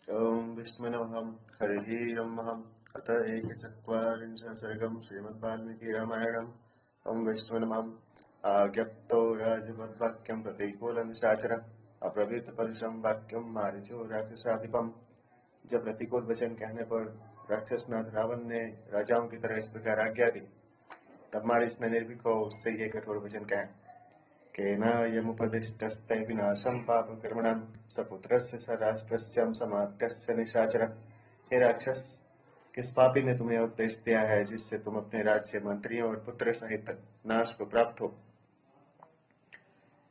ॐ विष्णुनमः हरिः ब्रह्मः अत एकचत्वारिंशः सर्गं श्रीमद्वाल्मीकिरामायणम्। ॐ विष्णुनमः आज्ञप्तो राजवद्वाक्यं प्रतिकूलनिशाचर अब्रवीतपरुषं वाक्यं मारीचो राक्षसाधिपम्। जब प्रतिकूल वचन कहने पर राक्षसनाथ रावण ने राजाओं की तरह इस प्रकार आज्ञा दी, तब मारीच ने निर्भीक हो उससे ये कठोर वचन कहा। केनायमुपदिष्टस्ते विनाशं पापकर्मणां सपुत्रस्य स राष्ट्रस्य समात्यस्य निशाचर। हे राक्षस, किस पापी ने तुम्हें उपदेश दिया है जिससे तुम अपने राज्य, मंत्रियों और पुत्र सहित नाश को प्राप्त हो।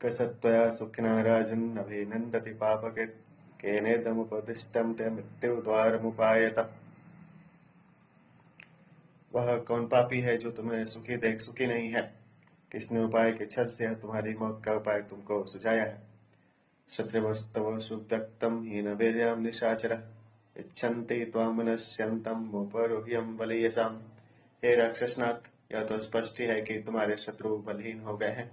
कसत्वया सुखिना राजन् अभिनन्दति पापकृत् केनेदमुपदिष्टं ते मृत्युद्वारमुपायत। वह कौन पापी है जो तुम्हें सुखी देख सुखी नहीं है? किसने उपाय के छल से तुम्हारी मौत का उपाय तुमको सुझाया है? शत्रुवस्तव सुव्यक्तं हीनवीर्यां निशाचरः इच्छन्ति त्वां नश्यन्तं मुपरुह्यं बलीयसाम्। हे राक्षसनाथ, यह तो स्पष्ट ही है कि तुम्हारे शत्रु बलहीन हो गए हैं।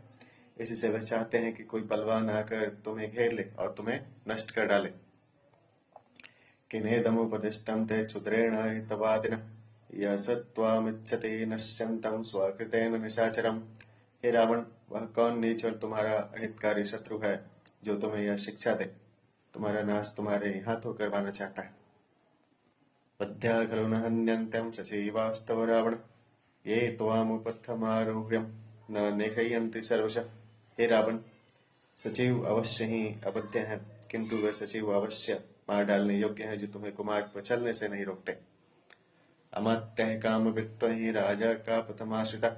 इसी से वे चाहते हैं कि कोई बलवान आकर तुम्हें घेर ले और तुम्हें नष्ट कर डाले। किनेदमुपदिष्टं ते क्षुद्रेण हितवादिनः यः स त्वामिच्छति नश्यन्तं स्वकृतेन निशाचरम्। हे रावण, वह कौन नीच और तुम्हारा अहितकारी शत्रु है जो तुम्हें यह शिक्षा दे, तुम्हारा नाश तुम्हारे हाथों करवाना चाहता है। पद्या खलु न हन्यन्त्यं शशीवास्तव रावण ये त्वामुपथमारोह्यं न निगृह्यन्ति सर्वशः। हे रावण, सचिव अवश्य ही अबद्ध हैं, किंतु वे सचिव अवश्य मार डालने योग्य हैं जो तुम्हें कुमार्ग पर चलने से नहीं रोकते। अमात्यः कामवृत्तैः राजा का पथमाश्रितः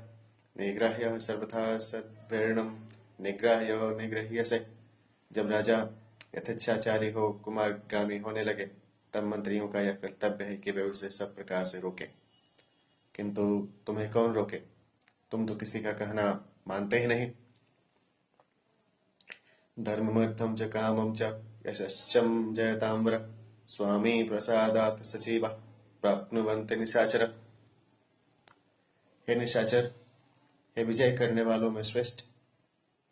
निग्राह्य सर्वथा सद्वर्णं निग्राह्य निगृह्यसे। जब राजा यथेच्छाचारी हो कुमार्गामी होने लगे, तब मंत्रियों का यह कर्तव्य है कि वे उसे सब प्रकार से रोके, किंतु तुम्हें कौन रोके? तुम तो किसी का कहना मानते ही नहीं। धर्ममर्थं च कामं च यशश्चं जयताम्र स्वामी प्रसादात् सचिवः प्राप्नुवन्ति निशाचर। हे निशाचर, हे विजय करने वालों में श्रेष्ठ,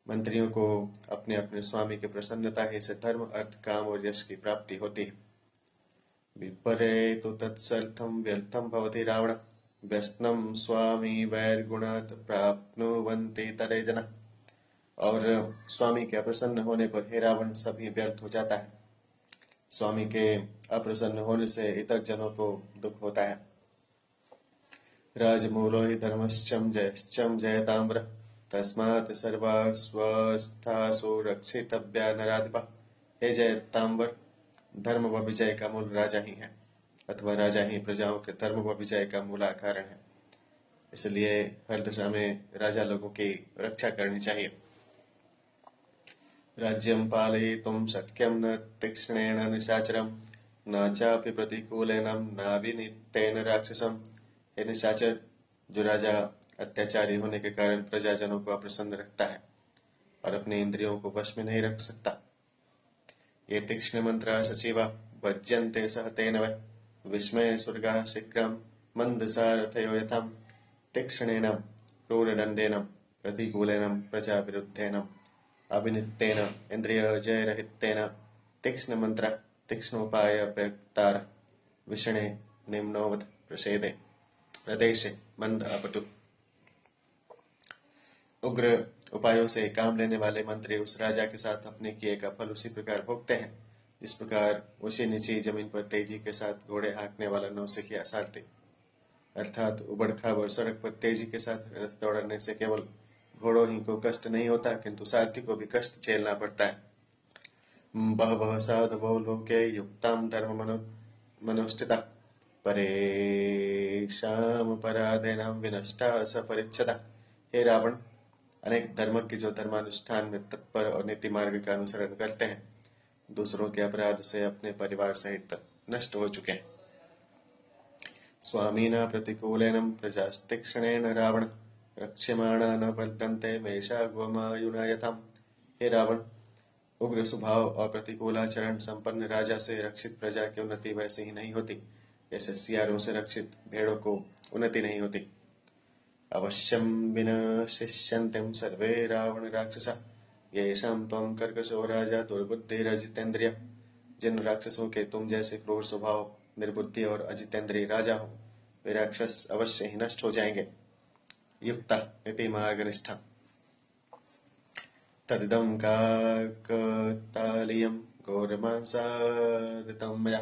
मंत्रियों को अपने अपने स्वामी की प्रसन्नता ही से धर्म, अर्थ, काम और यश की प्राप्ति होती है। विपरे तो तत्सर्थं व्यर्थं भवति रावण व्यसनं स्वामी वैर्गुणात् प्राप्नुवन्ति तरे जनः। और स्वामी के अप्रसन्न होने पर हे रावण सभी व्यर्थ हो जाता है। स्वामी के अप्रसन्न होने से इतर जनों को दुख होता है। राजमूलो हि धर्मश्चं जयश्चं जयताम्र तस्मात् सर्वास्वस्थासु रक्षितव्या नराधिपः। हे जयताम्बर, धर्म व विजय का मूल राजा ही है, अथवा राजा ही प्रजाओं के धर्म व विजय का मूला कारण है। इसलिए हर दशा में राजा लोगों की रक्षा करनी चाहिए। राज्यं पालयितुं शक्यं न तीक्ष्णेन निशाचरं न चापि प्रतिकूलेन नाविनितेन राक्षसम्। हे निशाचर, जो राजा अत्याचारी होने के कारण प्रजाजनों को अप्रसन्न रखता है और अपने इंद्रियों को वश में नहीं रख सकता। ये तीक्ष्ण मंत्रा सचिवा भज्यन्ते सहतेन वै विस्मय स्वर्गा शीघ्रं मंदसारथयो यथाम। तीक्ष्णेन क्रूरदंडेन प्रतिकूलेन प्रजाविरुद्धेन अभिनित्तेन इन्द्रियजयरहितेन तीक्ष्ण मंत्र तीक्ष्णोपाय प्रयुक्तार विषणे निम्नोवत् प्रसेदे प्रदेशे मंद अपटु। उग्र उपायों से काम लेने वाले मंत्री उस राजा के साथ अपने किए का फल उसी प्रकार भोगते हैं जिस प्रकार ऊंची नीची जमीन पर तेजी के साथ घोड़े हाँकने वाला नौसिखिया सारथी, अर्थात उबड़ खाबड़ सड़क पर तेजी के साथ रथ दौड़ने से केवल घोड़ों ही को कष्ट नहीं होता, किंतु सारथी को भी कष्ट झेलना पड़ता है। बहवः साधवो लोके युक्तां धर्म मनुष्ठिता परेषां पराधीनां विनष्टा सपरिच्छदा। हे रावण, अनेक धर्मज्ञ जो धर्मानुष्ठान में तत्पर और नीति मार्ग का अनुसरण करते हैं, दूसरों के अपराध से अपने परिवार सहित नष्ट हो चुके हैं। स्वामीना प्रतिकूलेन प्रजास्तीक्ष्णेन रावण रक्ष्यमाणा न वर्तन्ते मेषा गोमायुना यथाम। हे रावण, उग्र स्वभाव और प्रतिकूल आचरण संपन्न राजा से रक्षित प्रजा की उन्नति वैसे ही नहीं होती जैसे सियारों से रक्षित भेड़ों को उन्नति नहीं होती। अवश्यं विनशिष्यन्ति सर्वे रावण राक्षसा येषां त्वं कर्कशो राजा दुर्बुद्धिरजितेन्द्रियः। जिन राक्षसों के तुम जैसे क्रूर स्वभाव, निर्बुद्धि और अजितेंद्रिय राजा हो, वे राक्षस अवश्य ही नष्ट हो जाएंगे। युक्तः इति मार्गनिष्ठा तदिदं काकतालीयं घोरमांसादितं मया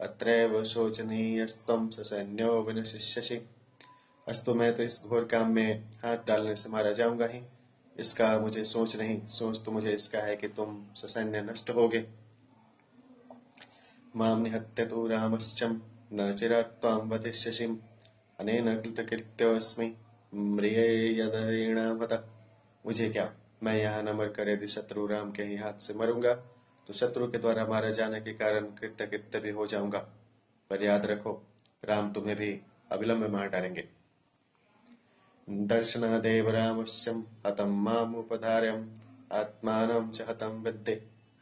अत्रैव शोचनीयस्त्वं ससैन्यो विनशिष्यसि। अस्तु, मैं तो इस घोर काम में हाथ डालने से मारा जाऊंगा ही। इसका मुझे सोच नहीं, सोच तो मुझे इसका है कि तुम ससैन्य नष्ट होगे। मां निहत्य तु रामश्चं न चिरात् त्वां वधिष्यसिम् अनेन कृतकृत्योऽस्मि म्रिये यदरीणां हतः। मुझे क्या, मैं यहाँ न मरकर यदि शत्रु राम के ही हाथ से मरूंगा तो शत्रु के द्वारा मारे जाने के कारण कृत्य भी हो जाऊंगा। पर याद रखो, राम तुम्हें भी अविलंब मार डालेंगे। दर्शनादेव रामस्यं हतं मामुपधार्यम् आत्मानं च हतं विद्धि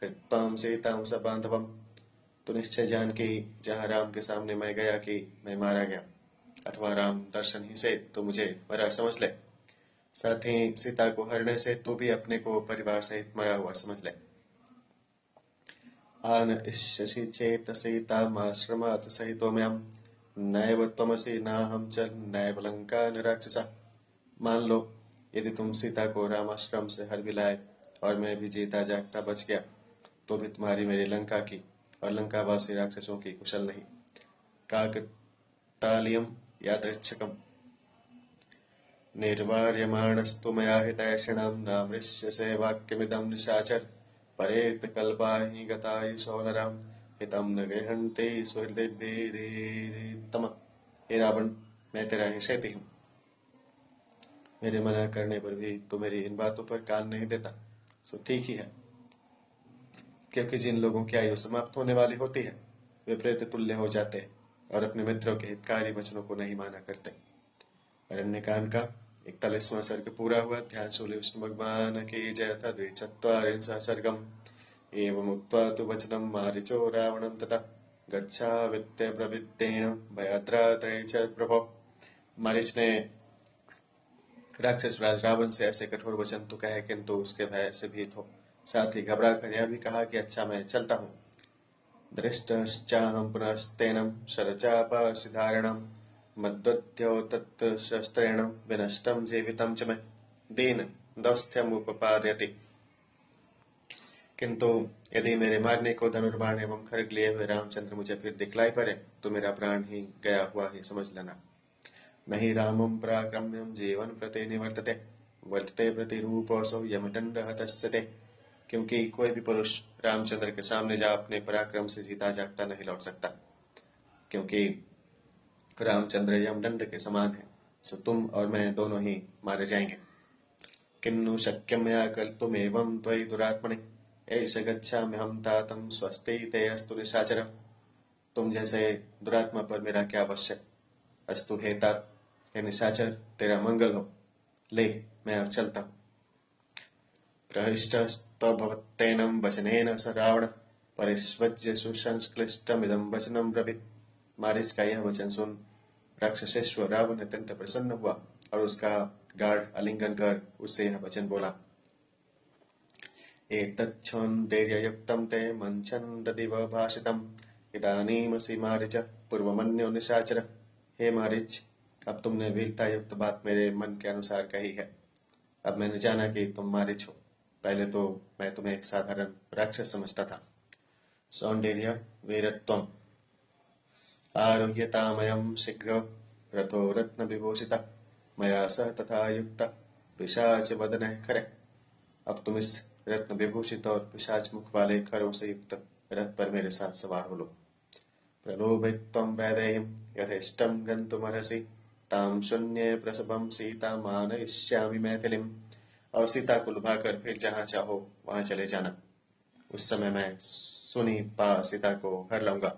हृत्वां सीतां सबान्धवम्। तो निश्चय जान कि जहाँ राम के सामने मैं गया कि मैं मारा गया, अथवा राम दर्शन ही से तो मुझे मरा समझ ले। साथ ही सीता को हरने से तू भी अपने को परिवार सहित मरा हुआ समझ ले। आन इष्यसि चेत सीतामाश्रमात् सहितोम्यहम् नैव त्वमसि नाहं च नैव लंका निराक्षसा। मान लो, यदि तुम सीता को रामाश्रम से हर भी लाए और मैं भी जीता जागता बच गया, तो भी तुम्हारी मेरी लंका की और लंकावासी राक्षसों की कुशल नहीं। काकतालीयं यादृच्छकम् निर्वार्यमाणस्तु मया हितैषिणं नामृष्यसे वाक्यमिदं निशाचर परेत कल्पाहि गतायुषोनराम हितं न गृह्णन्ति सुहृदिभिरीरितम। हे रावण, मैं तेरा हितैषी हूँ। मेरे मना करने पर भी तू मेरी इन बातों पर कान नहीं देता, सो ठीक ही है। क्योंकि जिन लोगों की आयु समाप्त होने वाली होती है, वे प्रेत तुल्य हो जाते हैं और अपने मित्रों के हितकारी वचनों को नहीं माना करते। अरण्यकांड का 41वां सर्ग पूरा हुआ। ध्यान शूले विष्णु भगवान की जय। था 244 सर्गम। एवं उक्त्वा तु वचनं मारीचो रावणं तथा गच्छावित्य प्रवित्तेन भयाद्रात्रे च प्रभो। मारीच ने राक्षस राज रावण से ऐसे कठोर वचन तो कहे, किंतु उसके भय से भीत हो। साथ ही घबरा कर यह भी कहा कि अच्छा, मैं चलता हूँ। दृष्टश्चाहं पुनस्तेनं शरचापासिधारिणं मद्वद्यो तत्शस्त्रेण विनष्टं जीवितं च मे दीन दौस्त्यमुपपादयति। किंतु यदि मेरे मारने को धनुर्बाण एवं खड्ग लिए हुए रामचंद्र मुझे फिर दिखलाई पड़े तो मेरा प्राण ही गया हुआ ही समझ लेना। नहि रामं पराक्रम्यं जीवन प्रति निवर्तते वर्तते प्रतिरूपोऽसौ यमदंड हतस्यते। क्योंकि कोई भी पुरुष रामचंद्र के सामने जा अपने पराक्रम से जीता जागता नहीं लौट सकता, क्योंकि रामचंद्र यमदंड के समान है। सो तुम और मैं दोनों ही मारे जाएंगे। किन्नु शक्यं मया कर्तुमेवं त्वयि दुरात्मने एष गच्छाम्यहं तातं स्वस्ति ते अस्तु निशाचर। तुम जैसे दुरात्मा पर मेरा क्या अवश्य। अस्तु हे तात, हे निशाचर, तेरा मंगल हो। ले, मैं अब चलता हूँ। प्रहिष्टस्त्वभवत्तेनं वचनेन स रावण परिष्वज्य सुसंश्लिष्टमिदं वचनं ब्रवीत्। मारीच का यह वचन सुन राक्षसेश्वर रावण अत्यंत प्रसन्न हुआ और उसका गाढ़ आलिंगन कर उससे यह वचन बोला। एतच्छोन्दैर्ययुक्तं ते मञ्छन्ददिव भाषितम् इदानीमसि मारीच पूर्वमन्यो निशाचर। हे मारीच, अब तुमने वीरता युक्त बात मेरे मन के अनुसार कही है। अब मैंने जाना कि तुम मारीच हो। पहले तो मैं तुम्हें एक साधारण राक्षस समझता था। सौंदर्य वीरत्वम् आरुह्यतामयं शीघ्र रथो रत्न विभूषिता मया सह तथा युक्त पिशाच वदनः खरे। अब तुम इस रत्न विभूषित और पिशाच मुख वाले खरों से युक्त रथ पर मेरे साथ सवार हो लो। प्रलोभित्वं वैदेहीं यथेष्टं गन्तुमर्हसि तां शून्ये प्रसभं सीताम् आनयिष्यामि मैथिलीम्। और सीता को लुभाकर फिर जहाँ चाहो वहां चले जाना। उस समय मैं सुनी पा सीता को हर लाऊंगा।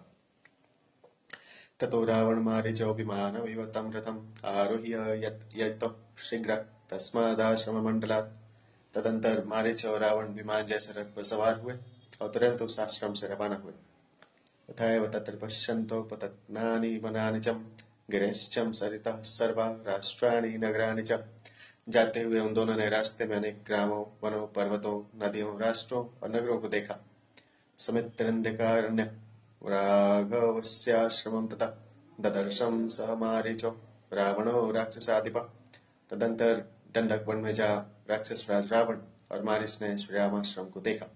ततो रावण मारीचो विमानमिव तं रथम् आरुह्य यतो शीघ्र तस्मादाश्रम मंडलात्। तदंतर मारीच और रावण विमान जैसे रथ पर सवार हुए और तुरंत उस आश्रम से रवाना हुए। तथैव तत्र पश्यन्तो पतत्नानि वनानि च गिरिश्च सरितः सर्वा राष्ट्राणि नगराणि च। जाते हुए उन दोनों ने रास्ते में अनेक ग्रामों, वनों, पर्वतों, नदियों, राष्ट्रों और नगरों को देखा। समित्रन्धकारण्य राघवस्याश्रमं तथा ददर्शं सह मारीचो रावणो राक्षसाधिप। तदंतर दंडक वन में जा राक्षस राज रावण और मारीच ने श्री रामाश्रम को देखा।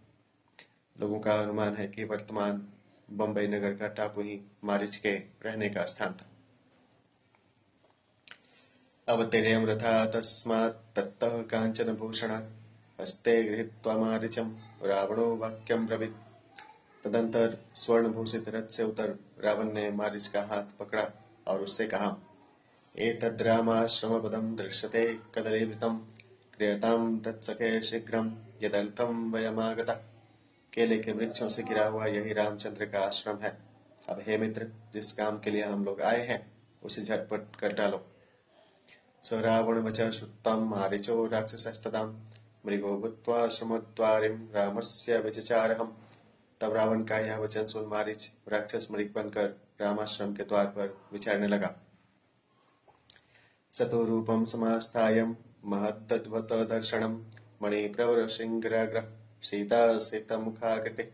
लोगों का अनुमान है कि वर्तमान बंबई नगर का टापू ही मारीच के रहने का स्थान था। अवतीर्यं रथा तस्मात् तत्तः कांचन भूषणात् हस्ते गृहीत्वा मारीचं रावणो वाक्यं ब्रवीत्। तदंतर स्वर्ण भूषित रथ से उतर रावण ने मारीच का हाथ पकड़ा और उससे कहा, एतद् रामाश्रमपदं दृश्यते कदलीवृतं क्रियतां तत्सखे शीघ्रं यदर्थं वयमागता। केले के वृक्षों से घिरा हुआ यही रामचंद्र का आश्रम है। अब हे मित्र, जिस काम के लिए हम लोग आए हैं उसे झटपट कर डालो। स रावण वचः श्रुत्वं मारीचो राक्षसस्तदा मृगो भूत्वा श्रमद्वारिं रामस्य विचचारहम्। तब रावण का यह वचन सुन मारीच राक्षस मृग बनकर रामाश्रम के द्वार पर विचारने लगा। सतो रूपं समास्थाय महत्तद्वत दर्शनम् मणिप्रवर सिंहग्रह सीता सीता मुखाकृति।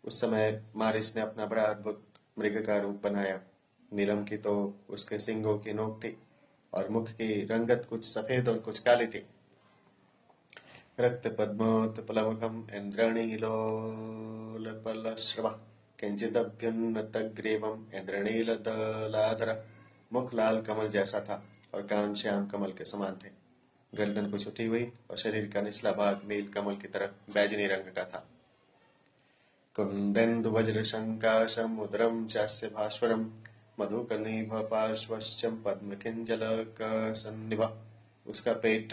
उस समय मारीच ने अपना बड़ा अद्भुत मृग का रूप बनाया। नीलम की तो उसके सिंगों की नोक थी और मुख की रंगत कुछ सफेद और कुछ काली थी। रक्त पद्मोत्पलमुखम् इंद्रनीलोलपलश्रवा किंचिदभ्युन्नतग्रीवम् इंद्रनीलदलाधर। मुख लाल कमल जैसा था और कान श्याम कमल के समान थे। गर्दन कुछ उठी हुई और शरीर का निचला भाग नील कमल की तरह बैजनी रंग का था। कुंदेन्दु वज्र शंकाशम उदरम चास्य भास्वरम मधुकनिभ पार्श्वश्चम पद्म किंजलकसन्निभ। उसका पेट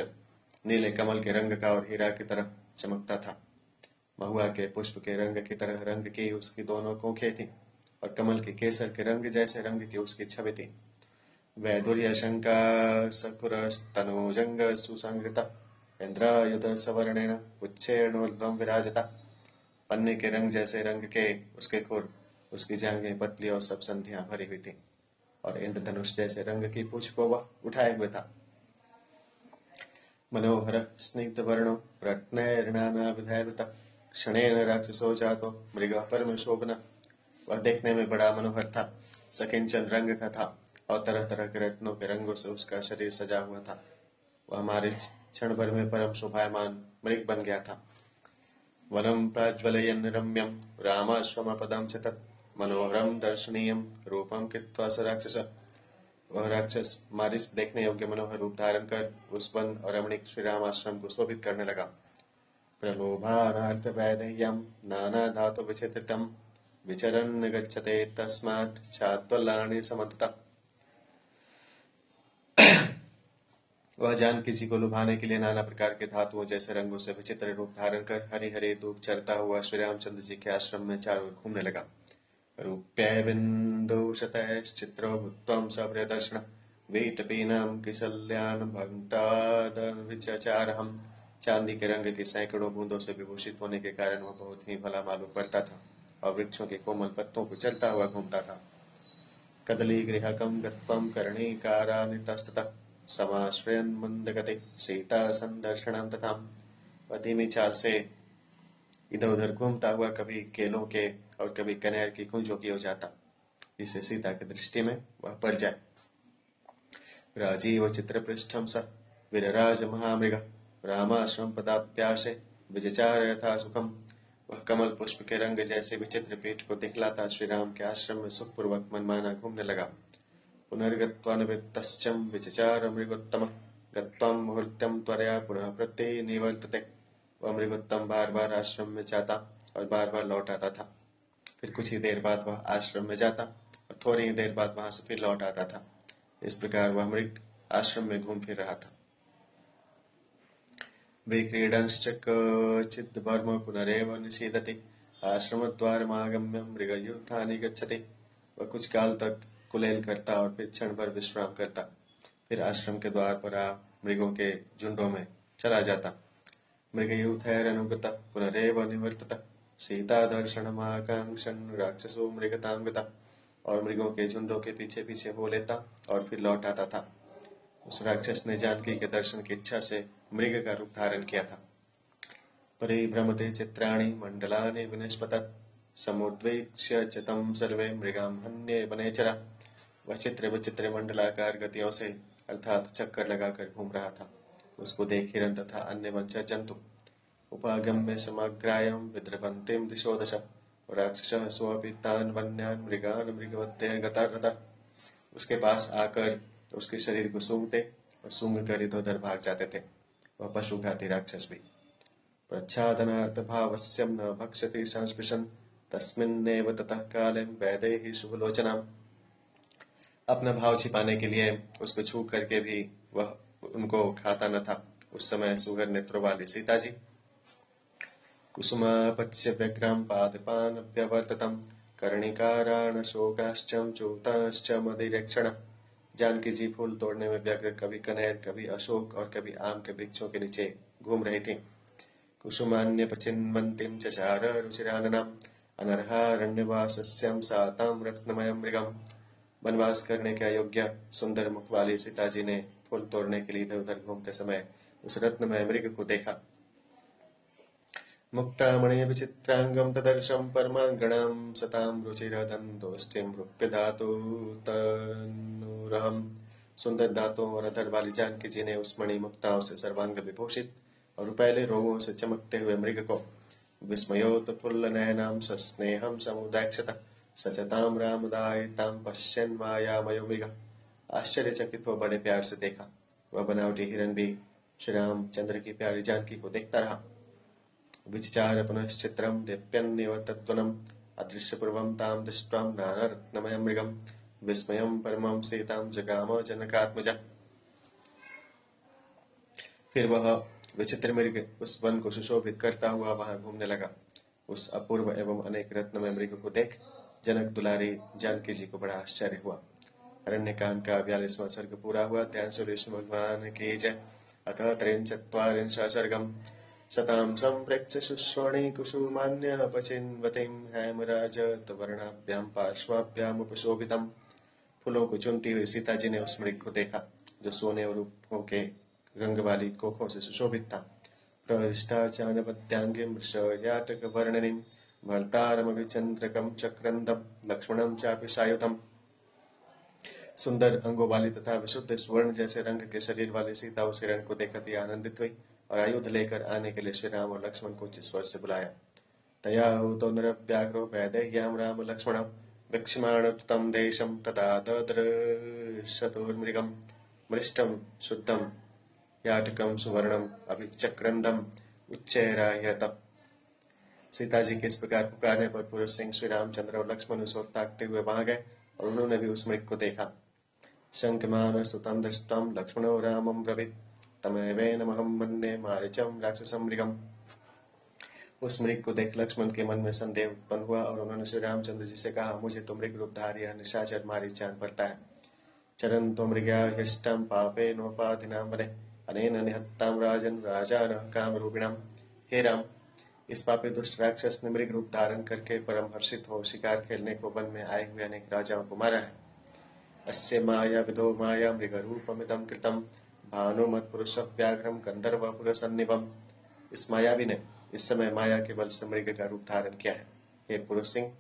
नीले कमल के रंग का और हीरा की तरह चमकता था। महुआ के पुष्प के रंग की तरह रंग की उसकी दोनों कोखें थीं और कमल के केसर के रंग जैसे रंग की उसकी छवि थी। वैदुर्य शंका सकुर तनोजंग सुसंगृता इंद्रायुध सवर्णेन उच्चैर्णोर्ध्वं विराजता। पन्ने के रंग जैसे रंग के उसके खुर, उसकी जांघें पतली और सब संधियां भरी हुई थी और इंद्रधनुष जैसे रंग की पूंछ को वह उठाए हुए था। मनोहर स्निग्ध वर्णो रत्नैर्नानाविधैर्वृतः क्षणेन राक्षसो जातो मृगः परम शोभनः। वह देखने में बड़ा मनोहर था, सकिंचन रंग का था और तरह तरह के रत्नों के रंगों से उसका शरीर सजा हुआ था। वह मारीच क्षण भर में परम शोभायमान मृग बन गया था। वनम प्राज्वलयन् रम्यं रामाश्वमपदं च तत् मनोहरं दर्शनीयं रूपं कृत्वा स राक्षसः। वह राक्षस मारीच देखने योग्य मनोहर रूप धारण कर उस वन और रमणीक श्री राम आश्रम को शोभित करने लगा। प्रलोभानार्थ वैदेह्यं नाना धातु विचित्रितं विचरन् गच्छते तस्मात् चाद्वलानि समन्ततः। वह जान किसी को लुभाने के लिए नाना प्रकार के धातुओं जैसे रंगों से विचित्र रूप धारण कर हरी हरी धूप चरता हुआ श्री रामचंद्र जी के आश्रम में चारों ओर घूमने लगा। रूप्य बिंदुशतैश्चित्रो भूत्वं सप्रियदर्शन वीटपीनां किशल्यान् भक्तादविचचारहम्। चांदी के रंग की सैकड़ों बूंदों से विभूषित होने के कारण वह बहुत ही भला मालूम पड़ता था और वृक्षों के कोमल पत्तों को चलता हुआ घूमता था। कदली गृहकं गत्वं कर्णिकारानितस्ततः समाश्रयन् मंदगति सीता संदर्शनं तथा। धीमी चाल से इधर उधर घूमता हुआ कभी केलों के और कभी कनेर की कुंजों की ओर जाता, जिससे सीता की दृष्टि में वह पड़ जाए। राजीव चित्र पृष्ठम स विरराज महामृग रामाश्रम पदाप्यासे विजचार यथा सुखम। वह कमल पुष्प के रंग जैसे विचित्र पीठ को दिखलाता श्री राम के आश्रम में सुखपूर्वक मनमाना घूमने लगा। पुनर्गत्वा निवृत्तश्चम विचचार मृगोत्तम गत्वं मुहूर्त्यं त्वरया पुनः प्रत्यय निवर्तते। वह मृगोत्तम बार बार आश्रम में जाता और बार बार लौट आता था। फिर कुछ ही देर बाद वह आश्रम में जाता और थोड़ी ही देर बाद वहां से फिर लौट आता था। इस प्रकार वह मृग आश्रम में घूम फिर रहा था। विक्रीडंश्च कचिद्वर्म पुनरेव निषीदति आश्रमद्वारमागम्य मृगयूथानि गच्छति। वह कुछ काल तक कुलेल करता और फिर क्षण भर विश्राम करता, फिर आश्रम के द्वार पर आ मृगों के झुंडों में चला जाता। मृगयूथैरनुगतः पुनरेव निवर्ततः सीता दर्शनमाकांक्षन् राक्षसो मृगतांगतः। और मृगों के झुंडों के पीछे पीछे हो लेता और फिर लौट आता था। उस राक्षस ने जानकी के दर्शन की इच्छा से मृग का रूप धारण किया था। परिभ्रमते चित्राणि मंडलानि विनिष्पतत् समुद्वीक्ष्य च तं सर्वे मृगां हन्ये वनेचरा। वह चित्र विचित्र मंडलाकार गतियों से अर्थात चक्कर लगाकर घूम रहा था। उसको देख हिरण तथा अन्य वंशज जंतु उपागम्य समग्रायं विद्रवन्तीं दिशो दश। राक्षसः सोऽपि तान् वन्यान् मृगान् मृगवत्य गतारतः। उसके पास आकर उसके शरीर को सूंघते और सूंघ कर इधर उधर भाग जाते थे। वह पशुघाती राक्षस भी। प्रच्छादनार्थभावस्यं न भक्षति संस्पृशन् तस्मिन्नेव ततः काले वैदेही शुभलोचनाम्। अपना भाव छिपाने के लिए उसको छू करके भी वह उनको खाता न था। उस समय सुगर नेत्रों वाली सीता जी कुसुमापच्य व्यग्रं पादपानभ्यवर्ततं कर्णिकारान् शोकाश्चं चूताश्च मदिरेक्षण। जानकी जी फूल तोड़ने में व्यग्र कभी कनेर कभी अशोक और कभी आम के वृक्षों के नीचे घूम रही थी। कुसुमान्यपचिन्वन्तीं चचार रुचिराननम् अनर्हारण्यवासस्यं सातां रत्नमयं मृगम्। वनवास करने के अयोग्य सुंदर मुख वाली सीता जी ने फूल तोड़ने के लिए इधर उधर घूमते समय उस रत्नमय मृग को देखा। मुक्तामणि विचित्रांगं तदर्शं परमांगणं सतां रुचिरदन्तोष्टिं रूप्यधातु तन्नुरहम्। सुंदर दांतों और अधर वाली जानकी जी ने उस मणि मुक्ताओं से सर्वांग विभूषित और रुपैले रोगों से चमकते हुए मृग को विस्मयोत्फुल्लनयनां सस्नेहं समुदाक्षत सचतां रामदायितां पश्यन् मायामयो मृग। आश्चर्यचकित हो बड़े प्यार से देखा। वह बनावटी हिरण भी श्री रामचंद्र की प्यारी जानकी को देखता रहा। विचार पुनश्चित्रं दीप्यन्नेव तद्वनम् अदृश्यपूर्वं तां दृष्ट्वा नानारत्नमयं मृगं विस्मयं परमं सीतां जगाम जनकात्मजा। फिर वह विचित्र मृग उस वन को सुशोभित करता हुआ वहां घूमने लगा। उस अपूर्व एवं अनेक रत्नमय मृग को देख जनक दुलारी जानकी जी को बड़ा आश्चर्य हुआ। अरण्यकांड का 42वां सर्ग पूरा हुआ। ध्यान से विष्णु भगवान की जय। अथ 43 सर्गम सतां संप्रेक्ष्य शुश्वणी कुसुमान्य पचिन्वतीं हेमराजत वर्णाभ्यां पार्श्वाभ्यामुपशोभितम्। फूलों को चुनती हुई सीता जी ने उस मृग को देखा जो सोने और रूपों के रंग वाली कोखों से सुशोभित था। प्रविष्टा चानवद्यांगिं वृषयाटक वर्णनिं भर्तारमभिचन्द्रकं चक्रन्दं लक्ष्मणं चापि सायुधम्। सुंदर अंगों वाली तथा विशुद्ध स्वर्ण जैसे रंग के शरीर वाली सीता उस हिरण को देखकर ही आनंदित हुई और आयुध लेकर आने के लिए श्री राम और लक्ष्मण को उच्च स्वर से बुलाया। तया हुतो नरव्याघ्रो वैदेह्यां राम लक्ष्मणं वीक्ष्यमाणं देशं तदा ददृशतुर्मृगं मृष्टं शुद्धं याटकं सुवर्णम् अभिचक्रन्दम् उच्चैरायत। सीता जी के इस प्रकार पुकारने पर पुरुष सिंह श्री रामचंद्र और लक्ष्मण उस ओर ताकते हुए वहां गए और उन्होंने भी उस मृग को देखा। शंकमान स्तुतं दृष्टं लक्ष्मणो रामं ब्रवीत् तमेवेनमहं मन्ये मारीचं राक्षसं मृगम्। उस मृग को देख लक्ष्मण के मन में संदेह उत्पन्न हुआ और उन्होंने श्री रामचंद्र जी से कहा, मुझे तो मृग रूपधारी यह निशाचर मारीच जान पड़ता है। चरन्तो मृग्या ह्यष्टं पापेनोपाधिनां वने अनेन निहत्तां राजन् राजानः कामरूपिणाम्। हे राम, इस पापी दुष्ट राक्षस ने मृग रूप धारण करके परम हर्षित हो शिकार खेलने को वन में आए हुए अनेक राजाओं को मारा है। अस्य माया विधो माया मृग रूपमिदं कृतं भानुमत पुरुष व्याघ्रम गंधर्व पुरुषन्निवम। इस मायावी ने इस समय माया के बल से मृग का रूप धारण किया है। हे पुरुष सिंह,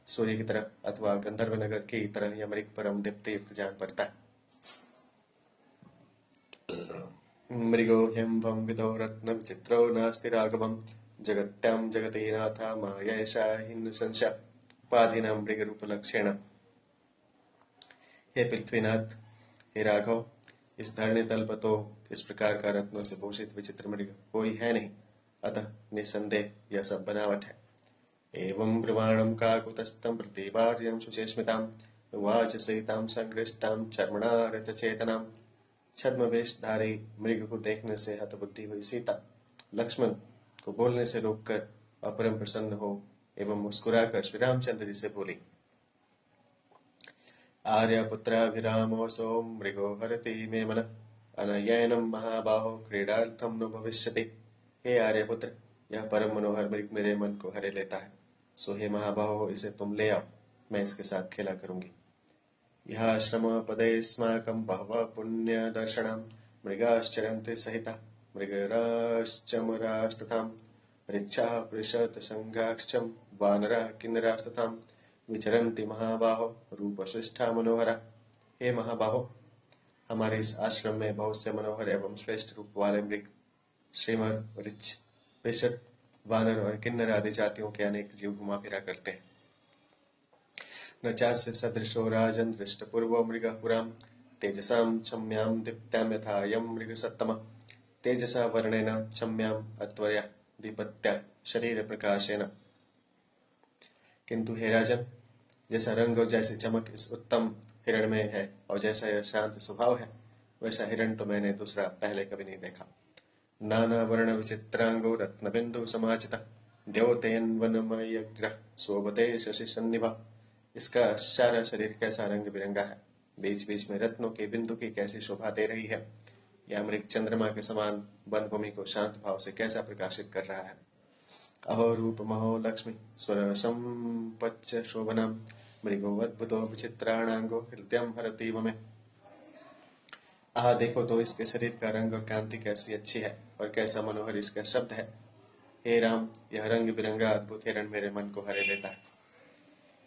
सूर्य की तरफ अथवा गंधर्व नगर की तरह यह मृग परम दीप्ति युक्त जान पड़ता है। मृगो हिंभं विधो रत्न विचित्रो नास्ति राघवम् जगत्यां जगते नाथा मायैषा हिन संशय उपाधिनां मृग रूप लक्षण। हे पृथ्वीनाथ, हे राघव, इस धरणी तल पर तो इस प्रकार का रत्नों से भूषित विचित्र मृग कोई है नहीं, अतः निसंदेह यह सब बनावट है। एवं ब्रुवाणं काकुतस्थं प्रतिवार्यं शुचेस्मितां उवाच सीतां संगृष्टां चर्मणा रथचेतनां। छद्मवेशधारी मृग को देखने से हतबुद्धि हुई सीता लक्ष्मण को बोलने से रोककर अपरम प्रसन्न हो एवं मुस्कुराकर श्री रामचंद्र जी से बोली, आर्यपुत्राभिरामोऽसौ मृगो हरति मे मनः अनयनम महाबाहो क्रीडार्थम न भविष्यति। हे आर्यपुत्र, यह परम मनोहर मृग मेरे मन को हरे लेता है, सो हे महाबाहो इसे तुम ले आओ, मैं इसके साथ खेला करूंगी। यह श्रम पदेस्माकं बहवः पुण्य दर्शनम मृगाश्चरन्ति सहिता मृगराश्चमरास्तथां वृक्षाः पृषतशृङ्गाक्षं वानराः किन्नरास्तथा विचरन्ति महाबाहो रूपश्रेष्ठा मनोहरा। हे महाबाहो, हमारे इस आश्रम में बहुत से मनोहर एवं श्रेष्ठ रूप वाले मृग, श्रीमर, वृक्ष, पृषत, वानर और किन्नर आदि जातियों के अनेक जीव घुमा फिरा करते हैं। न चास्य सदृशो राजन् दृष्टपूर्वो मृगः पुराम् तेजसां क्षम्यां दीप्त्यां यथा यं मृगसत्तमः तेजसा वर्णेन क्षम्याम् अत्वया दीपत्या शरीर प्रकाशेन। किंतु हे राजन, जैसा रंग और जैसी चमक इस उत्तम हिरण में है और जैसा यह शांत स्वभाव है, वैसा हिरण तो मैंने दूसरा पहले कभी नहीं देखा। नाना वर्ण विचित्रांगो रत्नबिंदु समाचिता द्योतेन वनमयग्रह शोभते शशि सन्निभा। इसका सारा शरीर कैसा रंग बिरंगा है, बीच बीच में रत्नों के बिंदु की कैसी शोभा दे रही है। यह मृग चंद्रमा के समान वन भूमि को शांत भाव से कैसा प्रकाशित कर रहा है। अहो रूप महो लक्ष्मी स्वर संपच्च शोभनम मृगो अद्भुतो विचित्राणांगो हृदयम हरति ममे। देखो तो इसके शरीर का रंग और कांति कैसी अच्छी है और कैसा मनोहर इसका शब्द है। हे राम, यह रंग बिरंगा अद्भुत हिरण मेरे मन को हरे लेता है।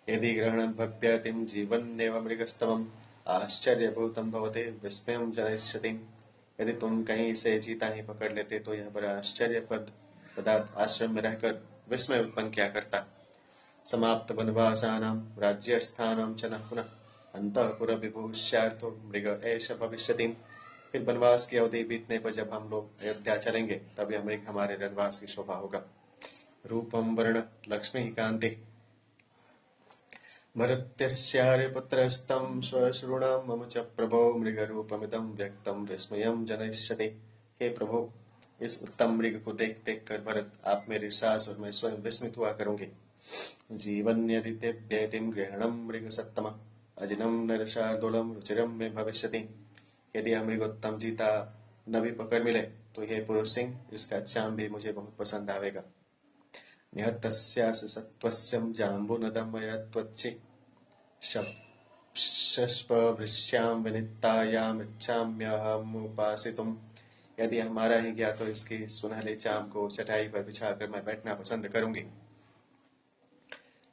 यदि ग्रहणं भव्यतिं जीवन्नेव मृगस्तवम् आश्चर्यभूतं भवते विस्मयं जनयिष्यति। यदि तुम कहीं से जीता ही पकड़ लेते तो यह बड़ा आश्चर्यप्रद पदार्थ आश्रम में रहकर विस्मय उत्पन्न क्या करता। समाप्त वनवासानां राज्यस्थानं च न पुनः अंतःपुर विभूष्यार्थो मृग एष भविष्यति। फिर वनवास की अवधि बीतने पर जब हम लोग अयोध्या चलेंगे तब यह मृग हमारे वनवास की शोभा होगा। रूपम वर्ण लक्ष्मी कांति भरतस्यार्यपुत्रस्तं श्वश्रूणां मम च प्रभो मृगरूपमिदं व्यक्तं विस्मयं जनयिष्यति। हे प्रभु, इस उत्तम मृग को देख देख कर भरत, आप मेरी सास और मैं स्वयं विस्मित हुआ करूंगी। जीवन यदि तेभ्येतिं ग्रहणं मृग सत्तम अजिनं नरशार्दूलं रुचिरं में भविष्यति। यदि यह मृगोत्तम जीता न भी पकड़ मिले तो हे पुरुष सिंह, इसका चाम भी मुझे बहुत पसंद आवेगा। निहतस्यास्य सत्त्वस्यं जाम्बुनदमयत्वच्चि शष्पवृष्यां विनितायाम् इच्छाम्यहमुपासितुम्। यदि हमारा ही गया तो इसकी सुनहले चाम को चटाई पर बिछाकर मैं बैठना पसंद करूंगी।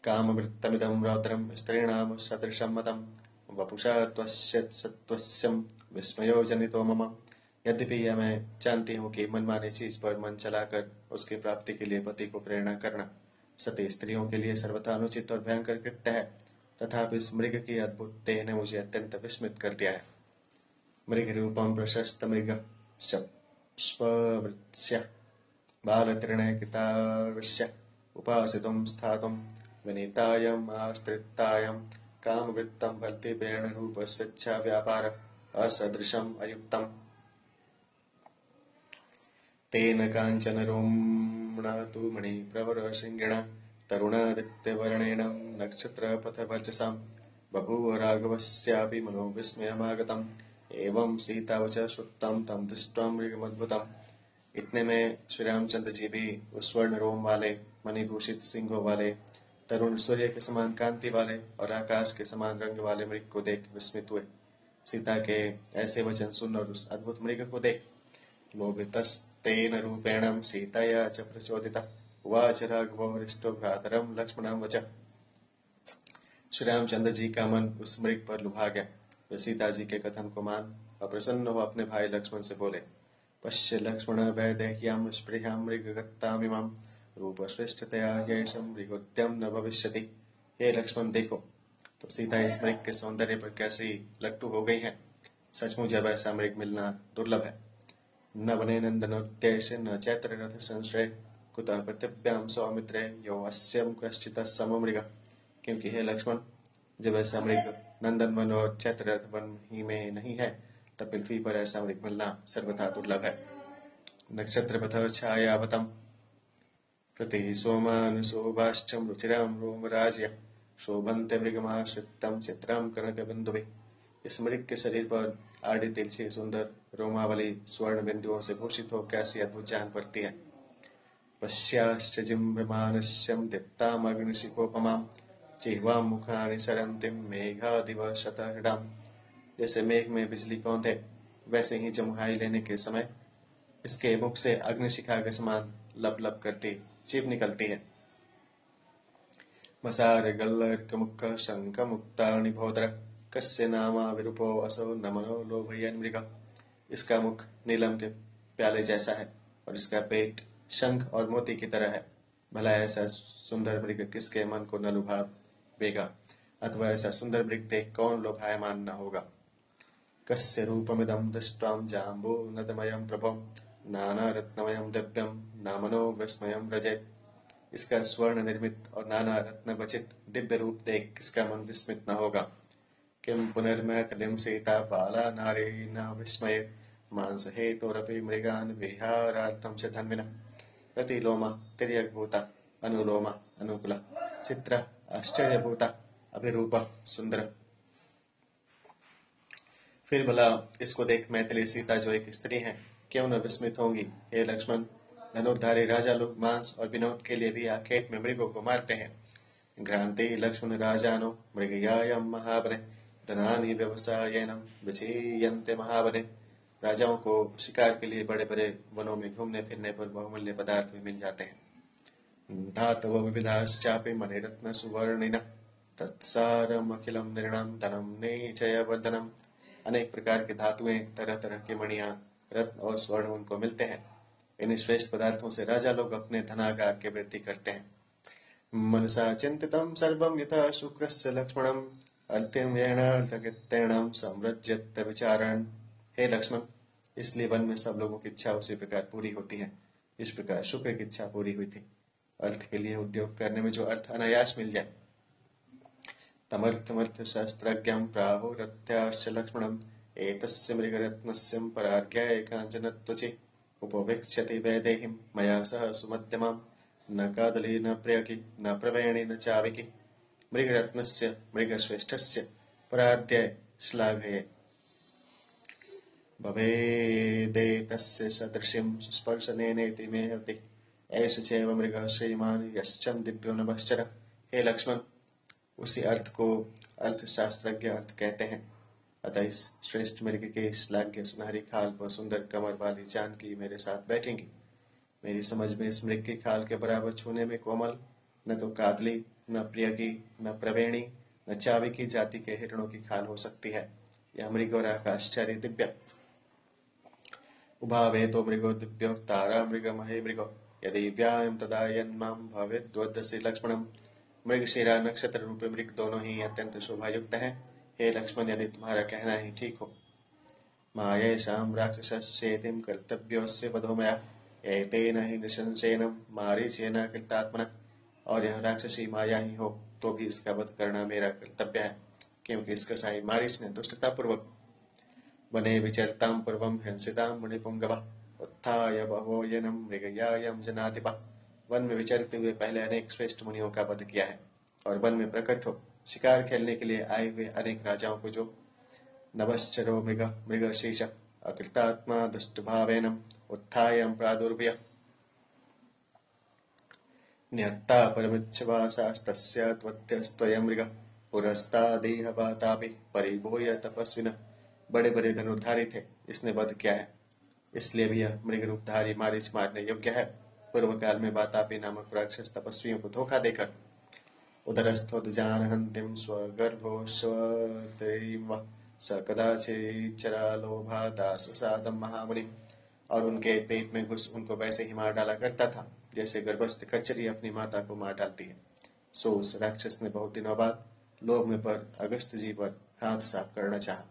कामवृत्तमिदं रौद्रं स्त्रीणां सदृशं मतं वपुषा त्वस्य सत्त्वस्यं विस्मयो जनितो मम। यद्यपि यह मैं जानती हूँ कि मनमानी चीज पर मन चलाकर उसकी प्राप्ति के लिए पति को प्रेरणा करना सती स्त्रियों के लिए सर्वथा अनुचित और भयंकर कृत्य है, तथापि इस मृग की अद्भुत देह ने मुझे अत्यंत विस्मित कर दिया है। मृग रूपम प्रशस्त मृग शप्स्वृत्स्य बालतृणय कृतावश्य उपासितुं स्थातुं विनीतायम् आश्रितायम् कामवृत्तं भर्तिपेण रूप स्वेच्छा व्यापार असदृशम् अयुक्तम्। तेन कांचन रोम्णा तु मणिप्रवरशृङ्गेण तरुणादित्यवर्णेन नक्षत्रपथवर्चसां बभूव राघवस्यापि मनो विस्मयमागतम्। एवं सीतावच श्रुतं तं दृष्ट्वा मृगमद्भुतम्। इतने में श्री रामचंद्र जी भी उस स्वर्ण रोम वाले मणिभूषित सिंहों वाले तरुण सूर्य के समान कांति वाले और आकाश के समान रंग वाले मृग को देख विस्मित हुए। सीता के ऐसे वचन सुन और उस अद्भुत मृग को देख लोभितस्तेन रूपेण सीताया च प्रचोदितः उवाच राघवो हृष्टो भ्रातरं लक्ष्मणं वच। श्री रामचंद्र जी का मन उस मृग पर लुभा गया। वे सीता जी के कथन को मान और प्रसन्न हो अपने भाई लक्ष्मण से बोले, पश्य लक्ष्मण वैदेह्यां स्पृहां मृगगत्तामिमां रूपश्रेष्ठतया ह्येषं मृगोद्यम न भविष्यति। हे लक्ष्मण, देखो तो सीता इस मृग के सौंदर्य पर कैसी लट्टू हो गई है। सचमुच जब ऐसा मृग मिलना दुर्लभ है। न वने नंदनोद्देश्य न चैत्र रथ संश्रय कुतः पृथिव्यां सौमित्रे यो अस्यं कश्चित् सममृग। क्योंकि हे लक्ष्मण, जब ऐसा मृग नंदन वन और चैत्र रथ वन ही में नहीं है तब पृथ्वी पर ऐसा मृग मिलना सर्वथा दुर्लभ है। नक्षत्रपथ छायावतम प्रति सोमानुशोभाश्चम रुचिरां रोमराज्य शोभन्ते मृगमाश्रितं चित्रं कनकबिन्दुभिः। इस मृग के शरीर पर आड़ी तिरछी सुंदर रोमावली स्वर्ण बिंदुओं से भूषित हो कैसी अद्भुत जान पड़ती है। पश्याश्च जिम्भमानस्यं दीप्तामग्निशिखोपमां जिह्वां मुखानि सरन्तीं मेघादिव शतहृदाम्। जैसे मेघ में बिजली कौंधे वैसे ही जमुहाई लेने के समय इसके मुख से अग्निशिखा के समान लब लब करती जीभ निकलती है। मसार गल्लर्क मुख शंख मुक्तानि भोदर कस्य नामा विरूपो असो नमनो लोभयन् मृग। इसका मुख नीलम के प्याले जैसा है और इसका पेट शंख और मोती की तरह है। भला ऐसा सुंदर मृग किसके मन को न लुभावेगा, अथवा ऐसा सुंदर मृग देख कौन लोभायमान न होगा। कस्य रूपमिदं दृष्ट्वां जाम्बूनदमयं प्रभो नानारत्नमयं दिव्यं नामनो विस्मयं व्रजेत्। इसका स्वर्ण निर्मित और नाना रत्न बचित दिव्य रूप देख किसका मन विस्मित न होगा। किम पुनर्मैथिलीं सीता बाला नारी न विस्मये मांस हेतोरपि मृगान विहारार्थं च धन्विनः। प्रतिलोमा तिर्यग्भूता अनुलोमा अनुकूला चित्र आश्चर्यभूता अभिरूपा सुंदर। फिर भला इसको देख मैथिली सीता जो एक स्त्री है क्यों न विस्मित होंगी। हे लक्ष्मण, धनुर्धारी राजा लोग मांस और विनोद के लिए भी आखेट में मृगों को मारते हैं। घ्रांति लक्ष्मण राजानो मृगयायम महाबने धनानि व्यवसायेनम विचीयन्ते महाबने। राजाओं को शिकार के लिए बड़े बड़े वनों में घूमने फिरने पर बहुमूल्य पदार्थ भी मिल जाते हैं। धातव विविधाश्चापि मणिरत्न सुवर्णिन तत्सारम अखिलम निर्णम धनम निचय वर्धनम। अनेक प्रकार के धातुएं, तरह तरह की मणियां, रत्न और स्वर्ण उनको मिलते हैं। इन श्रेष्ठ पदार्थों से राजा लोग अपने धनागार की वृद्धि करते हैं। मनसा चिंतितं सर्वं यथा शुक्रस्य लक्ष्मणं अर्थिं येनार्थकृत्येण समृज्यत विचारण। हे लक्ष्मण, इसलिए वन में सब लोगों की इच्छा उसी प्रकार पूरी होती है इस प्रकार शुक्र की इच्छा पूरी हुई थी। अर्थ के लिए उद्योग करने में जो अर्थ अनायास मिल जाए। तमर्थमर्थ शास्त्रज्ञं प्राहुरत्याश्च लक्ष्मणं एतस्य मृगरत्नस्य परार्घ्याय काञ्चनत्वचि उपवेक्ष्यति वैदेहीं मया सह सुमध्यमां न कादली न प्रियकी न प्रवेणी न चाविकी। मृगरत्नस्य मृगश्रेष्ठस्य परार्ध्याय श्लाघये भवेदेतस्य सदृशीं स्पर्शनेनेति मे हृदि एष चैव मृगः श्रीमान् यश्चं दिव्यो नभश्चर। हे लक्ष्मण, उसी अर्थ को अर्थशास्त्रज्ञ अर्थ कहते हैं। अतः इस श्रेष्ठ मृग के श्लाघ्य सुनहरी खाल पर सुंदर कमर वाली जानकी मेरे साथ बैठेंगी। मेरी समझ में इस मृग की खाल के बराबर छूने में कोमल न तो कादली, न प्रियकी, न प्रवेणी, न चाविकी जाति के हिरणों की खाल हो सकती है। यह मृग और आकाशचारी दिव्य। उभावे तो मृगो दिव्यो तारा मृग महे मृगो यदि व्यायम तदा यन्मां भवेद्वदसि लक्ष्मणम्। मृगशिरा नक्षत्र रूपी मृग दोनों ही अत्यंत शोभायुक्त हैं। हे लक्ष्मण, यदि तुम्हारा कहना ही ठीक हो। मायेषां राक्षसस्येतिं कर्तव्योऽस्य वधो मया एतेन हि निशंसेन मारीचेन कृतात्मनः। और यह राक्षसी माया ही हो तो भी इसका वध करना मेरा कर्तव्य है, क्योंकि इसका साई मारीच ने दुष्टता पूर्वक वने विचरतां पूर्वं हिंसितां मुनिपुंगवः उत्थाय बहवोयनं मृगयायं जनाधिपः। वन में विचरते हुए पहले अनेक श्रेष्ठ मुनियों का वध किया है और वन में प्रकट हो शिकार खेलने के लिए आए हुए अनेक राजाओं को जो नभश्चरो मृगशीर्ष अकृतात्मा दुष्टभावेन उत्थाय प्रादुर्भय न्यत्ता परमिच्छवासास्तस्य त्वत्यस्त्वयं मृगः पुरस्तादेह वातापि परिभूय तपस्विनः। बड़े बड़े धनुर्धारी थे, इसने वध किया है, इसलिए भी यह मृग रूपधारी मारीच मारने योग्य है। पूर्व काल में वातापी नामक राक्षस तपस्वियों को धोखा देकर उदरस्थोदजानहन्तीं स्वगर्भो स्वतीं स कदाचिच्चरा लोभा दाससादं महामुनि। और उनके पेट में घुस उनको वैसे ही मार डाला करता था जैसे गर्भस्थ कचरी अपनी माता को मार डालती है। सो उस राक्षस ने बहुत दिनों बाद लोभ में पर अगस्त जी पर हाथ साफ करना चाहा।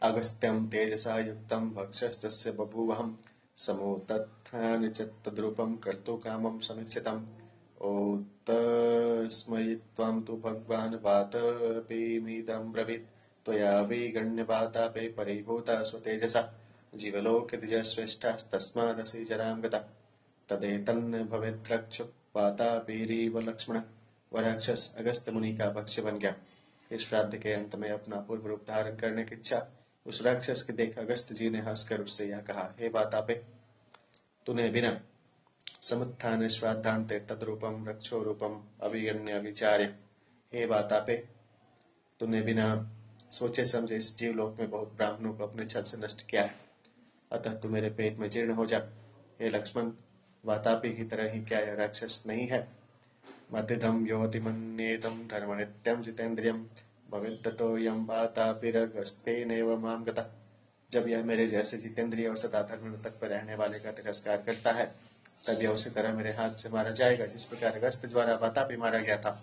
अगस्त्यं तेजसा युक्तं भक्षस्तस्य बभूवहं समो तत्थानि च तद्रूपं कर्तुकामं समीक्षितम्। ओतस्मै त्वं तु भगवान् वातापीमिदं ब्रवीत् त्वया विगण्य वातापे परिभूता स्वतेजसा जीवलोकद्विजश्रेष्ठस्तस्मादसि जरां गतः तदेतन्न भवेद्रक्षु वातापीरीव लक्ष्मणः। वह राक्षस अगस्त्य मुनि का भक्ष्य बन गया। इस श्राद्ध के अंत में अपना पूर्व रूप धारण करने की इच्छा उस राक्षस के देख अगस्त्य जी ने हंसकर उससे यह कहा, हे वातापे, तूने बिना समुत्थान श्राद्धांते तद्रूपम रक्षो रूपम अभिगण्य विचार्य। हे वातापे, तूने बिना सोचे समझे इस जीवलोक में बहुत ब्राह्मणों को अपने छल से नष्ट किया है, अतः तू मेरे पेट में जीर्ण हो जा। हे लक्ष्मण, वातापी की तरह ही क्या यह राक्षस नहीं है? मध्यधम योतिमन्येतम धर्मनित्यं जितेन्द्रियं भवेद्दतो यं वातापिरगस्तेनैव मां गतः। जब यह मेरे जैसे जितेंद्रिय और सदा धर्म तक पर रहने वाले का तिरस्कार करता है, तब यह उसी तरह मेरे हाथ से मारा जाएगा जिस प्रकार अगस्त द्वारा वातापी मारा गया था।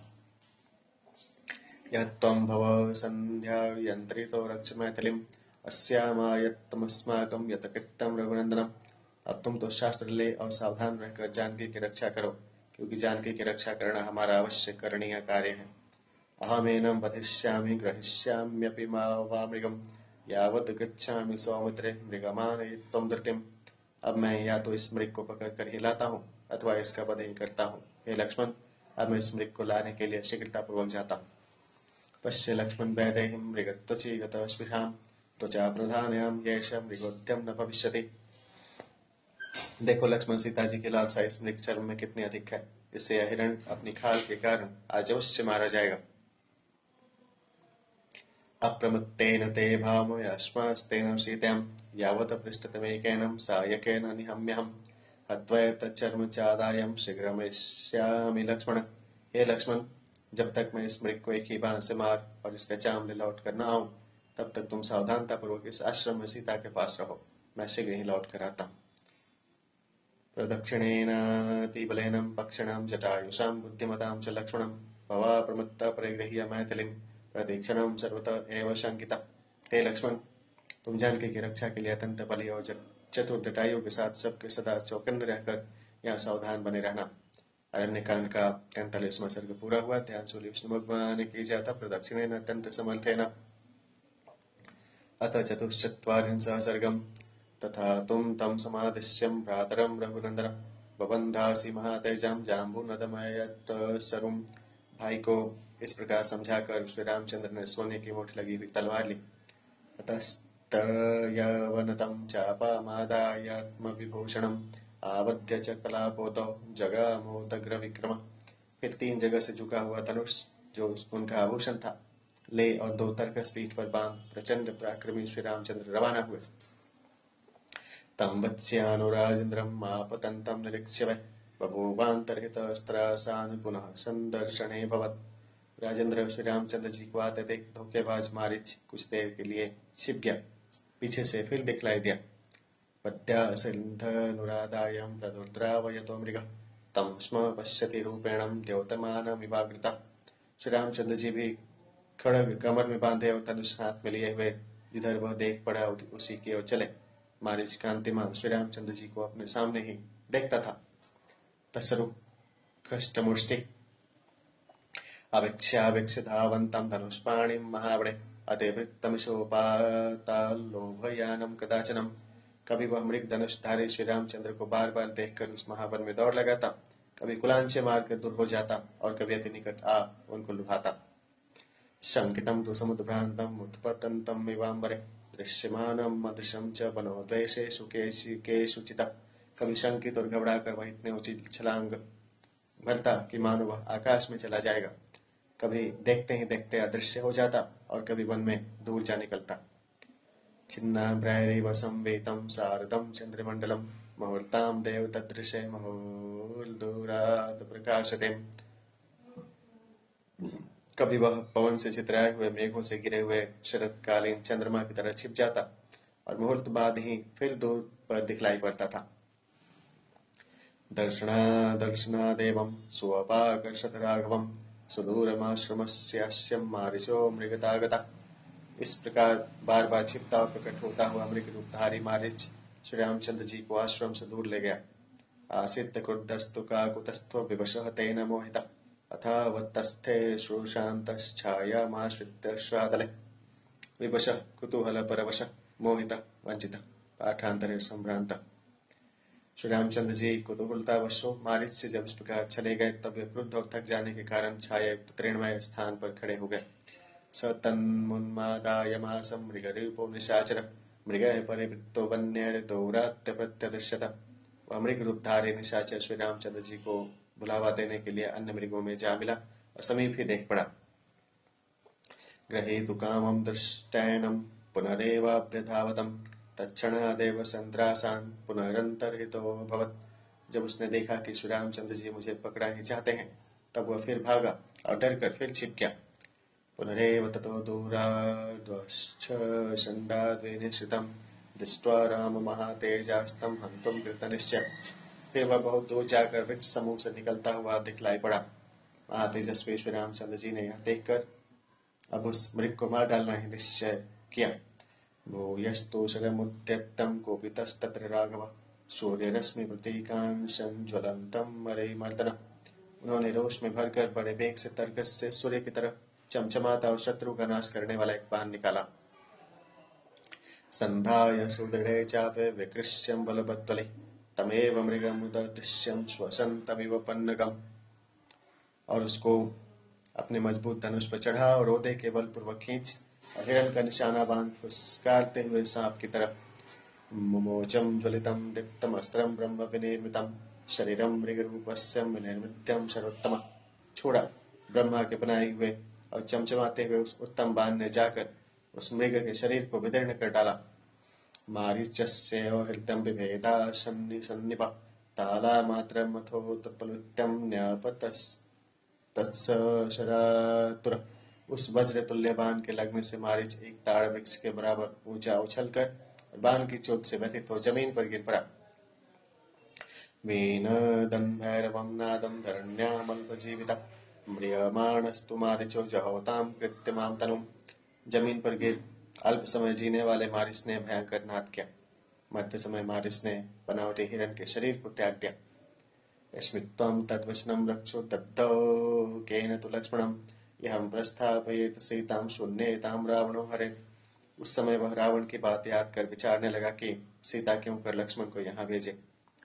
यह त्वं भव संध्या यंत्रितो रक्ष मैथिलीम अस्यामायत्तमस्माकं यतकृत्यं रघुनंदनम। अब तुम तो शास्त्र ले और सावधान रहकर जानकी की रक्षा करो, क्योंकि जानकी की रक्षा करना हमारा अवश्य करणीय कार्य है। अहमेनं वधिष्यामि ग्रहिष्याम्यपि वामृगम् यावत् गच्छामि सौमित्रे मृगमानयित्वं धृतिम्। अब मैं या तो इस मृग को पकड़ कर ही लाता हूँ अथवा इसका वध ही करता हूँ। हे लक्ष्मण, अब मैं इस मृग को लाने के लिए शीघ्रतापूर्वक जाता हूँ। पश्य लक्ष्मण वैदेहीं मृगत्वचि गतस्पृशाम् त्वचा प्रधानयां येष मृगोद्यम न भविष्यति। देखो लक्ष्मण, सीता जी की लालसा इस मृग चर्म में कितनी अधिक है। इससे यह हिरण अपनी खाल के कारण आज अवश्य मारा जाएगा। अप्रमत्तेन ते भामयाश्मास्तेन सीतां यावत् पृष्ठतमेकेनं सायकेन निहम्यहम् हत्वैतच्चर्मचादायं शीघ्रमेष्यामि लक्ष्मण। हे लक्ष्मण, जब तक मैं इस मृग को एक ही बाण से मार और इसका चाम ले लौट कर न आऊं, तब तक तुम सावधानता पूर्वक इस आश्रम में सीता के पास रहो। मैं शीघ्र ही लौट कर आता हूं। प्रदक्षिणेनातिबलेनं पक्षिणां जटायुषां बुद्धिमतां च लक्ष्मणं भवा प्रमत्तः परिगृह्य मैथिलीं प्रतीक्षणं सर्वतः एव शंकितः। हे लक्ष्मण, तुम जानकी की रक्षा के लिए अत्यंत बली और चतुर जटायु के साथ सबके सदा चौकन्ने रहकर यहाँ सावधान बने रहना। अरण्य कांड का 43वां सर्ग पूरा हुआ। ध्यान से विष्णु भगवान ने की जाता प्रदक्षिणेन अत्यंत समर्थेन अथ चतुश्चत्वारिंशः सर्गम्। तथा तुम तम समादिश्यं भ्रातरं रघुनंदन बबंधासी महातेजं जाम्बूनदमयत सरुम। भाई को इस प्रकार समझाकर श्री रामचंद्र ने सोने की मुठ लगी हुई तलवार ली। अतस्तयवनतं चापामादायात्मविभूषणम् आवध्य च कलापोतौ जगामोदग्र विक्रम। फिर 3 जगह से झुका हुआ धनुष जो उनका आभूषण था ले और 2 तरकस पीठ पर बांध प्रचंड पराक्रमी श्री रामचंद्र रवाना हुए। तं वत्स्यानुराजेन्द्रम् आपतन्तं निरीक्ष्य वै बभूवान्तर्हितस्त्रासान् पुनः संदर्शने भवत्। राजेंद्र श्री रामचंद्र जी को आते देख धोखेबाज मारीच कुछ देर के लिए छिप गया, पीछे से फिर दिखलाई दिया। पद्यासिन्धनुरादायं प्रदुर्द्रावयतो मृगः तं स्म पश्यति रूपेणं द्योतमानमिवाग्रतः। श्री रामचंद्र जी भी खड़ग कमर में बांधे और धनुष हाथ में लिए हुए जिधर वह देख पड़ा उसी की ओर चले। मारीच कांतिमान श्री रामचंद्र जी को अपने सामने ही देखता था। तस्रु कष्टमुष्टि अवेक्ष्यावेक्ष्य धावन्तं धनुष्पाणिं महाबले अतिवृत्तं शोभाताल्लोभयानं कदाचनम्। कभी वह मृग धनुषधारी श्री रामचंद्र को बार बार देखकर उस महाबल में दौड़ लगाता, कभी कुलांचे मारकर दूर हो जाता और कभी अति निकट आ उनको लुभाता। शंकितं तु समुद्भ्रान्तं उत्पतन्तं इवाम्बरे दृश्यमानम् अदृशं च वनोद्वेषेषु केषुचित्। कभी शंकित और घबरा कर वह इतने ऊंची छलांग भरता कि मानो वह आकाश में चला जाएगा, कभी देखते ही देखते अदृश्य हो जाता और कभी वन में दूर जा निकलता। छिन्नाभ्रैरिव संवेतं शारदं चंद्रमंडलम मुहूर्तां देव तदृशे मुहुर्दूरात् प्रकाशते। कभी वह पवन से चितराए हुए मेघों से गिरे हुए शरतकालीन चंद्रमा की तरह छिप जाता और मुहूर्त बाद ही फिर दूर पर दिखलाई पड़ता था। दर्शनादेवं स्वपाकर्षत राघवं सुदूरमाश्रमस्यास्यं मारीचो मृगतागता। इस प्रकार बार बार छिपता और प्रकट होता हुआ मृग रूपधारी मारीच श्री रामचंद्र जी को आश्रम से दूर ले गया। आसित क्रुद्धस्तु काकुतस्त्व विवशः तेन मोहितः अथावत्तस्थे श्रुशान्तश्छायामाश्रित्य श्रादले। विवशः कुतूहल परवशः मोहितः वंचितः पाठांतरे संभ्रांतः। श्री रामचंद्र जी कुतूहलतावशों मारीच से जब इस प्रकार चले गए, तब वे क्रुद्ध और थक जाने के कारण छाया युक्त तृणमय स्थान पर खड़े हो गए। स तन्मुन्मादायमासं मृगरूपो निशाचर मृगः परिवृत्तो वन्यैर्दौरात्य प्रत्यदृश्यत। वह मृग रूपधारी निशाचर श्री रामचंद्र जी को बुलावा देने के लिए अन्य मृगों में जा मिला और समीप ही देख पड़ा। गृहीतु कामं दृष्टैनं पुनरेवाभ्यधावतं तत्क्षणादेव सन्द्रासान् पुनरन्तर्हितो भवत्। जब उसने देखा कि श्री रामचंद्र जी मुझे पकड़ा ही चाहते हैं, तब वह फिर भागा और डर कर फिर छिप गया। पुनरेव ततो दूराद्वश्चण्डाद्विनिश्चितं दृष्ट्वा राम महातेजास्तं हन्तुं कृतनिश्चय। फिर वह बहुत दूर जाकर वृक्ष समूह से निकलता हुआ दिखलाई पड़ा। महातेजस्वी श्री रामचंद्र जी ने यह देखकर अब उस मृग को मार डालना ही निश्चय किया। भूयस्तु शरमुद्यक्तं कोपितस्तत्र राघव सूर्यरश्मि प्रतीकांशं ज्वलन्तं मरेमर्दनम्। उन्होंने रोष में भरकर बड़े वेग से तरकस से सूर्य की तरफ चमचमाता और शत्रु का नाश करने वाला एक बाण निकाला। संधाय सुदृढ़े चापे विकृष्यं बलवत्तले तमेव मृगमुददृश्यं श्वसन्तमिव पन्नगम्। और उसको अपने मजबूत धनुष पर चढ़ा और रोदे के बल पूर्वक खींच और हिरण का निशाना बांध फुसकारते हुए सांप की तरफ मुमोचम ज्वलितम दीप्तम अस्त्रम ब्रह्म विनिर्मितम शरीरम मृगरूपस्य विनिर्मित्यम शरोत्तम। छोड़ा। ब्रह्मा के बनाए हुए और चमचमाते हुए उस उत्तम बाण ने जाकर उस मृग के शरीर को विदीर्ण कर डाला। मारीचस्यैव हृदयं बिभेदा सन्निपा ताला मात्रम् अथोत्पलुत्यं न्यापतस्तत्सशरातुर। उस वज्र तुल्य बाण के लगने से मारीच एक ताड़ वृक्ष के बराबर ऊंचा उछलकर और बाण की चोट से व्यथित हो जमीन पर गिर पड़ा। वीनदन् भैरवं नादं धरण्यामल्पजीवितः म्रियमाणस्तु मारीचो जहोतां कृत्यमां तनुम्। जमीन पर गिर अल्प समय जीने वाले मारिच ने भयंकर नाद किया। मरते समय मारिच ने बनावटी हिरण के शरीर को त्याग दिया। यस्मित्त्वं तद्वचनं रक्षो दत्तौ केन तु लक्ष्मणं यहं प्रस्थापयेत सीतां शून्येतां रावणो हरेत्। उस समय वह रावण की बात याद कर विचारने लगा कि सीता क्यों कर लक्ष्मण को यहाँ भेजे,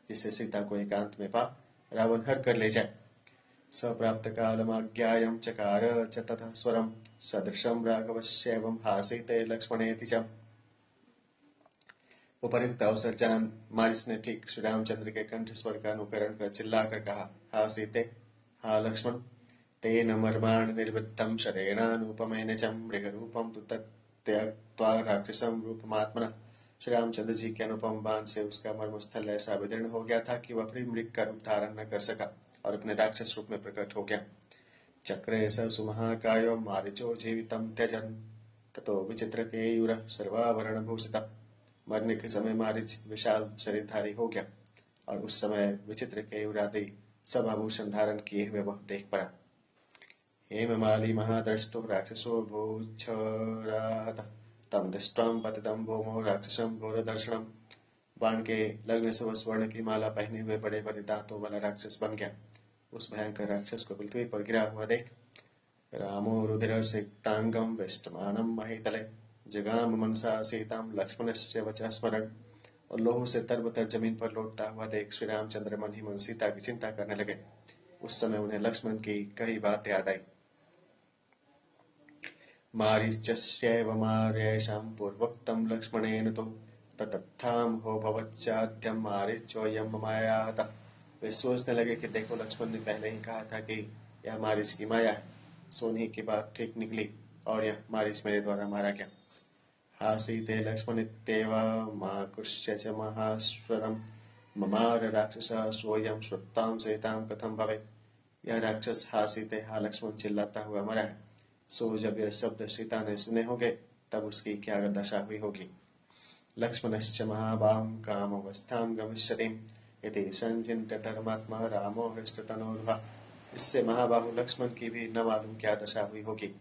जिससे सीता को एकांत में पा रावण हर कर ले जाए। सप्राप्त कालमाज्ञायं चकार च ततः स्वरं सदृशं राघवस्यैवं हासीते लक्ष्मणेति च। उपयुक्त अवसर जान मारिच ने ठीक श्री रामचंद्र के कंठ स्वर का अनुकरण कर चिल्लाकर कहा, हा सीते, हा लक्ष्मण, तेन मर्माण निर्वृत्तं शरेणानुपमेन च मृगरूपं तु त्यक्त्वा राक्षसं रूपमात्मनः। श्री रामचंद्र जी के अनुपम बाण से उसका मर्मस्थल ऐसा विदीर्ण हो गया था कि वह फिर मृग का रूप धारण न कर सका और अपने राक्षस रूप में प्रकट हो गया। चक्रे स सुमहाकायो मारीचो जीवितं त्यजन् ततो विचित्रकेयूरः सर्वाभरणभूषितः। मरने के समय मारीच विशाल शरीरधारी हो गया और उस समय विचित्र केयूरादि सब आभूषण धारण किए हुए वह देख पड़ा। हेममाली महादृष्टो राक्षसो भूच्छराहतः तं दृष्ट्वा पतितं भूमौ राक्षसं घोरदर्शनम्। बाण के लगने से वह स्वर्ण की माला पहने हुए बड़े बड़े दांतों वाला राक्षस बन गया। उस भयंकर राक्षस को पृथ्वी पर गिरा हुआ देख रामो रुधिरसिक्तांगं वेष्टमानं महीतले जगाम मनसा सीतां लक्ष्मणस्य वचः स्मरन्। और लोहू से तरबतर जमीन पर लौटता हुआ देख श्री रामचंद्र मन ही मन सीता की चिंता करने लगे। उस समय उन्हें लक्ष्मण की कई बात याद आई। मारीचस्यैव मार्येषां पूर्वोक्तं लक्ष्मणेन तु ततत्थां हो भवच्चाद्यं मारीचोऽयं ममायाहतः। वे सोचने लगे कि देखो, लक्ष्मण ने पहले ही कहा था कि यह मारीच की माया है। सोनी की बात ठीक निकली और यह मारीच मेरे द्वारा मारा गया। हासीते लक्ष्मणित्येव माकुष्य च महाश्वरं ममार राक्षसः सोऽयं श्रुत्तां सीतां कथं भवेत्। यह राक्षस हासीते हा लक्ष्मण चिल्लाता हुआ मरा है। सो जब यह शब्द सीता ने सुने होंगे तब उसकी क्या दशा हुई होगी। लक्ष्मणश्च महाबाहुं कामावस्थां गमिष्यतिम् इति संचिन्त्य धर्मात्मा रामो हृष्टतनोर्भः। इससे महाबाहु लक्ष्मण की भी न मालूम क्या दशा हुई होगी।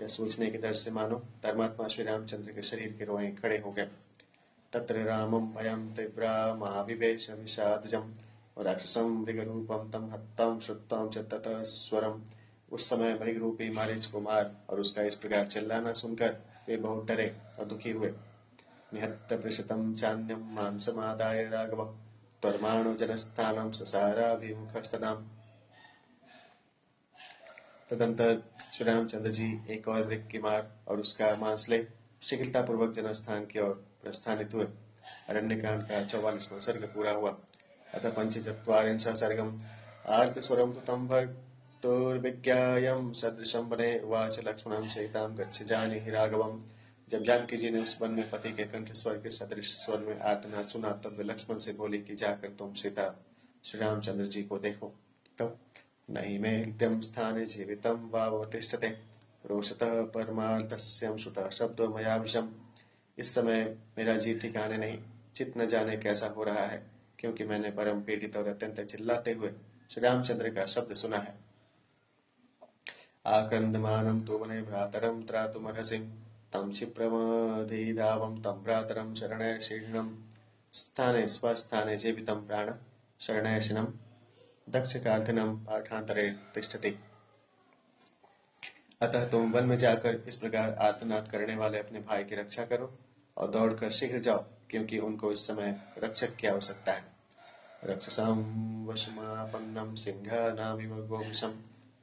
यह सोचने के डर से मानो धर्मात्मा श्री रामचंद्र के शरीर के रोए खड़े हो गए। तत्र रामं भयं तीव्रा महाविवेश विषादजम् राक्षसं मृगरूपं तं हत्वां श्रुत्वां च ततः स्वरम्। उस समय मृग रूपी मारीच को मार और उसका इस प्रकार चिल्लाना सुनकर वे बहुत डरे और दुखी हुए। निहत्य पृषतं चान्यं मांसमादाय राघव त्वर्माणो जनस्थानं ससाराभिमुखस्तदाम्। तदंतर श्री रामचंद्र जी एक और मृग की मार और उसका मांस ले शीघ्रता पूर्वक जनस्थान की ओर प्रस्थानित हुए। अरण्यकांड का 44वां सर्ग पूरा हुआ। अतः 45 सर्गम आर्तस्वरम तं भर्तुर्विज्ञायं सदृशं वने उवाच लक्ष्मणं सीतां गच्छ जानीहि राघवम्। जब जानकी जी ने उस वन में पति के कंठ स्वर के सदृश स्वर में आर्तनाद सुना तब वे लक्ष्मण से बोली कि जाकर तुम सीता श्री रामचंद्र जी को देखो। तब नहीं मे नित्यं स्थाने जीवितं वावतिष्ठते रोषतः परमार्थस्यं श्रुतः शब्दो मया विषम। इस समय मेरा जी ठिकाने नहीं, चित न जाने कैसा हो रहा है, क्योंकि मैंने परम पीड़ित और अत्यंत चिल्लाते हुए श्री रामचंद्र का शब्द सुना है। आक्रंदमानं तु वने भ्रातरं त्रातुमर्हसि तं क्षिप्रमधिधावं तं भ्रातरं शरणे शीर्णं स्थाने स्वस्थाने जीवितं प्राण शरणैषिणं दक्षकार्थिनं पाठांतरे तिष्ठति। अतः तुम वन में जाकर इस प्रकार आर्तनाद करने वाले अपने भाई की रक्षा करो और दौड़कर शीघ्र जाओ, क्योंकि उनको इस समय रक्षक की आवश्यकता है। रक्षसां वशमापन्नं सिंहानामिव गोवंशं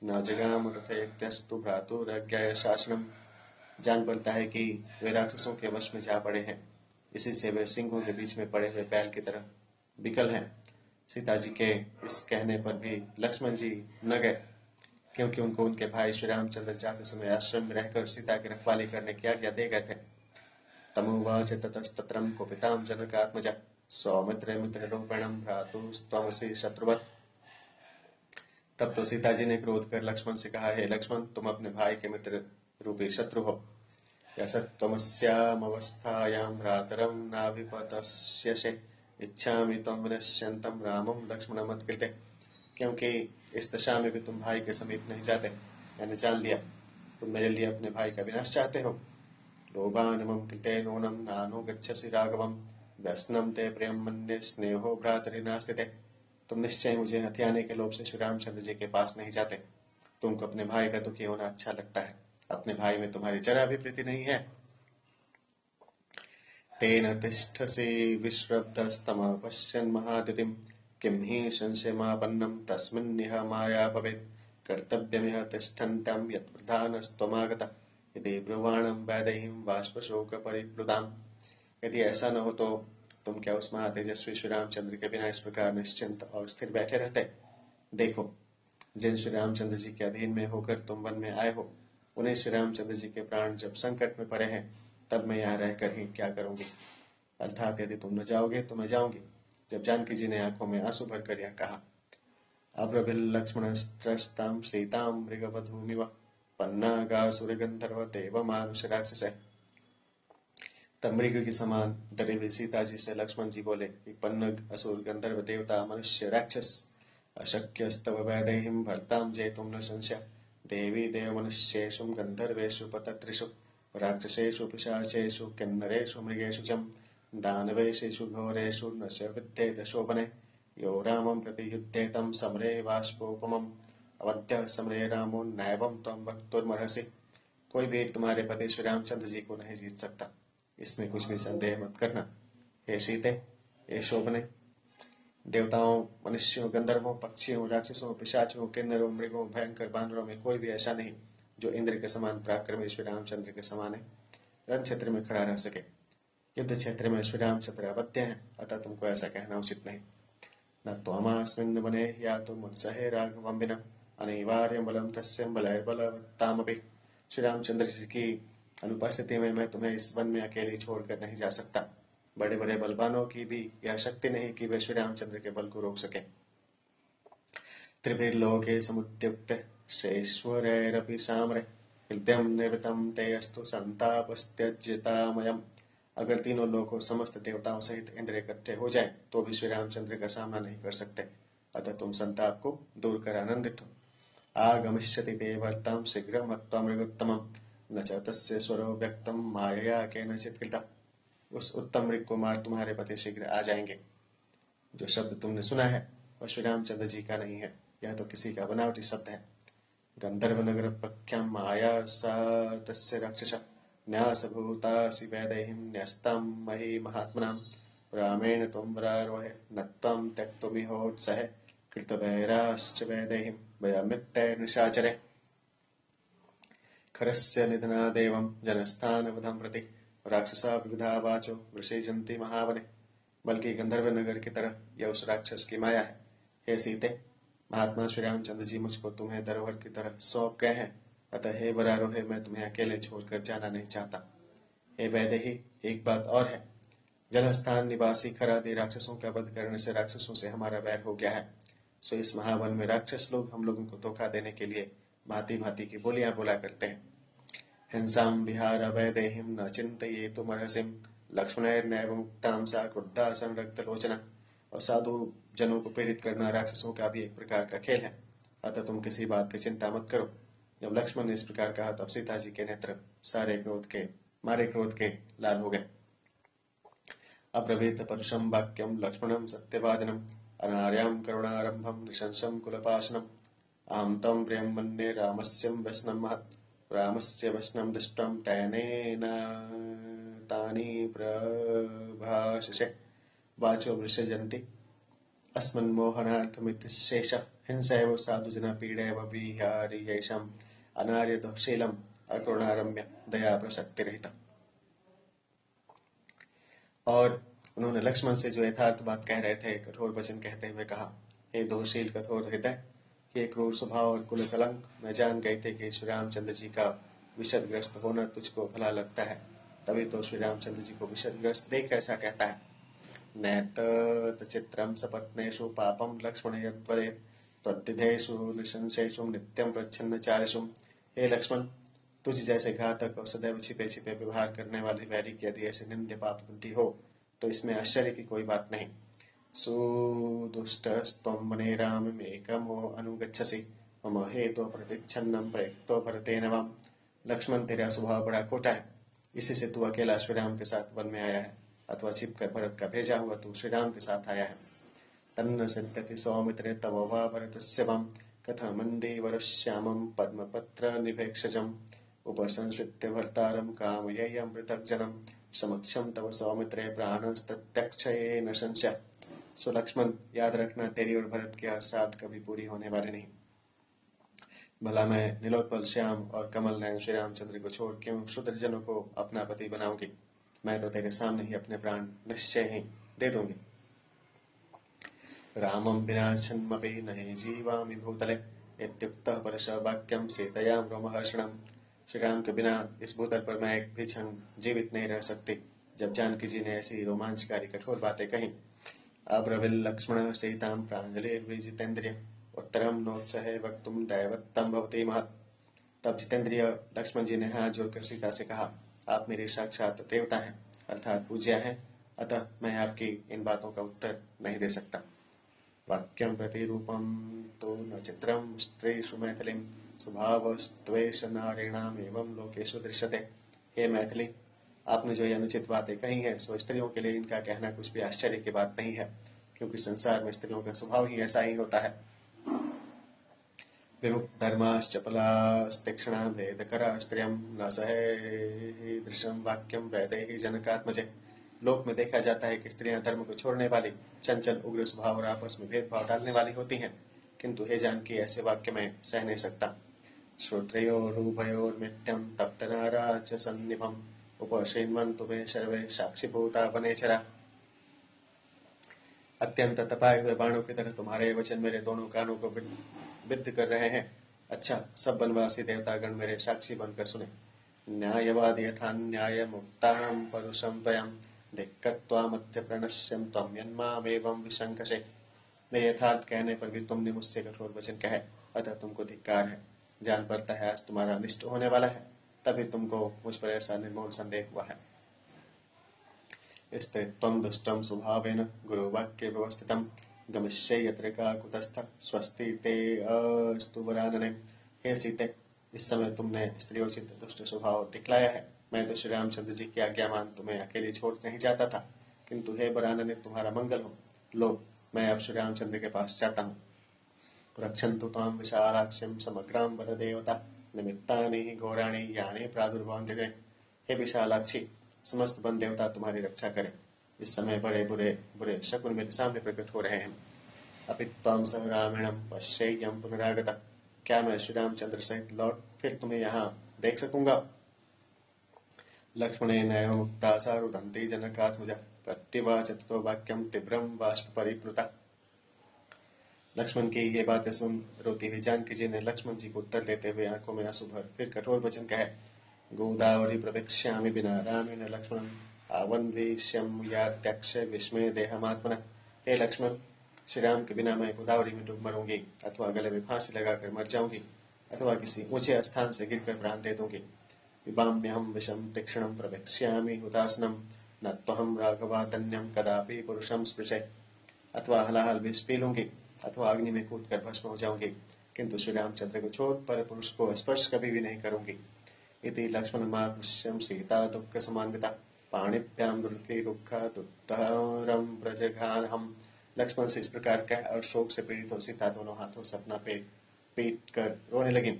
न जगाम रथेत्यस्तु भ्रातुरज्ञाय शासनम। जान पड़ता है कि वे राक्षसों के वश में जा पड़े हैं, इसी से वे सिंहों के बीच में पड़े हुए बैल की तरह विकल हैं। सीता जी के इस कहने पर भी लक्ष्मण जी न गए, क्योंकि उनको उनके भाई श्री रामचंद्र जाते समय आश्रम में रहकर सीता की रखवाली करने की आज्ञा दे गए थे। तमुवाच ततस्तत्रं कुपितां जनकात्मजा सौमित्रे मित्ररूपेणं भ्रातुस्त्वमसि शत्रुवत्। तब तो सीता जी ने क्रोध कर लक्ष्मण से कहा, हे लक्ष्मण, तुम अपने भाई के मित्र रूपी शत्रु हो। यसत्त्वमस्यामवस्थायां भ्रातरं नाभिपतस्यसे इच्छामि त्वं विनश्यन्तं रामं लक्ष्मणमत्कृते। क्योंकि इस दशा में भी तुम भाई के समीप नहीं जाते, मैंने जान लिया, तुम मेरे लिए अपने भाई का विनाश चाहते हो। लोभानमं कृते नूनं नानुगच्छसि राघवं व्यसनं ते प्रियं मन्ये स्नेहो भ्रातरिनास्ति ते। तुम निश्चय मुझे हथियाने के लोभ से श्री रामचंद्र जी के पास नहीं जाते। तुमको अपने भाई का दुखी होना अच्छा लगता है, अपने भाई में तुम्हारी जरा भी प्रीति नहीं है। तेन तिष्ठसि विश्रब्धस्तमः पश्यन् महाद्युतिं किं हि संशयमापन्नं तस्मिन्निह माया भवेत् कर्तव्यमिह तिष्ठन्तं यत्प्रधानस्त्वमागतः यदि ब्रुवाणं वैदेहीं बाष्पशोकपरिप्लुताम्। यदि ऐसा न हो तो तुम क्या उस महातेजस्वी श्री रामचंद्र के बिना इस प्रकार निश्चिंत और स्थिर बैठे रहते। देखो, जिन श्री रामचंद्र जी के अधीन में होकर तुम वन में आए हो, उन्हें श्री रामचंद्र जी के प्राण जब संकट में पड़े हैं, तब मैं यहाँ रहकर ही क्या करूंगी। अर्थात यदि तुम न जाओगे तो मैं जाऊंगी। जब जानकी जी ने आंखों में आंसू भरकर यह कहा, अब्रभिर्लक्ष्मणस्त्रस्तां सीतां मृगवधूमिव पन्नागासुरगंधर्व देवमानुष राक्षस। तब मृग के समान डरी हुई सीता जी से लक्ष्मण जी बोले कि पन्नग असुर गंधर्व देवता मनुष्य राक्षस अशक्यस्तव वैदेहीं भर्तां जेतुं न संशय देवी देव मनुष्येषु गंधर्वेषु पतत्रिषु राक्षसेषु पिशाचेषु किन्नरेषु मृगेषु च दानवेषु घोरेषु न च विद्येत शोभने यो रामं प्रति युध्येतं समरे बाष्पोपमम् अवध्यः समरे रामो नैवं त्वं वक्तुर्मर्हसि। कोई भी तुम्हारे पति श्री रामचंद्र जी को नहीं जीत सकता, इसमें कुछ भी संदेह मत करना। हे सीते, हे शोभने, देवताओं, मनुष्यों, गंधर्वों, पक्षियों, राक्षसों, पिशाचों, किन्नरों, मृगों, भयंकर बानरों में कोई भी ऐसा नहीं जो इंद्र के समान पराक्रमी श्री रामचंद्र के समान है रण क्षेत्र में खड़ा रह सके। युद्ध क्षेत्र में श्री रामचंद्र अवध्य हैं, अतः तुमको ऐसा कहना उचित नहीं। न त्वमास्मिन् वने यातुं मुत्सहे राघवं विना अनिवार्यं बलं तस्य बलैर्बलवत्तामपि। श्री रामचंद्र जी की अनुपस्थिति में मैं तुम्हें इस वन में अकेले छोड़कर नहीं जा सकता। बड़े बड़े बलवानों की भी यह शक्ति नहीं कि वे श्री रामचंद्र के बल को रोक सके। त्रिभिर्लोके समुद्युक्ते श्रेष्वरैरपि साम्रे हृदयं निवृतं ते अस्तु संतापस्त्यज्यतामयम्। अगर तीनों लोगों समस्त देवताओं सहित इंद्र इकट्ठे हो जाएं, तो भी श्री रामचंद्र का सामना नहीं कर सकते। अतः तुम संताप को दूर कर आनंदित हो। आगमिष्यति ते वर्तां शीघ्रं मत्वा मृगोत्तमं न च तस्य स्वरो व्यक्तं मायया केनचित् कृता। उस उत्तम मृग कुमार तुम्हारे पति शीघ्र आ जाएंगे। जो शब्द तुमने सुना है वह श्री रामचंद्र जी का नहीं है, यह तो किसी का बनावटी शब्द है। गंधर्व नगर प्रख्यां माया सा तस्य राक्षस न्यासभूतासि वैदेहीं न्यस्तां मही महात्मनां रामेण त्वं वरारोहे न त्वं त्यक्तुमिहोत्सहे कृतवैराश्च वैदेहीं वयमित्यैर्निशाचरे। खरस्य निधनादेवं जनस्थानवधं प्रति राक्षसा विविधा वाचो वृषिजन्ति महावने। बल्कि गंधर्व नगर की तरह यह उस राक्षस की माया है। हे सीते, महात्मा श्री रामचंद्र जी मुझको तुम्हें धरोहर की तरह सौंप गए हैं, अतः हे वरारोहे, मैं तुम्हें अकेले छोड़कर जाना नहीं चाहता। हे वैदेही, एक बात और है, जनस्थान निवासी खरादे राक्षसों का वध करने से राक्षसों से हमारा वैर हो गया है। सो इस महावन में राक्षस लोग हम लोगों को धोखा देने के लिए भांति भांति की बोलियां बोला करते हैं। हिंसाम विहार अवैदेहिम न चिंतयेतुमर्हसिम लक्ष्मणैर्नैव मुक्तां सा क्रुद्धा संरक्तलोचना। और साधु जनों को पीड़ित करना राक्षसों का भी एक प्रकार का खेल है, अतः तुम किसी बात की चिंता मत करो। जब लक्ष्मण ने इस प्रकार कहा तब सीता जी के नेत्र मारे क्रोध के लाल हो गए। अब्रवीत परुषम वाक्यम लक्ष्मणं सत्यवादिनम् अनार्यां करुणारंभं नृशंसं कुलपाशनम् अहं तं प्रियं मन्ये रामस्य व्यसनं महत् रामस्य व्यसनं दृष्टं तेनेन तानि प्रभाषसे वाचो विसृजन्ति अस्मन्मोहनार्थमिति शेषः हिंसैव साधुजना पीडैव विहारि येषाम् अनार्यदुःशीलम् अकरुणारम्य दया प्रसक्तिरहित। और उन्होंने लक्ष्मण से जो यथार्थ बात कह रहे थे कठोर वचन कहते हुए कहा, हे दोषील कठोर हृदय, ये क्रूर स्वभाव और कुल कलंक मैं जान गए थे कि श्री रामचंद्र जी का विषदग्रस्त होना तुझको भला लगता है, तभी तो श्री रामचंद्र जी को विषदग्रस्त देख ऐसा कहता है। नैतत् चित्रम सपत्नेषु पापम लक्ष्मण यद्वदेत् त्वद्विधेषु नृशंसेषु नित्यं प्रच्छन्नचारिषु। हे लक्ष्मण, तुझ जैसे घातक और सदैव छिपे छिपे व्यवहार करने वाले वैरी की यदि ऐसे निंद्य पापबुद्धि हो तो इसमें आश्चर्य की कोई बात नहीं। सुदुष्टस्त्वं वने राममेकमो अनुगच्छसि मम हेतो प्रतिच्छन्नं प्रयुक्तो भरतेन वाम। लक्ष्मण, तेरा स्वभाव बड़ा खोटा है, इसी से तू अकेला श्री राम के साथ वन में आया है, अथवा छिपकर भरत का भेजा हुआ तू श्री राम के साथ आया है। तन्न सिद्ध्यति सौमित्रे तव वा भरतस्य वं कथमन्देवरश्यामं पद्मपत्र निभेक्षजम् उपसंश्रित्य भर्तारं कामयेयं पृथग्जनं समक्षम तव सौमित्रे प्राणस्तत्यक्षये न संशय। सो लक्ष्मण, याद रखना तेरी और भरत की आसाद कभी पूरी होने वाली नहीं। भला मैं नीलोत्पल श्याम और कमल नयन श्री रामचंद्र को छोड़ क्यों शूद्रजनों को अपना पति बनाऊंगी। मैं तो तेरे सामने ही अपने प्राण निश्चय ही दे दूंगी। रामं विना जन्मपि नहि जीवामि भूतले इत्युक्तः परशवाक्यं सीतयां रोमहर्षणम्। श्री राम के बिना इस भूतल पर मैं एक भी क्षण जीवित नहीं रह सकती। जब जानकी जी ने ऐसी रोमांचकारी कठोर बातें कही, अब्रवील लक्ष्मण सीतां प्राञ्जलिर्विजितेन्द्रिय उत्तरं नोत्सहे वक्तुं दैवत्तं भवति महत्। तब जितेंद्रिय लक्ष्मण जी ने हाथ जोड़कर सीता से कहा, आप मेरे साक्षात देवता हैं, अर्थात पूज्य हैं, अतः मैं आपकी इन बातों का उत्तर नहीं दे सकता। वाक्यं प्रतिरूपं तो न चित्रं स्त्रीषु मैथिलीं स्वभावस्त्वेष नारीणाम् एवं लोकेषु दृश्यते। हे मैथिली, आपने जो ये अनुचित बातें कही हैं सो स्त्रियों के लिए इनका कहना कुछ भी आश्चर्य की बात नहीं है, क्योंकि संसार में स्त्रियों का स्वभाव ही ऐसा ही होता है। विमुक्तधर्माश्चपलास्तीक्ष्णा भेदकरा स्त्रियं न सहेदृशं वाक्यं वैदेही जनकात्मजे। लोक में देखा जाता है कि स्त्रियां धर्म को छोड़ने वाली, चंचल, उग्र स्वभाव और आपस में भेदभाव डालने वाली होती हैं, किंतु हे जानकी ऐसे वाक्य में सह नहीं सकता। श्रोत्रयोरुभयोर्मिथ्यं तप्तनाराच सन्निभम् उपशृण्वन्तु मे सर्वे साक्षीभूता वनेचरा। अत्यंत तपाए हुए बाणों की तरह तुम्हारे वचन मेरे दोनों कानों को विद्ध कर रहे हैं। अच्छा, सब वनवासी देवतागण मेरे साक्षी बनकर सुने। न्यायवादी यथा न्याय मुक्तां परुषं त्वयं धिक्कत्वामद्य प्रणश्यं त्वं यन्मामेवं विशंकसे। मैं यथार्थ कहने पर भी तुमने मुझसे कठोर वचन कहे, अतः तुमको धिक्कार है। जान पड़ता है आज तुम्हारा अनिष्ट होने वाला है, तभी तुमको मुझ पर ऐसा निर्मोल संदेह हुआ है। स्त्रीत्वं दुष्टं स्वभावेन गुरुवाक्ये व्यवस्थितं गमिष्ये यत्र काकुतस्थ स्वस्ति ते अस्तु वरानने। हे सीते, इस समय तुमने स्त्रियोचित दुष्ट स्वभाव दिखलाया है। मैं तो श्री रामचंद्र जी की आज्ञा मान तुम्हें अकेले छोड़ नहीं जाता था, किंतु हे वरानने तुम्हारा मंगल हो। लो, मैं अब श्री रामचंद्र के पास जाता हूँ। रक्षन्तु त्वां विशालाक्षीं समग्रां वरदेवता निमित्तानि घोराणि यानि प्रादुर्भवन्ति। हे विशालाक्षी, समस्त वन देवता तुम्हारी रक्षा करें। इस समय बड़े बुरे बुरे शकुन मेरे सामने प्रकट हो रहे हैं। अपि त्वां सह रामेणं पश्येयं पुनरागतः। क्या मैं श्री रामचंद्र सहित लौट फिर तुम्हें यहाँ देख सकूंगा। लक्ष्मणेनैव मुक्ता सा रुदन्ती जनकात्मजा प्रत्युवाच ततो वाक्यं तीव्रं बाष्प परिप्लुता। लक्ष्मण की ये बातें सुन रोती हुई जानकी जी ने लक्ष्मण जी को उत्तर देते हुए आंखों में आंसू भर फिर कठोर वचन कहे। गोदावरी प्रवेक्ष्यामि विना रामेण लक्ष्मणं आवन्वेष्यम यात्यक्ष विस्मय देहमात्मन। हे लक्ष्मण, श्री राम के बिना मैं गोदावरी में डूब मरूंगी, अथवा गले में फांसी लगाकर मर जाऊंगी, अथवा किसी ऊंचे स्थान से गिरकर प्राण दे दूंगी। पिबाम्यहं विषम तीक्ष्णं प्रवेक्ष्यामि हुतासनं, न त्वहं राघवातन्यं कदापि पुरुषं स्पृशे। अथवा हलाहल विष पी लूंगी, अथवा अग्नि में कूद कर भस्म हो जाऊंगी, किंतु श्री रामचंद्र को छोड़ पर पुरुष को स्पर्श कभी भी नहीं करूंगी। इति लक्ष्मण मार्गश्यम सीता दुख समान्विता, पाणिभ्याम दुर्ति रुखा दुत्तरम ब्रजघानहम। लक्ष्मण से इस प्रकार कह और शोक से पीड़ित हो सीता दोनों हाथों से अपना पेट पीट कर रोने लगी।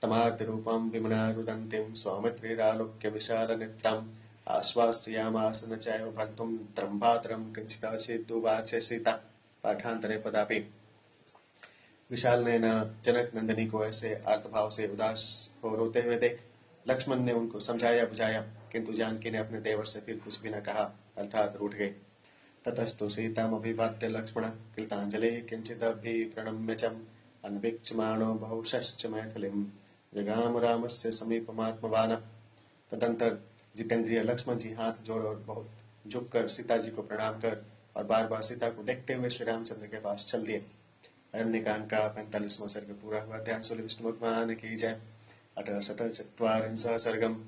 तमार्त रूपम विमना रुदंतिम सौमित्रिरालोक्य विशाल नेत्रम, आश्वास्यामास न चैव भर्तुम त्रम्भातरम किंचिदाचिदुवाच सीता। पाठांतरे पदापि। विशाल ने न जनक नंदिनी को ऐसे आर्तभाव से उदास हो रोते हुए देख लक्ष्मण ने उनको समझाया बुझाया, किंतु जानकी ने अपने देवर से फिर कुछ भी न कहा, अर्थात रूठ गई। ततस्तु सीतामभिवाद्य लक्ष्मण कृतांजलि किंचिदभिप्रणम्य च अन्वीक्षमाणो बहुशश्च मैथिलीं जगाम रामस्य समीपमात्मवान्। तदंतर जितेंद्रिय लक्ष्मण जी हाथ जोड़ और बहुत झुककर सीता जी को प्रणाम कर और बार बार सीता को देखते हुए श्री रामचंद्र के पास चल दिए। अरण्यकांड का 45वां सर्ग पूरा हुआ। ध्यान सुन विष्णु भगवान की जय। 68 सर्गम।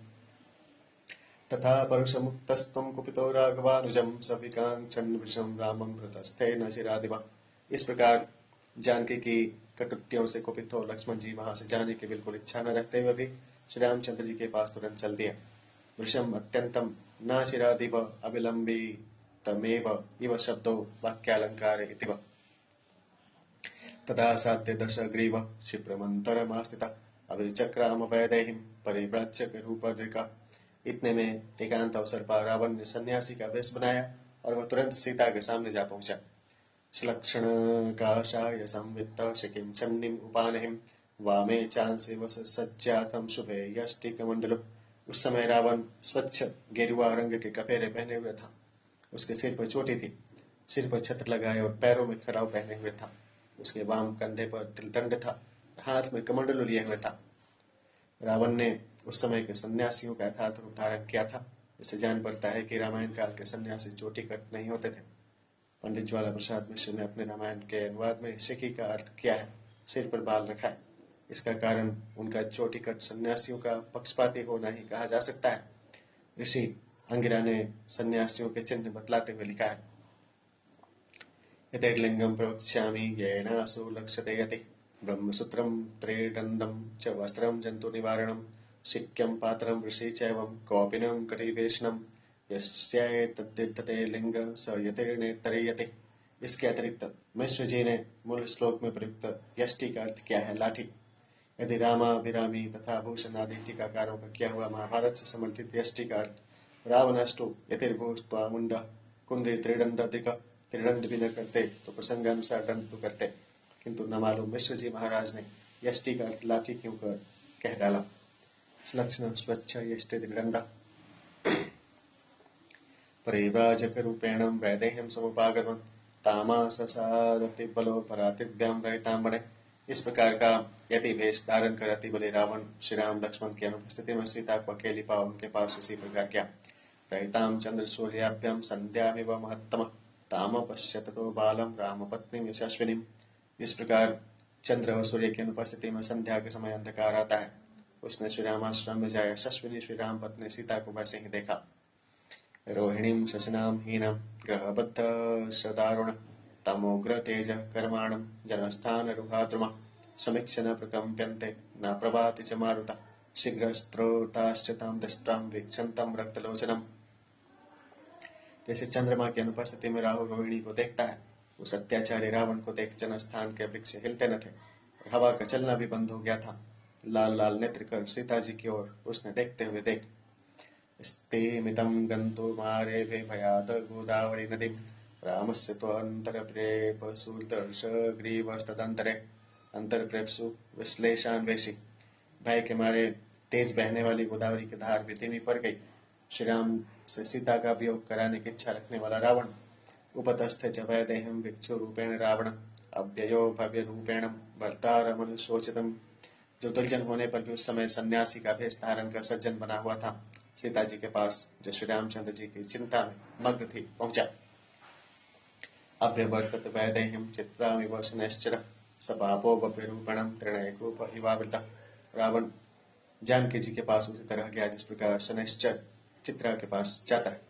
तथा परुषमुक्तस्त्वं कुपितो राघवानुजं सविकांक्षन् वृषं रामं हृतस्थे न चिरादिव। इस प्रकार जानकी की कटुक्तियों से कुपित हो लक्ष्मण जी वहां से जाने की बिल्कुल इच्छा न रखते हुए भी श्री रामचंद्र जी के पास तुरंत चल दिए। वृषम अत्यंतम न चिरादिव अविलंबितमेव इव शब्दो वाक्यालंकार इतिव। तदा साध्य दशग्रीव क्षिप्रमंतरमास्थिता अभिचक्राम वैदेहीं परिव्राज्य रूपरेखा। इतने में एकांत अवसर पर रावण ने सन्यासी का वेश बनाया और वह तुरंत सीता के सामने जा पहुंचा। श्लक्षण काशाय संवित्त शिखिं चन्नीम उपानहिं वामे चांसे वस सज्जातम शुभे यष्टिकमंडलम। उस समय रावण स्वच्छ गेरुआ रंग के कपड़े पहने हुए था। उसके सिर पर चोटी थी, सिर पर छत्र लगाए और पैरों में खड़ाव पहने हुए था। उसके वाम कंधे पर तिलदंड था, हाथ में कमंडलू लिए हुए था। रावण ने उस समय के सन्यासियों का यथार्थ रूप धारण किया था। इससे जान पड़ता है कि रामायण काल के सन्यासी चोटी कट नहीं होते थे। पंडित ज्वाला प्रसाद मिश्र ने अपने रामायण के अनुवाद में शिखी का अर्थ किया है, सिर पर बाल रखा है। इसका कारण उनका चोटी कट सन्यासियों का पक्षपाती होना ही कहा जा सकता है। ऋषि अंगिरा ने सन्यासियों के चिन्ह बतलाते हुए लिखा है, यथेर्लिंगम प्रवक्ष्यामि येनासु लक्ष्यते यति ब्रह्मसूत्रम त्रिदंडम च वस्त्रम जंतु निवारणम शिक्यम पात्रम ऋषि चैवम कौपिनम कटिवेशनम यस्येतद्दिद्धते लिंग स यतिर्नेतरेयति। इसके अतिरिक्त मिश्र जी ने मूल श्लोक में प्रयुक्त यष्टि का अर्थ किया है लाठी। यदि रामाभिरामी तथा भूषण आदि टीकाकारों का किया हुआ महाभारत से समर्थित यष्टि का अर्थ रावणाष्टो यतिर्भूत्वा मुंड कुंडी त्रिदंडिक त्रिदंड भी न करते तो प्रसंगानुसार दंड तो करते, किंतु न मालूम मिश्र जी महाराज ने यष्टि का अर्थ लाठी क्यों कर कह डाला। श्लक्षण स्वच्छ यष्टि त्रिदंड परिव्राजक रूपेण वैदेह्यं समुपागतवान् तामाससादति बलो परातिभ्यां रहितांबणे। इस प्रकार का यति वेश धारण कर अति बले रावण श्री राम लक्ष्मण की अनुपस्थिति में सीता को अकेली पा उनके पास उसी प्रकार किया। रहितां चंद्र सूर्याभ्यां संध्यामिव महत्तम ताम पश्यत तो बालम राम पत्नी यशस्विनी। इस प्रकार चंद्र और सूर्य की अनुपस्थिति में संध्या के समय अंधकार आता है। उसने श्री रामाश्रम में जाए यशस्विनी श्री राम पत्नी सीता को वैसे ही देखा। रोहिणीं शशनां हीनं ग्रहबद्ध सदारुण तमोग्र तेज कर्माणं जनस्थान रुहाद्रुम समीक्ष न प्रकम्प्यन्ते न प्रभाति च मारुता शीघ्रस्त्रोताश्च तां दृष्ट्वां वीक्षन्तं रक्तलोचनम्। जैसे चंद्रमा की अनुपस्थिति में राहु रोहिणी को देखता है, उस अत्याचारी रावण को देख जनस्थान के वृक्ष हिलते न थे और हवा का चलना भी बंद हो गया था। लाल लाल नेत्र कर सीता जी की ओर उसने देखते हुए देख स्तेमितं गन्तुमारेभे भयाद गोदावरी नदीं रामस्य त्वन्तरप्रेपसुदर्श ग्रीवस्तदन्तरे अंतरप्रेपसु विश्लेषान्वेषी। भय के मारे तेज बहने वाली गोदावरी की धार भी धीमी पड़ गई। श्री राम से सीता का वियोग कराने की इच्छा रखने वाला रावण उपतस्थे च वैदेहं भिक्षु रूपेण रावण अव्ययो भव्य रूपेण भर्तारमनुशोचितम्। जो दुर्जन होने पर भी उस समय सन्यासी का भेष धारण कर सज्जन बना हुआ था, सीता जी के पास, जो श्री रामचंद्र जी की चिंता में मग्न थी, पहुंचा। अभ्यवर्तत वैदेहीं चित्रामिव शनैश्चर सपापो बप्यरूपणं त्रिणयकूप इवावृतः। रावण जानकी जी के पास उसी तरह गया जिस प्रकार शनैश्चर चित्रा के पास जाता है।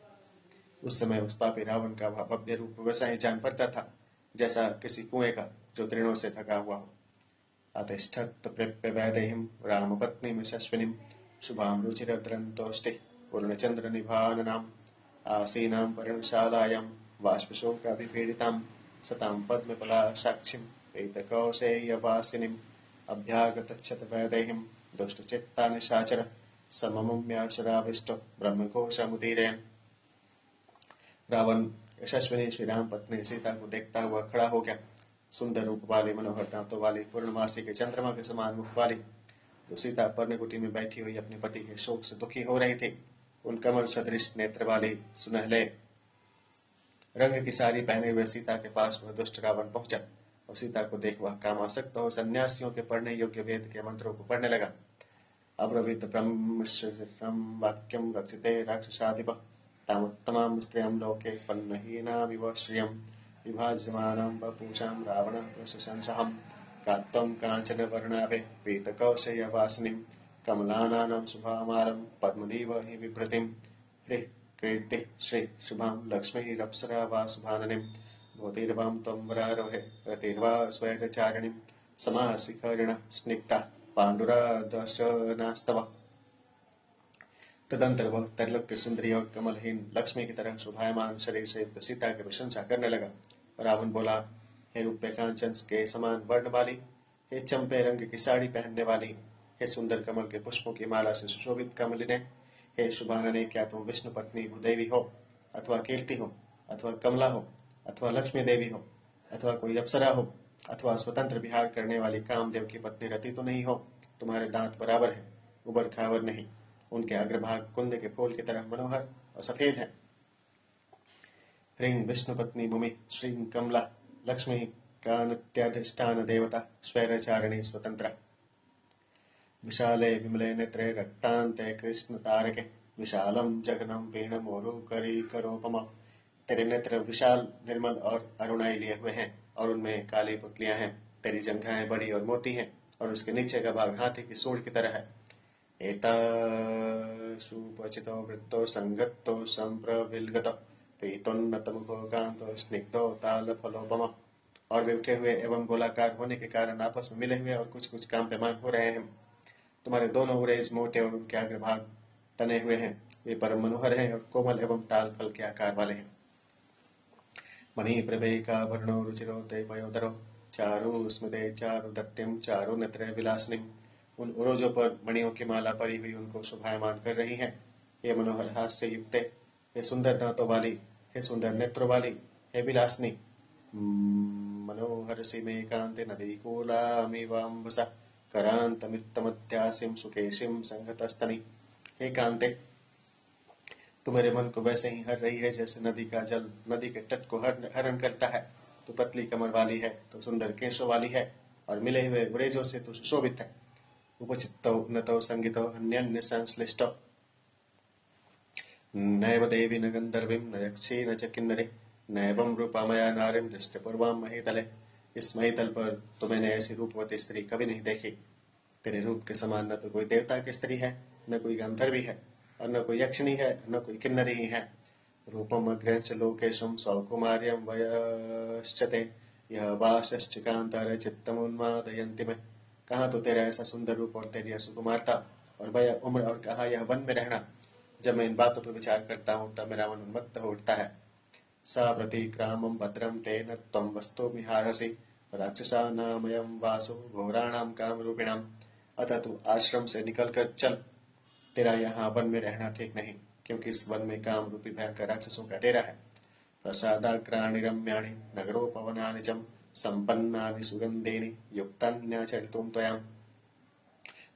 उस समय उस पापी रावण का भव्य रूप वैसा ही जान पड़ता था जैसा किसी कुएं का जो तृणों से ढका हुआ हो। अतिष्ठत् प्रेप्य वैदेहीं रामपत्नीं यशस्विनीं शुभां रुचिरद्रन्तोष्टे पूर्णचंद्र निभाननाम् आसीनां पर्णशालायां बाष्पशोकाभिपीडितां सतां पद्मफला साक्षीं पीतकौशेयवासिनीम् अभ्यागतच्छत वैदेहीं दुष्टचित्ता निशाचर सममुम्याशराविष्टो ब्रह्मकोशमुदीरयन्। रावण यशस्विनी श्री राम पत्नी सीता को देखता हुआ खड़ा हो गया। सुंदर रूप वाली, मनोहर दांतों वाली, पूर्णमासी के चंद्रमा के समान मुख वाली, जो सीता पर्णकुटी में बैठी हुई अपने पति के शोक से दुखी हो रही थी, उन कमल सदृश नेत्र वाली सुनहले रंग की साड़ी पहने हुए सीता के पास वह दुष्ट रावण पहुंचा और सीता को देख वह कामासक्त हो सन्यासियों के पढ़ने योग्य वेद के मंत्रों को पढ़ने लगा। अब्रवीत ब्रह्म वाक्यम रक्षिते राक्षसाधिप तामुत्तमां स्त्रियं लोके पन्नहीनामिव श्रियं विभाज्यमानां वपुषां रावणः प्रशंसहं कात्वं काञ्चनवर्णाभे पीतकौशेयवासिनीं कमलानां शुभामालं पद्मदीव हि बिभ्रतीं ह्रीः कीर्तिः श्री शुभां लक्ष्मीरप्सरा वा शुभाननीं भूतिर्वां त्वं वरारोहे रतिर्वा स्वैरचारिणीं समाशिखरिणः स्निग्धा पाण्डुरादशनास्तव। तदंतर वह त्रैलोक्य सुंदरी और कमलहीन लक्ष्मी की तरह शोभायमान शरीर से युक्त सीता की प्रशंसा करने लगा। रावण बोला, हे रूपे कांचन के समान वर्ण वाली, हे चंपे रंग की साड़ी पहनने वाली, हे सुंदर कमल के पुष्पों की माला से सुशोभित कमलिने, हे शुभानने, क्या तुम विष्णु पत्नी भूदेवी हो, अथवा कीर्ति हो, अथवा कमला हो, अथवा लक्ष्मी देवी हो, अथवा कोई अप्सरा हो, अथवा स्वतंत्र विहार करने वाली कामदेव की पत्नी रति तो नहीं हो। तुम्हारे दांत बराबर है, उबर खावर नहीं, उनके अग्रभाग कुंद के फूल की तरह मनोहर और सफेद है। ह्रीं विष्णु पत्नी भूमि श्रीं कमला लक्ष्मी का नित्याधिष्ठान देवता स्वैरचारिणी स्वतंत्र। विशाले विमले नेत्रे रक्तांते कृष्ण तारके विशालम जघनम वीणमोरु करी करोपम। तेरे नेत्र विशाल निर्मल और अरुणाई लिए हुए हैं और उनमें काली पुतलियां हैं। तेरी जंघाएं बड़ी और मोटी हैं और उसके नीचे का भाग हाथी की सूंड की तरह है। एताशुपचितो वृत्तो संगतो संप्रविलगतो पीतोन्नतमुखो कांतो स्निग्धो तालफलोपम। और वे उठे हुए एवं गोलाकार होने के कारण आपस में मिले हुए और कुछ कुछ कांप्यमान हो रहे हैं। तुम्हारे दोनों उरेज मोटे और उनके अग्रभाग तने हुए हैं। वे परम मनोहर हैं और कोमल एवं ताल फल के आकार वाले हैं। मणि प्रभेकाभरणो रुचिरो ते मयोदरो चारु स्मृते चारु दत्तिम चारु नेत्रे विलासिनीं। उन उरोजों पर मणियों की माला पड़ी हुई उनको शोभायमान कर रही है। हे मनोहर हास्य युक्ते, हे सुंदर दांतों वाली, हे सुंदर नेत्रों वाली, हे विलासिनी। मनोहर सिमे कांते नदी कूलामिवाम्बसा करांतमित्तमध्यासिम सुकेशिम संगतस्तनी। हे कांते, तू मेरे मन को वैसे ही हर रही है जैसे नदी का जल नदी के तट को हरण करता है। तू पतली कमर वाली है, तो सुंदर केशों वाली है और मिले हुए उरेजों से तू सुशोभित है। उपचित्तौ उन्नतौ संगितौ अन्यन्य संश्लिष्टौ नैव देवी न गंधर्वीं न यक्षी न च किन्नरी नैवं रूपामया नारीं दृष्टपूर्वां महीतले। इस महीतल पर तो मैंने ऐसी रूपवती स्त्री कभी नहीं देखी। तेरे रूप के समान न तो कोई देवता की स्त्री है, न कोई गंधर्वी है, और न कोई यक्षिणी है, न कोई किन्नरी ही है। रूपम अग्रंच लोकेशम सौकुमार्यम वयश्चते यह वाशश्च कांतार चित्तमुन्मादयन्ति में। कहाँ तो तेरा ऐसा सुंदर रूप और तेरी सुकुमारता और वह उम्र, और कहाँ यह वन में रहना। जब मैं इन बातों पर विचार करता हूँ तब मेरा मन उन्मत्त हो उठता है। सा प्रतिक्रामं भद्रं तेन त्वं वस्तु विहारसि राक्षसानामयं वासो घोराणां कामरूपिणाम्। अतः तू आश्रम से निकलकर चल, तेरा यहाँ वन में रहना ठीक नहीं, क्योंकि इस वन में काम रूपी भयंकर राक्षसों का डेरा है। प्रसादाग्राणि रम्याणि नगरोपवनानि च संपन्नानि सुगंधेनि युक्तान्याचरितुं त्वया।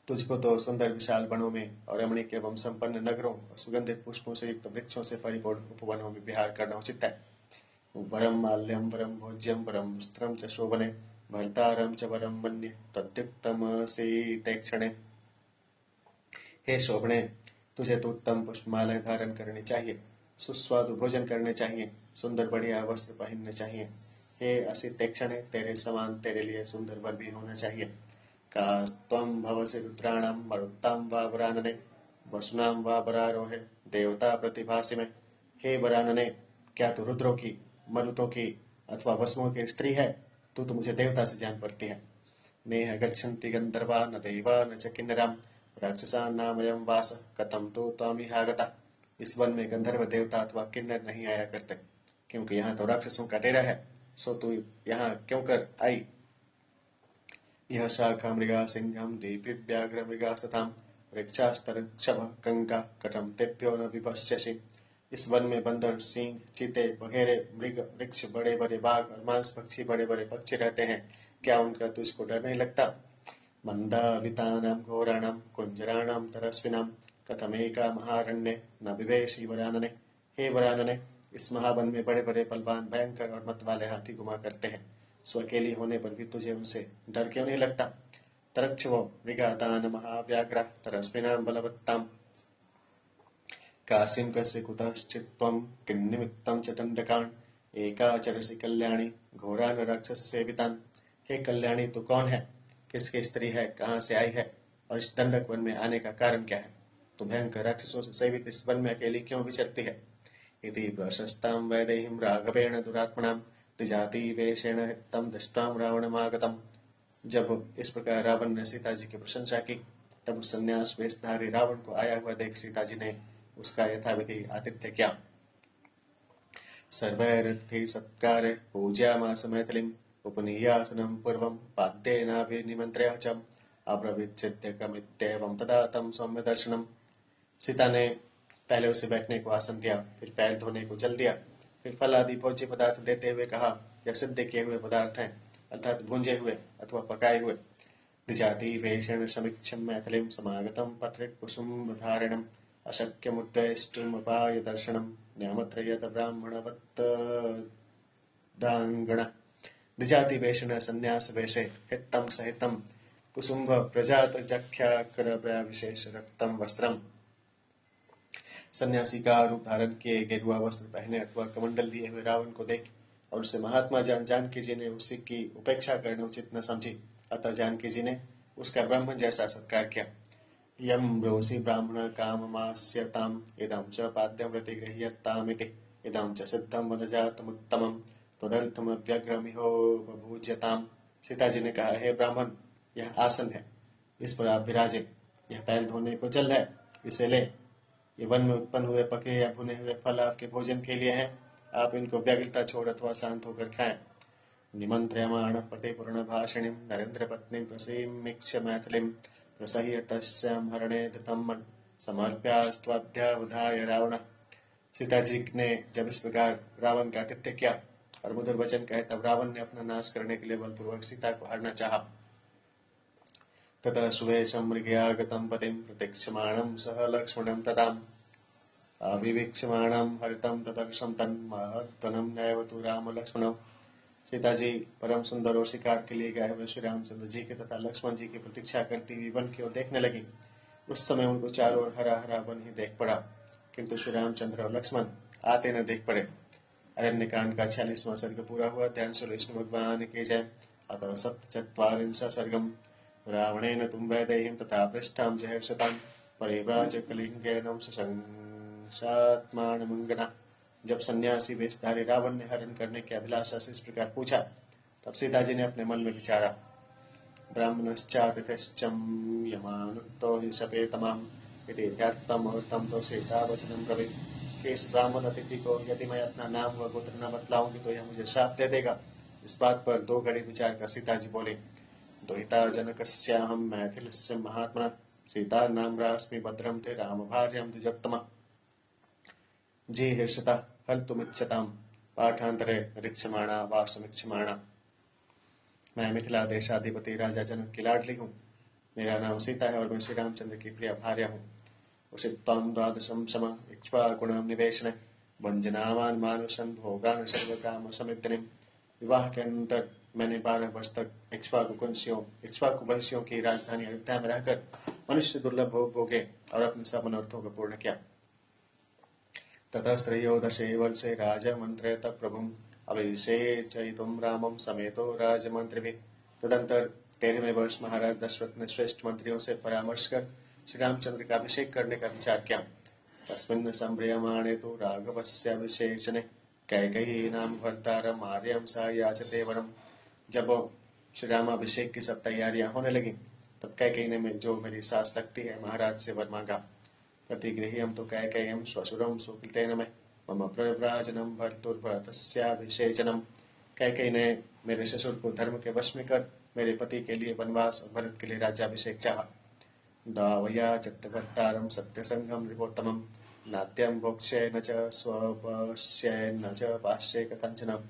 तुझको तो सुंदर विशाल वनों में और रमणीक एवं संपन्न नगरों और सुगंधित पुष्पों से युक्त वृक्षों से परिपूर्ण उपवनों में विहार करना उचित है। वरम माल्यम वरम भोज्यम वरम वस्त्रम च शोभने भर्तारम च वरम मन्ये तद्युक्तमसि ते क्षणे। हे शोभने, तुझे तो उत्तम पुष्पमालाएं धारण करनी चाहिए, सुस्वादु भोजन करने चाहिए, सुंदर बढ़िया वस्त्र पहनने चाहिए। हे असितेक्षणे, तेरे समान तेरे लिए सुंदर वर भी होना चाहिए। का त्वं भवसि रुद्राणां मरुत्तां वा वरानने, वसुनां वा वरारोहे, देवता प्रतिभासि में। हे वरानने, क्या तू रुद्रों की, मरुतों की अथवा वसुओं की स्त्री है? तू तो मुझे देवता से जान पड़ती है। नेह गच्छन्ति गंधर्वा न देवा न च किन्नराम, राक्षसानामयं वास कथं तो त्वामिहागता। इस वन में गंधर्व देवता अथवा किन्नर नहीं आया करते, क्योंकि यहाँ तो राक्षसों का डेरा है। सो तू यहाँ क्यों कर आई? यह शाखा मृगा सिंहम दीपिव्याघ्र मृगा सताम, वृक्षास्तरक्षभ कंका कटम तेभ्यो न विपश्यसि। इस वन में बंदर, सिंह, चीते वगैरह मृग, वृक्ष, बड़े बड़े बाघ और मांस पक्षी, बड़े बड़े पक्षी रहते हैं। क्या उनका तुझको डर नहीं लगता? मंदावितानां घोराणां कुंजराणां तरस्विनां, कथमेका महारण्ये न विवेशी वरानने। हे वरानने, इस महावन में बड़े बड़े बलवान, भयंकर और मत वाले हाथी घुमा करते हैं। सो अकेली होने पर भी तुझे उनसे डर क्यों नहीं लगता? तरक्षवो मृगादान महाव्याघ्र तरस्विनां बलवत्तां, कासिं कस्य कुतश्चित्त्वं किन्निमित्तं च दण्डकान्, एकाचरसि कल्याणी घोरान् राक्षस सेवितान्। हे कल्याणी, तू कौन है? किसकी स्त्री है? कहाँ से आई है? और इस दंडक वन में आने का कारण क्या है? तू भयंकर राक्षसों से सेवित इस वन में अकेली क्यों विचरती है? इति प्रशस्तां वैदेहीं राघवेण दुरात्मनां, द्विजाति वेशेण तं दृष्ट्वा रावणमागतम्। जब इस प्रकार रावण ने सीता जी की प्रशंसा की, तब संन्यास वेशधारी रावण को आया हुआ देख सीता जी ने उसका यथाविधि आतिथ्य किया। सर्वैरर्थे सत्कारे पूज्यामास मैथिलीम्, उपनीयासनं पूर्वं पाद्येनाभिनिमन्त्र्य च अब्रवीत्सिद्ध्यकमित्येवं तदा तं सौम्य दर्शनम्। सीता ने पहले उसे बैठने को आसन दिया, फिर पैर धोने को जल दिया, फिर फल आदि भोज्य पदार्थ देते हुए कहा, यह सिद्ध किए हुए पदार्थ हैं, अर्थात भूंजे हुए अथवा पकाए हुए। द्विजाति वेषेण समीक्षं मैथिलीं समागतं पत्रिक कुसुमधारिणम्, अशक्यमुद्देष्टुमुपाय दर्शनम् न्यामत्रयत ब्राह्मणवत् दांगण। द्विजाति वेषेण संन्यास वेशे हित्तं सहितं कुसुम्भ प्रजात जख्याकर विशेष रक्तम वस्त्रम। सन्यासी का रूप धारण किए गेरुआ वस्त्र पहने अथवा कमंडल लिए हुए रावण को देख और उसे महात्मा जानकी जी ने उसी की उपेक्षा करना उचित न समझी, अतः जानकी जी ने उसका ब्राह्मण जैसा सत्कार किया। यम ब्रोसि ब्राह्मण काममास्यताम् इदं च पाद्यं प्रतिगृह्यतामिति, इदं च सिद्धं वनजातमुत्तमं त्वदर्थमव्यग्रमिहोपभूज्यताम्। सीता जी ने कहा, हे ब्राह्मण, यह आसन है, इस पर आप विराजे। यह पैर धोने को जल है, इसे ले। ये वन में उत्पन्न हुए पके या भुने हुए फल आपके भोजन के लिए हैं, आप इनको व्यग्रता छोड़ अथवा शांत होकर खाएं। निमंत्र्यमाण प्रतिपूर्ण भाषिणीं नरेंद्र पत्नी प्रसीमीक्ष मैथिलीं, प्रसह्य तस्यां हरणे धृतं मन समर्प्यास्त्वाध्यावधाय रावण। सीता जी ने जब इस प्रकार रावण का आतिथ्य किया और मधुर वचन कहे, तब रावण ने अपना नाश करने के लिए बलपूर्वक सीता को हरना चाहा। ततः सुवेशं मृगयागतं पतिं प्रतीक्षमाणं सह लक्ष्मणं तताम् अविवीक्षमाणं हरितं ततर्षं तन्महत्वनं नैव तु राम लक्ष्मणौ। सीता जी परम सुंदर और शिकार के लिए गए हुए श्री रामचंद्र जी के तथा लक्ष्मण जी की प्रतीक्षा करती हुई वन की ओर देखने लगी। उस समय उनको चारों ओर हरा हरा वन ही देख पड़ा, किंतु श्री रामचंद्र और लक्ष्मण आते न देख पड़े। अरण्यकांड का 46वां सर्ग पूरा हुआ। ध्यान से विष्णु भगवान की जय। अतः 47 सर्गम रावणेन तुम वैदेहीं तथा पृष्ठां जहर्षतां परिव्राज कलिंगेन सशंसात्मानमंगना। जब सन्यासी वेशधारी रावण ने हरण करने की अभिलाषा से इस प्रकार पूछा, तब सीता जी ने अपने मन में विचारा, ब्राह्मणश्चातिथिश्चम यमानुक्तो हि शपेतमाम् इति ध्यर्थं मुहूर्तं तो सीता वचनं ब्रवीत्। कि इस ब्राह्मण अतिथि को यदि मैं अपना नाम व गोत्र न बतलाऊंगी तो यह मुझे शाप दे देगा। इस बात पर 2 घड़ी विचार कर सीता जी बोली, दुहिता जनकस्याहं मैथिलस्य महात्मनः सीता नाम्रास्मि भद्रं ते राम भार्यं द्विजोत्तमा। जी हर्षता फल तुमिच्छताम पाठांतरे रिक्षमाणा वा समीक्षमाणा। मैं मिथिला देशाधिपति राजा जनक की लाडली हूँ। मेरा नाम सीता है और मैं श्री रामचंद्र की प्रिय भार्या हूँ। उषित्वां द्वादशं सम इक्ष्वाकुणां निवेशने वंजनावान मानुषं भोगान सर्वकाम समृद्धिनीं। विवाह के अंतर मैंने 12 वर्ष तक इक्ष्वाकुवंशियों की राजधानी अयोध्या में रहकर मनुष्य दुर्लभ भोग भोगे और अपने सब मनोरथों को पूर्ण किया। ततः त्रयोदशे वर्षे राजमन्त्रयत प्रभुम् अभिषेचयितुम् रामं समेतो राजमंत्रिभिः। तदंतर 13वें वर्ष महाराज दशरथ ने श्रेष्ठ मंत्रियों से परामर्श कर श्री रामचंद्र का अभिषेक करने का विचार किया। तस्मिन् संभ्रियमाणे तु राघवस्याभिषेचने कैकेयी नाम भर्तारम् आर्यं सा याचते वरम्। जब श्री रामाभिषेक की सब तैयारियां होने लगी तब कैकेयी ने जो मेरी सास लगती है महाराज से वर मांगा। प्रतिगृह्यं तो कैकेयीं श्वशुरं सुकृतेन मे मम प्रव्राजनं भर्तुर्भरतस्याभिषेचनम्। कैकेयी ने मेरे ससुर को धर्म के वश में कर मेरे पति के लिए वनवास और भरत के लिए राज्याभिषेक चाहा। दावया चित्तभट्टारं सत्यसंगं नृपोत्तमं नाट्यं भोक्ष्ये न च स्वपश्ये न च पाश्ये कथंचन।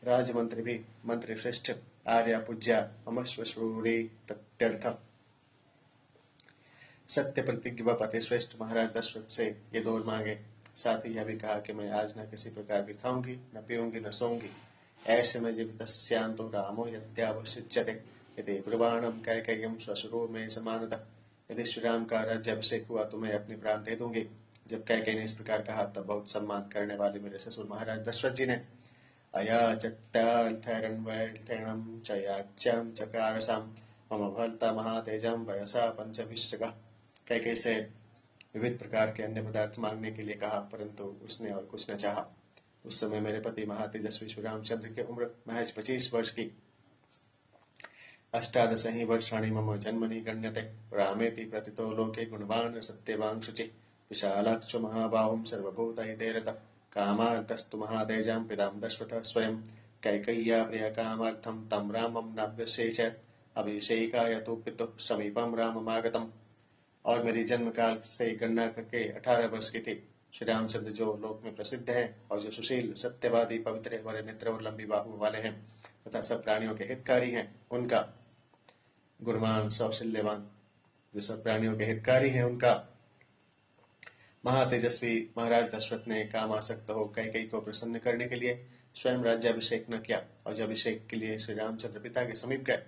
राजमंत्री भी मंत्री श्रेष्ठ आर्या पूज्या मम श्वशुरी प्रत्यर्थ। सत्य प्रतिज्ञ व पति श्रेष्ठ महाराज दशरथ से ये दौर मांगे। साथ ही यह भी कहा कि मैं आज न किसी प्रकार भी खाऊंगी न पीऊंगी न सोऊंगी। ऐसे में जीवितस्यान्तो रामो यद्यावशिष्यते यदि ब्रुवाणं कैकेयीं श्वशुरो में समानतः। यदि श्री राम का राज्याभिषेक हुआ तो मैं अपने प्राण दे दूंगी। जब कैकेयी ने इस प्रकार कहा तब बहुत सम्मान करने वाले मेरे ससुर महाराज दशरथ जी ने अयाचत्यार्थैरन्वैर्थैणं च याच्यां चकारसां मम भर्ता महातेजं वयसा पंचविंशतिः। कैकेयी से विविध प्रकार के अन्य पदार्थ मांगने के लिए कहा परंतु उसने और कुछ न चाहा। उस समय मेरे पति महातेजस्वी श्री रामचंद्र की उम्र महज 25 वर्ष की। 18 वर्षाणि मम जन्मनि गण्यते रामेति प्रतितो लोके गुणवान् सत्यवान् शुचिः विशालाक्षो महाबाहुं सर्वभूतहिते रतः कामार्थस्तु महातेजां पितां दशरथः स्वयं। कैकेय्या प्रियकामार्थं तं रामं नाभ्यसेचयत् अभिषेकाय तु पितुः समीपं राममागतम्। और मेरी जन्म काल से गणना करके 18 वर्ष की थी। श्री रामचंद्र जो लोक में प्रसिद्ध हैं और जो सुशील सत्यवादी पवित्र बड़े नेत्र और लंबी बाहु वाले हैं तथा सब प्राणियों के हितकारी हैं उनका गुणवान सौशील्यवान जो सब प्राणियों के हितकारी हैं उनका महातेजस्वी महाराज दशरथ ने कामासक्त हो कैकेयी को प्रसन्न करने के लिए स्वयं राज्याभिषेक न किया और जब अभिषेक के लिए श्री रामचंद्र पिता के समीप गए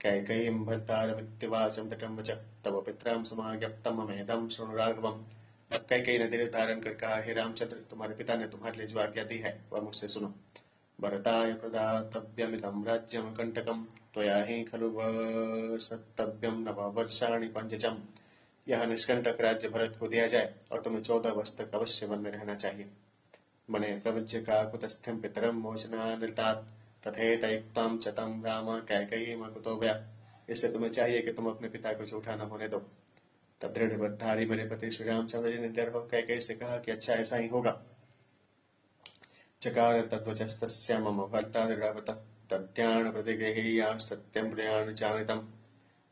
कैकेयीं भर्तारमित्युवाचं तटं वच तव पितरां समाज्ञप्तं ममेदं शृणु राघवम्। तब कैकेयी ने धीरे धारण कर कहा, हे रामचंद्र, तुम्हारे पिता ने तुम्हारे लिए जो आज्ञा दी है वह मुझसे सुनो। भरताय प्रदातव्यमिदं राज्यं कंटकं त्वया हि खलु वसतव्यं नववर्षाणि पंचचम्। यह निष्कंटक राज्य भरत को दिया जाए और तुम्हें 14 वर्ष तक अवश्य वन में रहना चाहिए। मने प्रवज्य काकुतस्थ्यं पितरं मोचनानिरतात् तथेतयुक्तां च तं राम कैकेयीमकुतो व्यया। इससे तुम्हें चाहिए कि तुम अपने पिता को झूठा न होने दो। तब दृढ़ मेरे पति श्री रामचंद्र जी ने निर्भय कैकेयी से कहा कि अच्छा ऐसा ही होगा। चकार तद्वचस्तस्य मम भर्ता दृढ़व्रतः तद्यान प्रतिगृह्य सत्यं प्रयाण जानितम्।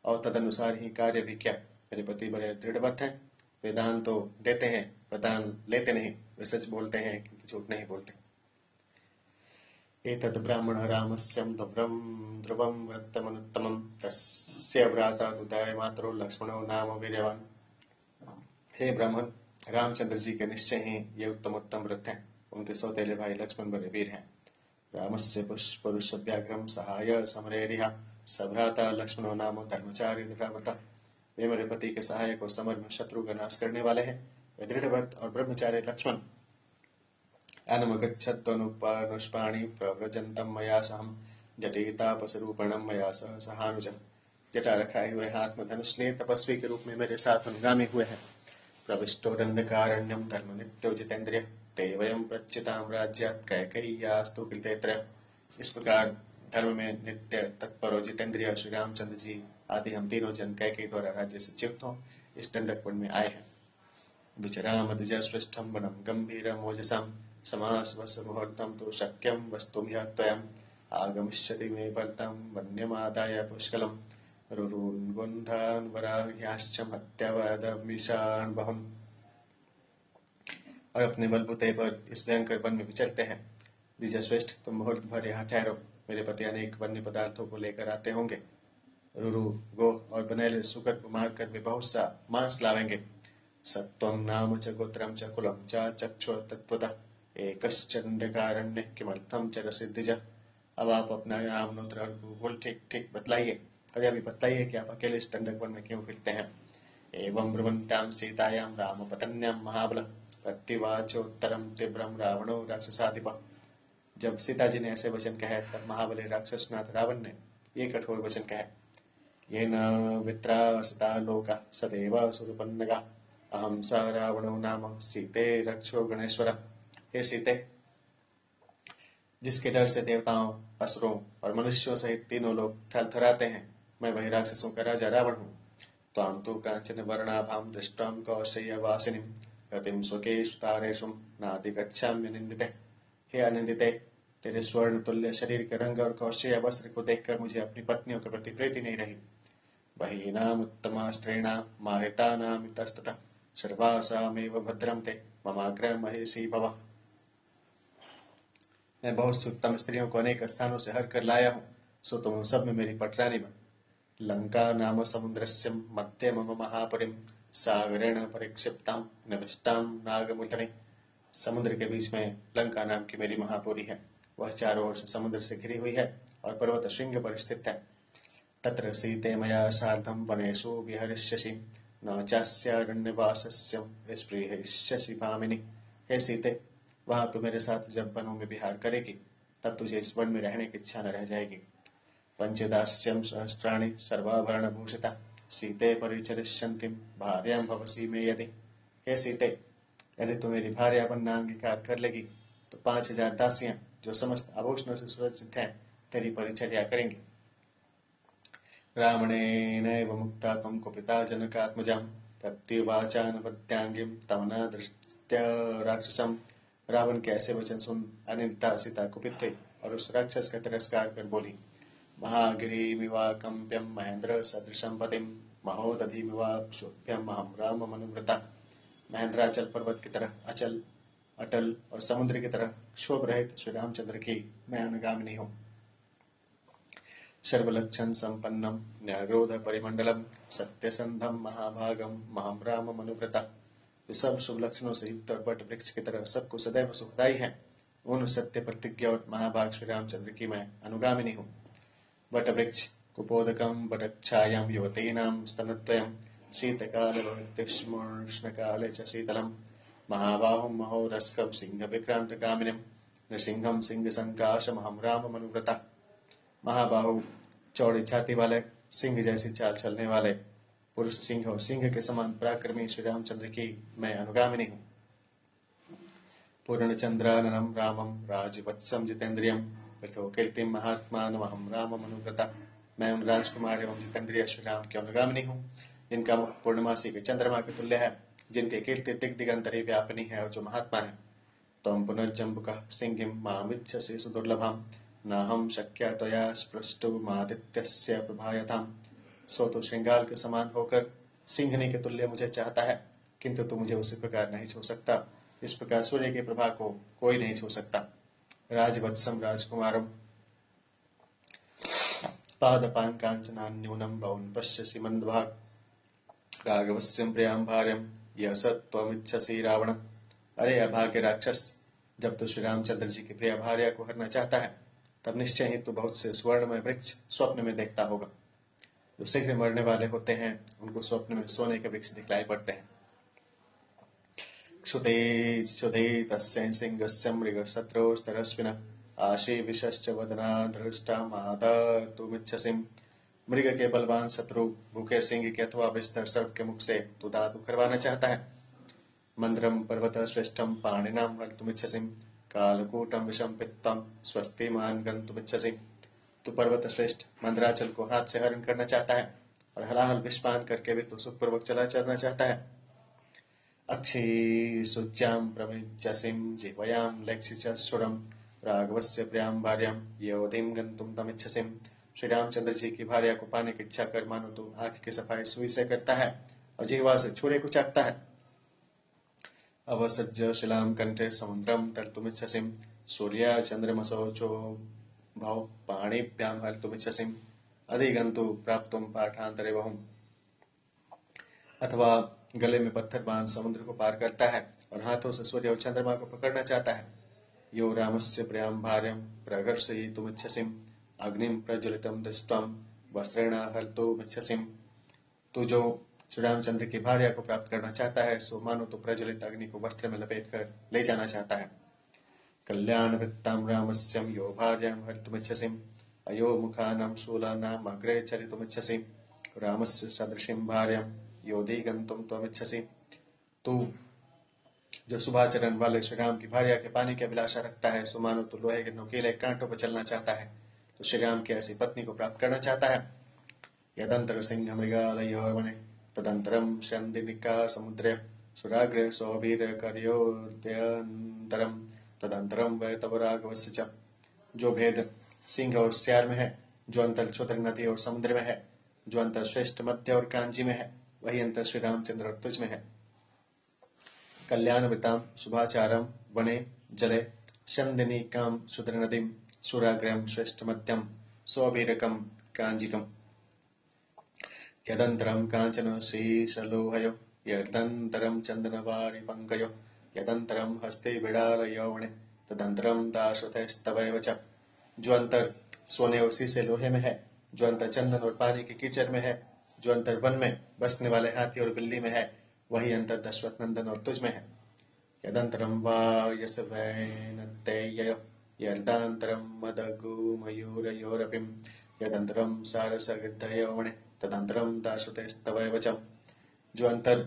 और तदनुसार ही कार्य भी किया। मेरे पति बड़े दृढ़वत हैं। वे दान तो देते हैं पर दान लेते नहीं। वे सच बोलते हैं किंतु झूठ नहीं बोलते। एतद् ब्राह्मण रामस्यं ध्रुवं वृत्तमनुत्तमं तस्य भ्राता दुदाय मातरो लक्ष्मणो नाम वीर्यवान। हे ब्राह्मण, रामचंद्र जी के निश्चय ही ये उत्तम व्रत हैं। उनके सौतेले भाई लक्ष्मण बड़े वीर हैं। रामस्य पुरुष व्याघ्रम सहाय समरेरिहा सभ्राता लक्ष्मणो नाम धर्मचारी दृढ़व्रतः। वे मेरे पति के सहायक और समर में शत्रु का नाश करने वाले हैं। वे दृढ़व्रत और ब्रह्मचारी लक्ष्मण अनमगच्छत्वनुपानुष्पाणि प्रव्रजन्तं मया सहं जटितापसरूपणं मया सह सहानुजः। जटा रखाए हुए हाथ में धनुष लिए तपस्वी के रूप में मेरे साथ अनुगामी हुए हैं। प्रविष्टो दंडकारण्यं धर्मनित्यो जितेन्द्रिय ते वयं प्रच्युतां राज्यात् कैकेय्यास्तु कृतेत्र। इस प्रकार धर्म में नित्य तत्पर और जितेंद्रिय श्री रामचंद्र जी आदि हम तीनों जन कैकेयी द्वारा राज्य से च्युत हो इस दंडक वन में आए हैं। विचरामद्विजस्पृष्टं वनं गंभीरमोजसां समासवसमुहूर्तं तु शक्यं वस्तुं ह्यत्वयम् आगमिष्यति मे भर्तां वन्यमादाय पुष्कलम् रुरुन्वन्धान् वराह्याश्च मत्यवदमिषान् बहुन्। और अपने बलबूते पर इस भयंकर वन में विचरते हैं। द्विजश्रेष्ठ, तुम मुहूर्त भर यहाँ ठहरो। मेरे पति अनेक वन्य पदार्थों को लेकर आते होंगे। रुरु गो और बनेले सुकर को मारकर वे बहुत सा मांस लावेंगे। सत्वं नाम च गोत्रं च कुलं च चक्षु तत्वतः एकश्चंडकारण्य किमर्थं च रसिद्धिज। अब आप अपना नाम नोत्र और भूल ठीक ठीक बतलाइए, और यह भी बतलाइए कि आप अकेले इस टंडक वन में क्यों फिरते हैं। एवं ब्रुवन्त्यां सीतायां रामपत्न्यां महाबल प्रतिवाचोत्तरं तीव्रं रावणो राक्षसाधिपः। जब सीता जी ने ऐसे वचन कहे तब महाबली राक्षसनाथ रावण ने ये कठोर वचन कहे, येन वित्रासिता लोका सदैव सुरपन्नगा अहम स रावणो नाम सीते रक्षो गणेश्वर। हे सीते, जिसके डर से देवताओं, असुरों और मनुष्यों सहित तीनों लोग थरथराते हैं, मैं वही राक्षसों का राजा रावण हूँ। त्वां तु कांचन वर्णाभां दृष्टां कौशयवासिनीं रतिं स्वकेषु तारेषु नाधिगच्छाम्य निन्दिते। हे अनिंदिते, तेरे स्वर्ण तुल्य शरीर के रंग और कौशय वस्त्र को देखकर मुझे अपनी पत्नियों के प्रति प्रीति नहीं रही। बहीनाम उत्तमा स्त्रीणां मारितानां इतस्ततः सर्वासामेव भद्रं ते ममाग्रह महेशी भव। मैं बहुत सी उत्तम स्त्रियों को अनेक स्थानों से हर कर लाया हूँ, सो तुम सब में मेरी पटरानी बन। लंका नाम समुद्रस्य मध्ये मम महापुरीं सागरेण परिक्षिप्तां नभिष्टां नागमुतने। समुद्र के बीच में लंका नाम की मेरी महापुरी है। वह चारों ओर से समुद्र से घिरी हुई है और पर्वत श्रृंग पर स्थित है। तत्र सीते मया सार्धं वनेषु विहरिष्यसि न चास्यारण्यवासस्य स्पृहयिष्यसि भामिनि। हे सीते, वहां तू मेरे साथ जब वनों में विहार करेगी तब तुझे इस वन में रहने की इच्छा न रह जाएगी। पंचदास्यं सहस्राणि सर्वाभरणभूषिता सीते परिचरिष्यन्तीं भार्यां भवसि मे यदि। हे सीते, यदि तू मेरी भार्या बनना अंगीकार कर लेगी तो 5000 दासियां जो समस्त आभूषणों से सुरक्षित हैं तेरी परिचर्या करेंगी। रावणेनैव मुक्ता त्वं कुपिता जनकात्मजां प्रत्युवाचानुपत्यांगिं तव न दृष्ट्या राक्षसम्। रावण के ऐसे वचन सुन अनिंदिता सीता कुपित हुई और उस राक्षस का तिरस्कार कर बोली, महागिरिमिवाकम्प्यं महेंद्र सदृशं पतिं महोदधिमिवाक्षोभ्यं अहं राम मनुव्रता। महेंद्राचल पर्वत की तरह अचल, अटल और समुद्र की तरह क्षोभ रहित श्री रामचंद्र की मैं अनुगामिनी हूँ। सर्वलक्षण संपन्नम न्यायरोध परिमंडलम सत्यसंधम महाभागम महम राम मनुव्रता। जो सब शुभ लक्षणों से युक्त और बट वृक्ष की तरह सबको सदैव सुखदायी है, उन सत्य प्रतिज्ञा और महाभाग श्री रामचंद्र की मैं अनुगामिनी हूँ। बट वृक्ष कुपोदकम बटच्छायां युवतीनां स्तनद्वयम् शीतकाले भवत्युष्णकाले च शीतलम् महाबाहुं महोरस्कं सिंहविक्रान्तकामिनीं नृसिंहं सिंहसंकाशमहं राम मनुव्रता। महाबाहु, चौड़ी छाती वाले, सिंह जैसी चाल चलने वाले, पुरुष सिंह और सिंह के समान पराक्रमी श्री रामचंद्र की मैं अनुगामिनी हूँ। पूर्णचंद्राननं रामं राजवत्सं जितेन्द्रियं कीर्तिं महात्मानमहं राम मनुव्रता। मैं उन राजकुमार एवं जितेंद्रिय श्री राम की अनुगामिनी हूँ जिनका मुख पूर्णमासी के चंद्रमा के तुल्य है, जिनके कीर्ति दिग दिगंतरी व्यापिनी है और जो महात्मा है। त्वं पुनर्जम्बुकः सिंहिं मामिच्छसि सुदुर्लभम् नाहं शक्या त्वया स्पृष्टुमादित्यस्य प्रभायताम्। सो तो श्रृंगार के समान होकर सिंहनी के तुल्य मुझे चाहता है, किंतु तू मुझे उसी प्रकार नहीं छू सकता इस प्रकार सूर्य की प्रभा को कोई नहीं छू सकता। राजवत्सम राजकुमारम पादपान कांचनान्यूनम भवन पश्यसि मंदभाग राघवस्यं प्रियां भार्यं यह सत्त्वमिच्छसि रावण। अरे अभाग्य राक्षस, जब तू श्री रामचंद्र जी की प्रिय भार्या को हरना चाहता है तब निश्चय ही तू बहुत से स्वर्णमय वृक्ष स्वप्न में देखता होगा। जो शीघ्र मरने वाले होते हैं उनको स्वप्न में सोने के वृक्ष दिखलाई पड़ते हैं। क्षुते क्षुधे तस्य सिंहस्य मृगशत्रोस्तरस्विनः आशी विशश्च वदना दृष्टा माता तुमिच्छसि। मृग के बलवान शत्रु भूखे सिंह के अथवा विस्तर सर्प के मुख से तू दातु करवाना चाहता है। मंद्रम पर्वत श्रेष्ठम पाणिनाम हर्तुमिच्छसि कालकूटम विषम पित्तम स्वस्तिमान गंतुमिच्छसि। तू पर्वत श्रेष्ठ मंद्राचल को हाथ से हरण करना चाहता है और हलाहल विषपान करके भी तू सुखपूर्वक चला चलना चाहता है। अक्षी सुच्याम प्रमिच्छसिं जिह्वयाम लक्षिचुरम राघवस्य प्रियां भार्यां योधिं गंतुम तमिच्छसि। श्री रामचंद्र जी की भार्या को पाने की इच्छा कर मानो तू आंख की सफाई सुई से करता है और जिह्वा से छुरे को चाटता है। अवसज्य शिलां कंठे समुद्रम तर्तुमिच्छसि सूर्या चंद्रमसोचो भव पाणिभ्यां हर्तुमिच्छसि अधिगंतु प्राप्तुम पाठांतरे बहुम। अथवा गले में पत्थर बांध समुद्र को पार करता है और हाथों से सूर्य और चंद्रमा को पकड़ना चाहता है। यो रामस्य प्रियां भार्यं प्रकर्षयितुमिच्छसिम् अग्निं प्रज्वलितं दृष्ट्वा वस्त्रेण हर्तुमिच्छसिम्। तू जो श्री रामचंद्र की भार्या को प्राप्त करना चाहता है, सो मानो तो प्रज्वलित अग्नि को वस्त्र में लपेट कर ले जाना चाहता है। कल्याण वृत्तां रामस्यं यो भार्यां हर्तुमिच्छसिम् अयो मुखानां शूलानाम् अग्रे चरितुमिच्छसि रामस्य सदृशीं भार्यां यो दिगन्तुं त्वमिच्छसि। तू जो शुभाचरण वाले श्री राम की भार्या के पाने की अभिलाषा रखता है, सो मानो तो लोहे के नुकीले कांटों पर चलना चाहता है, तो श्री राम की ऐसी पत्नी को प्राप्त करना चाहता है। यदंतर सिंह मृगालयोर्वने तदंतरम शंदिनिका समुद्रे सुराग्रे सौवीर करयोर्त्यंतरम तदंतरम वै तव राघवस्य च। जो भेद सिंह और सियार में है, जो अंतर क्षुद्र नदी और समुद्र में है, जो अंतर श्रेष्ठ मध्य और कांजी में है, वही अंतर श्री रामचंद्र और तुझ में है। कल्याणवृतां शुभाचारं वने जले शंदिनीकां क्षुद्र नदीं सुराग्रम श्रेष्ठ मध्यम सौवीरकं कांजिकम्। यदंतरं कांचन शीशलोहयो यदंतरं चंदनवारी पंकयो यदंतरं हस्ते बिड़ालयौवने तदंतरं दाशरथस्तवैव च। जो अंतर सोने और शीशे लोहे में है, जो अंतर चंदन और पानी के कीचड़ में है, जो अंतर वन में बसने वाले हाथी और बिल्ली में है, वही अंतर दशरथ नंदन और तुझ में है। यदंतरं वा यशवैनतेययो यदांतरं मदगुमयूरयोरपिं यदंतरं सारसगृद्धयौवने तदंतरं दाशरथस्तवैव च। जो अंतर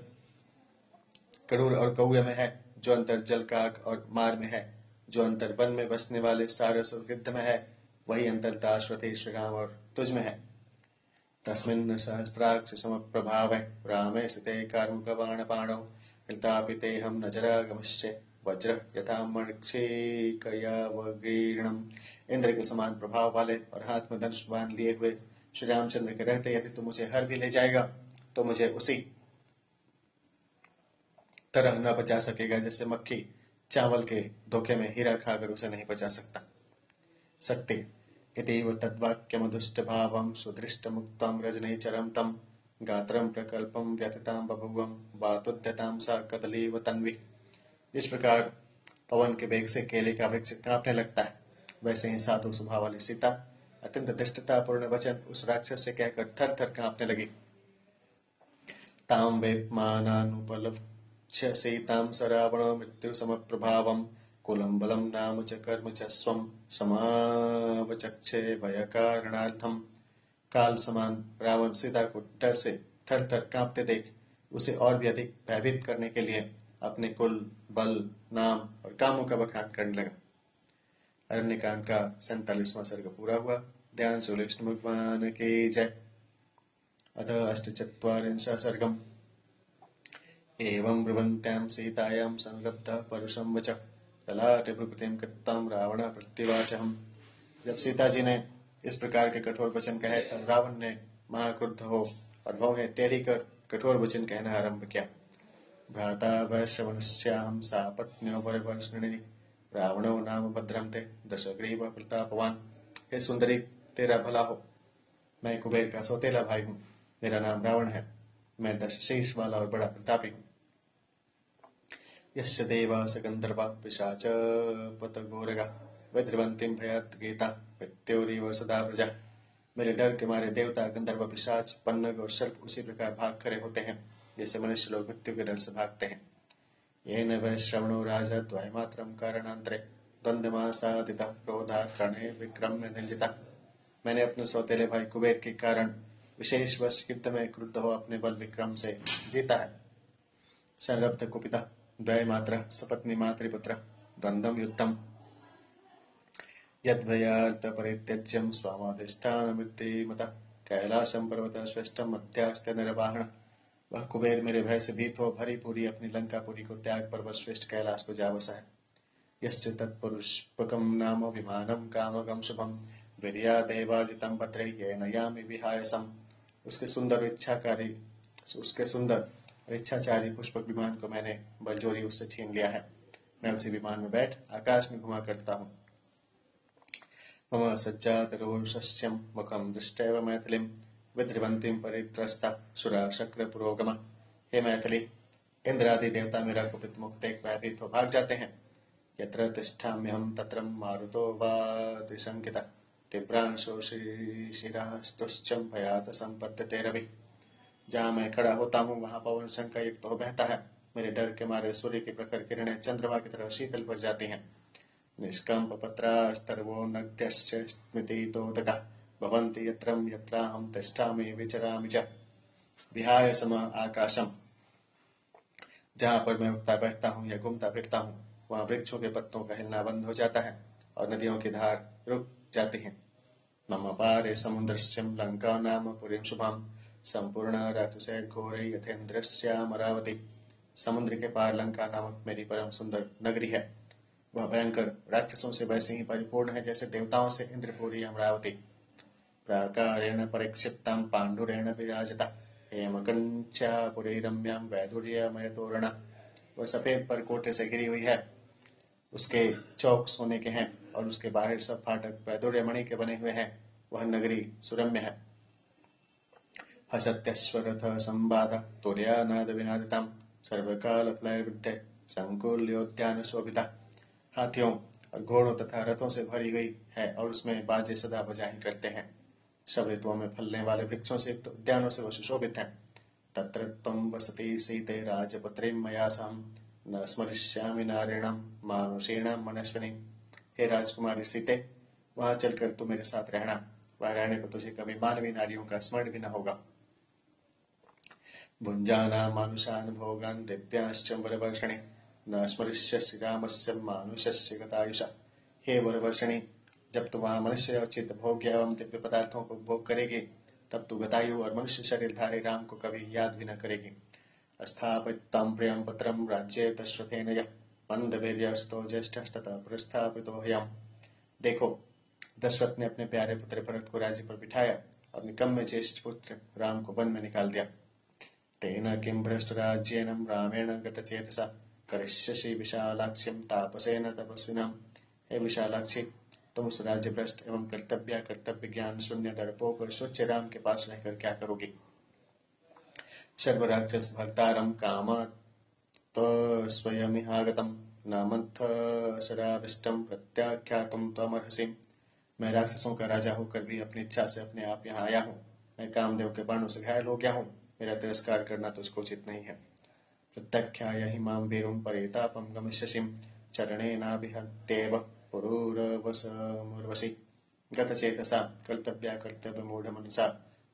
करूर और कौए में है, जो अंतर जलकाक और मार में है, जो अंतर वन में बसने वाले सारस और गिद्ध में है, वही अंतर दाशरथी श्री राम और तुझ में है। तस्मिन् सहस्राक्ष समप्रभावे रामे स्थिते कार्मुकबाणपाणौ हृतापितेऽहं नजरागमश्चे वज्र यथा मणिक्षिकयावगीर्णम्। इंद्र के समान प्रभाव वाले और हाथ में धनुष बाण लिए हुए श्री रामचंद्र के रहते यदि तू मुझे हर भी ले जाएगा, तो मुझे उसी तरह न बचा सकेगा जैसे मक्खी चावल के धोखे में हीरा खाकर उसे नहीं बचा सकता। सत्य इतीव तद्वाक्यमधुष्टभावं सुदृष्टमुक्तं रजनीचरं तं गात्रं प्रकल्पं व्यथितां बभुवं वातुद्यतां सा कदलीव तन्वी। इस प्रकार पवन के वेग से केले का वृक्ष कांपने लगता है, वैसे ही साधु स्वभाव वाली सीता अत्यंत दृष्टतापूर्ण वचन उस राक्षस से कहकर थर थर कांपने लगी। तां वेपमानानुपलभ्य सीतां स रावणो मृत्यु समप्रभावं कुलं बलं नाम च कर्म च स्वं समावचक्षे भयकारणार्थम। काल समान रावण सीता को डर से थर थर कांपते देख उसे और भी अधिक भयभीत करने के लिए अपने कुल, बल, नाम और कामों का बखान करने लगा। अरण्यकांड का 47वां सर्ग पूरा हुआ। ध्यान से विष्णु भगवान की जय। अथ 48 सर्गम। एवं ब्रुवन्त्यां सीतायां संलब्धः परुषं वच ललाटे भ्रुकुटिं कृत्तां रावणः प्रत्युवाचः। जब सीता जी ने इस प्रकार के कठोर वचन कहे, तब रावण ने महाक्रुद्ध हो और भौहें टेढ़ी कर कठोर वचन कहना आरंभ किया। भ्राता वैश्रवणस्यां सा पत्न्यो वरवर्षिणी रावणो नाम भद्रं ते दशग्रीव प्रतापवान। हे सुंदरी, तेरा भला हो। मैं कुबेर का सौतेला भाई हूँ। मेरा नाम रावण है। मैं 10 शीश वाला और बड़ा प्रतापी हूँ। यस्य देवा स गंधर्वा पिशाच पतगोरगा वज्रवंतीं भयात् गीता मृत्युरीव सदा व्रजा। मेरे डर के मारे देवता, गंधर्व, पिशाच, पन्नग और सर्प उसी प्रकार भाग खड़े होते हैं जैसे मनुष्य लोग मृत्यु के डर से भागते हैं। येन वै श्रवणो राजा द्वयमात्रं कारणान्तरे द्वन्द्वमासादितः क्रोधात् रणे विक्रम्य निर्जितः। मैंने अपने सौतेले भाई कुबेर के कारण विशेष वश युद्ध में क्रुद्ध हो अपने बल विक्रम से जीता है। संरब्ध कुपिता द्वयमात्र सपत्नी मातृपुत्र द्वंद्वम युद्धम यद्भयार्थ परित्यज्यं स्वामाधिष्ठानमित्यमतः कैलासं पर्वत श्रेष्ठं मध्यास्ते निर्वाहण। वह कुबेर मेरे भय से भीत हो भरी पूरी अपनी लंकापुरी को त्याग पर्वत श्रेष्ठ कैलाश को जा बसा है। यस्य तत्पुरुषपकं नाम विमानं कामगं शुभं वीर्यादेवाजितं भद्रे येन यामि विहायसम्। उसके सुंदर इच्छाचारी पुष्पक विमान को मैंने बलजोरी उससे छीन लिया है। मैं उसी विमान में बैठ आकाश में घुमा करता हूँ। मम सज्जातरोषस्यं मुखं दृष्ट्वा मैथिलीं विद्रवंतीं परित्रस्ता सुरा शक्र पुरोगमा। हे मैथिली, इंद्र आदि देवता मेरा कुपित मुख देख भयभीत हो भाग जाते हैं। यत्र तिष्ठाम्यहं तत्र मारुतो वा त्रिशङ्कितः तीव्रांशो शिशिरास्तुश्चं भयात संपद्यते रवि। जहाँ मैं खड़ा होता हूँ वहाँ पवन शंका युक्त हो बहता है। मेरे डर के मारे सूर्य की प्रखर किरणें चंद्रमा की तरह शीतल पड़ जाती हैं। निष्कंप पत्रास्तर्वो नद्यश्च स्मृतितोदकः भवन्ति यत्रं यत्राहं तिष्ठामि विचरामि च। विहाय सम आकाशम, जहाँ पर मैं उठता बैठता हूँ या घूमता फिरता हूँ वहाँ वृक्षों के पत्तों का हिलना बंद हो जाता है और नदियों की धार रुक जाती है। मम पारे समुद्रस्यं लंका नाम पुरीं शुभां संपूर्ण राक्षसे घोरे यथेन्द्रस्यामरावती। समुद्र के पार लंका नामक मेरी परम सुंदर नगरी है। वह भयंकर राक्षसों से वैसे ही परिपूर्ण है जैसे देवताओं से इंद्रपुरी अमरावती। प्राकारेण परिक्षिप्तां पाण्डुरेण विराजिता हेमकंचापुरी रम्यां वैदुर्यमय तोरण। वह सफेद परकोटे से घिरी हुई है। उसके चौक सोने के हैं और उसके बाहर सब फाटक वैदुर्य मणि के बने हुए हैं। वह नगरी सुरम्य है। हसत्यश्वरथ संवाद तुर्यानाद विनादितां सर्वकाल फलैर्वृद्धे संकुल्योद्यान शोभिता। हाथियों और घोड़ों तथा रथों से भरी हुई है और उसमें बाजे सदा बजाही करते हैं। सब ऋतुओं में फलने वाले वृक्षों से युक्त उद्यानों से वह सुशोभित है। तत्र त्वं वसति सीते राजपत्रीं मया सहं न स्मरिष्यामि नारिणां मानुषीणां मनस्विनी। हे राजकुमारी सीते, वहां चलकर तू मेरे साथ रहना। वहां रहने पर तुझे कभी मानवीय नारियों का स्मरण भी न होगा। भुञ्जाना मानुषान् भोगान् दिव्यांश्च वरवर्षिणि न स्मरिष्यसि रामस्य मानुषस्य गतायुषा। हे वरवर्षिणि, जब तू वहां मनुष्य और चित्त भोग्य एवं दिव्य पदार्थों को भोग करेगी तब तू गतायु और मनुष्य शरीरधारी राम को कभी याद भी न करेगी। स्थापितं प्रियं पुत्रं राज्ये दशरथेन यः मंदवीर्यस्तो ज्येष्ठस्ततः प्रस्थापितो ह्यम्। देखो, दशरथ ने अपने प्यारे पुत्र भरत को राज्य पर बिठाया और निकम्मे ज्येष्ठ पुत्र राम को वन में निकाल दिया। तेन किं भ्रष्टराज्येन रामेण गतचेतसा करिष्यसि विशालाक्षिं तापसेन तपस्विनाम्। हे विशालाक्षी, तुम उस राज्य भ्रष्ट एवं कर्तव्य ज्ञान शून्य डरपोक और स्वच्छ राम के पास रहकर क्या करोगी। सर्वराक्षस भक्तारं कामात् स्वयमिहागतं न मंथ शराविष्टं प्रत्याख्यातुं त्वमर्हसि। मैं राक्षसों का राजा होकर भी अपनी इच्छा से अपने आप यहाँ आया हूँ। मैं कामदेव के बाणों से घायल हो गया हूँ। मेरा तिरस्कार करना तुझको उचित नहीं है। प्रत्याख्याय हि मां वीरुं परेतापं गमिष्यसि चरणेनाभिहत्येव पुरूरवसमुर्वसि। गतचेतसा कर्तव्या कर्तव्यमूढमनसा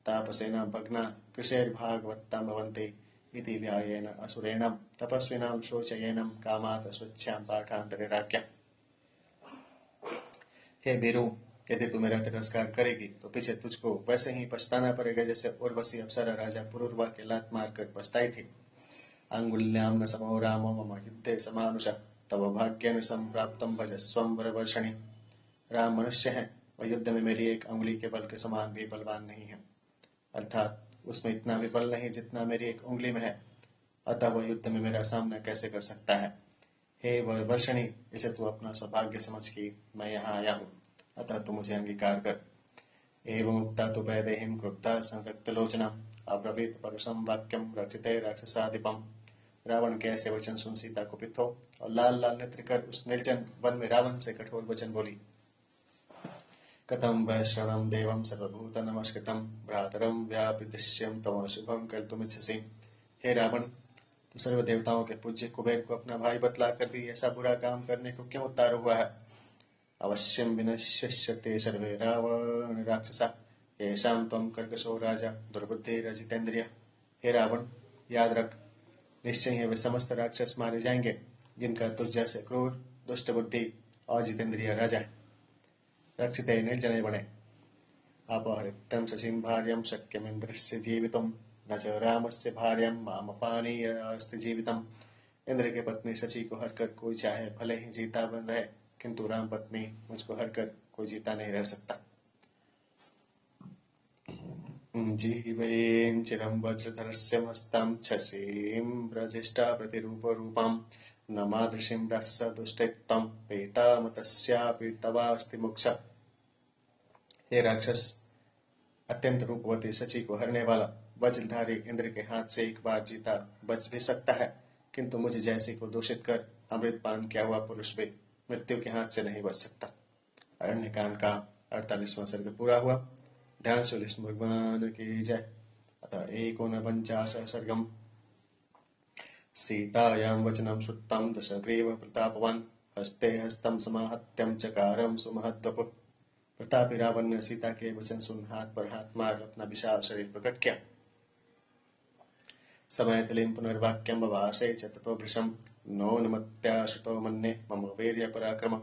तापसेन भग्ना कृशेर्भागवतां भवन्ति इति व्यायेन असुरेणां तपस्विनां शोचयेनं कामात् स्वच्छां पाठान्तरे राज्ञा। हे वीरू, यदि तू मेरा तिरस्कार करेगी तो पीछे तुझको वैसे ही पछताना पड़ेगा जैसे उर्वशी अप्सरा राजा पुरूरवा के लात मारकर पछताई थी। अंगुल्यां न समो रामो मम युद्धे समानुष तव भाग्येन संप्राप्तं भजस्वं वरवर्षिणि। राम मनुष्य है, वह युद्ध में मेरी एक अंगुली के बल के समान भी बलवान नहीं है, अर्थात उसमें इतना भी बल नहीं जितना मेरी एक उंगली में है। अतः वह युद्ध में मेरा सामना कैसे कर सकता है। हे वरवर्षिणि, इसे तू अपना सौभाग्य समझ के मैं यहाँ आया हूँ, अतः तू मुझे अंगीकार कर। एवं उक्ता तो वैदेहीं क्रुद्धा संरक्तलोचनम् अब्रवीत परुषं वाक्यं रचिते राक्षसाधिपम्। रावण के ऐसे वचन सुन सीता कुपित हो और लाल लाल नेत्र कर उस निर्जन वन में रावण से कठोर वचन बोली। कथं वैश्रवणं देवं सर्वभूत नमस्कृतं भ्रातरं व्यापिदृश्यं तव शुभं कर्तुमिच्छसि। हे रावण, तू सर्व देवताओं के पूज्य कुबेर को अपना भाई बतलाकर भी ऐसा बुरा काम करने को क्यों उतार हुआ है। अवश्यं विनश्यस्यते सर्वे रावण राक्षसा येषां त्वं कर्कशो राजा दुर्बुद्धिरजितेन्द्रियः। हे रावण, याद रख, निश्चय ही वे समस्त राक्षस मारे जाएंगे जिनका तुझ जैसे क्रूर दुष्ट बुद्धि और जितेंद्रिय राजा है। रक्षिते निर्जने बने। अपहृतं शचीं भार्यं शक्यमिन्द्रस्य जीवितुं न च रामस्य भार्यं मामपानीय अस्ति जीवितम्। इंद्र की पत्नी शची को हरकर कोई चाहे भले ही जीता बन रहे, किंतु राम पत्नी मुझको हरकर कोई जीता नहीं रह सकता। जीवेन चिरं वज्रधरस्य मस्तां शशीं व्रजिष्ठा प्रतिरूपरूपां न मादृशीं राक्षसा दुष्टैत्तं पेतामतस्यापि तवास्ति मोक्ष। हे राक्षस, अत्यंत रूपवती शची को हरने वाला वज्रधारी इंद्र के हाथ से एक बार जीता बच भी सकता है, किंतु मुझ जैसी को दूषित कर अमृत पान किया हुआ पुरुष भी मृत्यु के हाथ से नहीं बच सकता। अरण्यकांड का 48वां सर्ग पूरा हुआ। ध्यान से विष्णु भगवान की जय। अतः एकोनपञ्चाशः सर्गम्। सीतायां वचनं श्रुतं दशग्रीव प्रतापवान् हस्ते हस्तं समाहत्यं चकारं सुमहद्वपुः। प्रतापी रावण ने सीता के वचन सुन हाथ पर हाथ मार अपना विशाल शरीर प्रकट किया। समयतलिं पुनर्वाक्यं बभाषे च ततो भृशं नोन्मत्याश्रितो मन्ये मम वीर्य पराक्रम।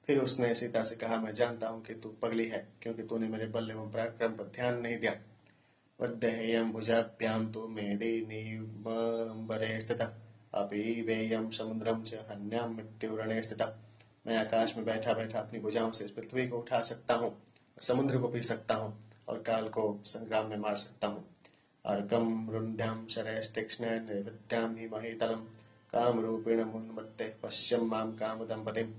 फिर उसने सीता से कहा, मैं जानता हूं कि तू पगली है, क्योंकि तूने मेरे बल एवं पराक्रम पर ध्यान नहीं दिया। वद्देहेयं भुजाभ्यां तु मेदिनीमंबरे स्थितः अपि वेयं समुद्रं च हन्यां मृत्युरणे स्थितः। मैं आकाश में बैठा बैठा अपनी भुजाओं से इस पृथ्वी को उठा सकता हूँ, समुद्र को पी सकता हूँ और काल को संग्राम में मार सकता हूँ। अर्कं रुन्ध्यां शरैस्तीक्ष्णेन नैवेद्यां हि महीतलं कामरूपेण मुन्मत्ते पश्यं मां कामदंपतिम्।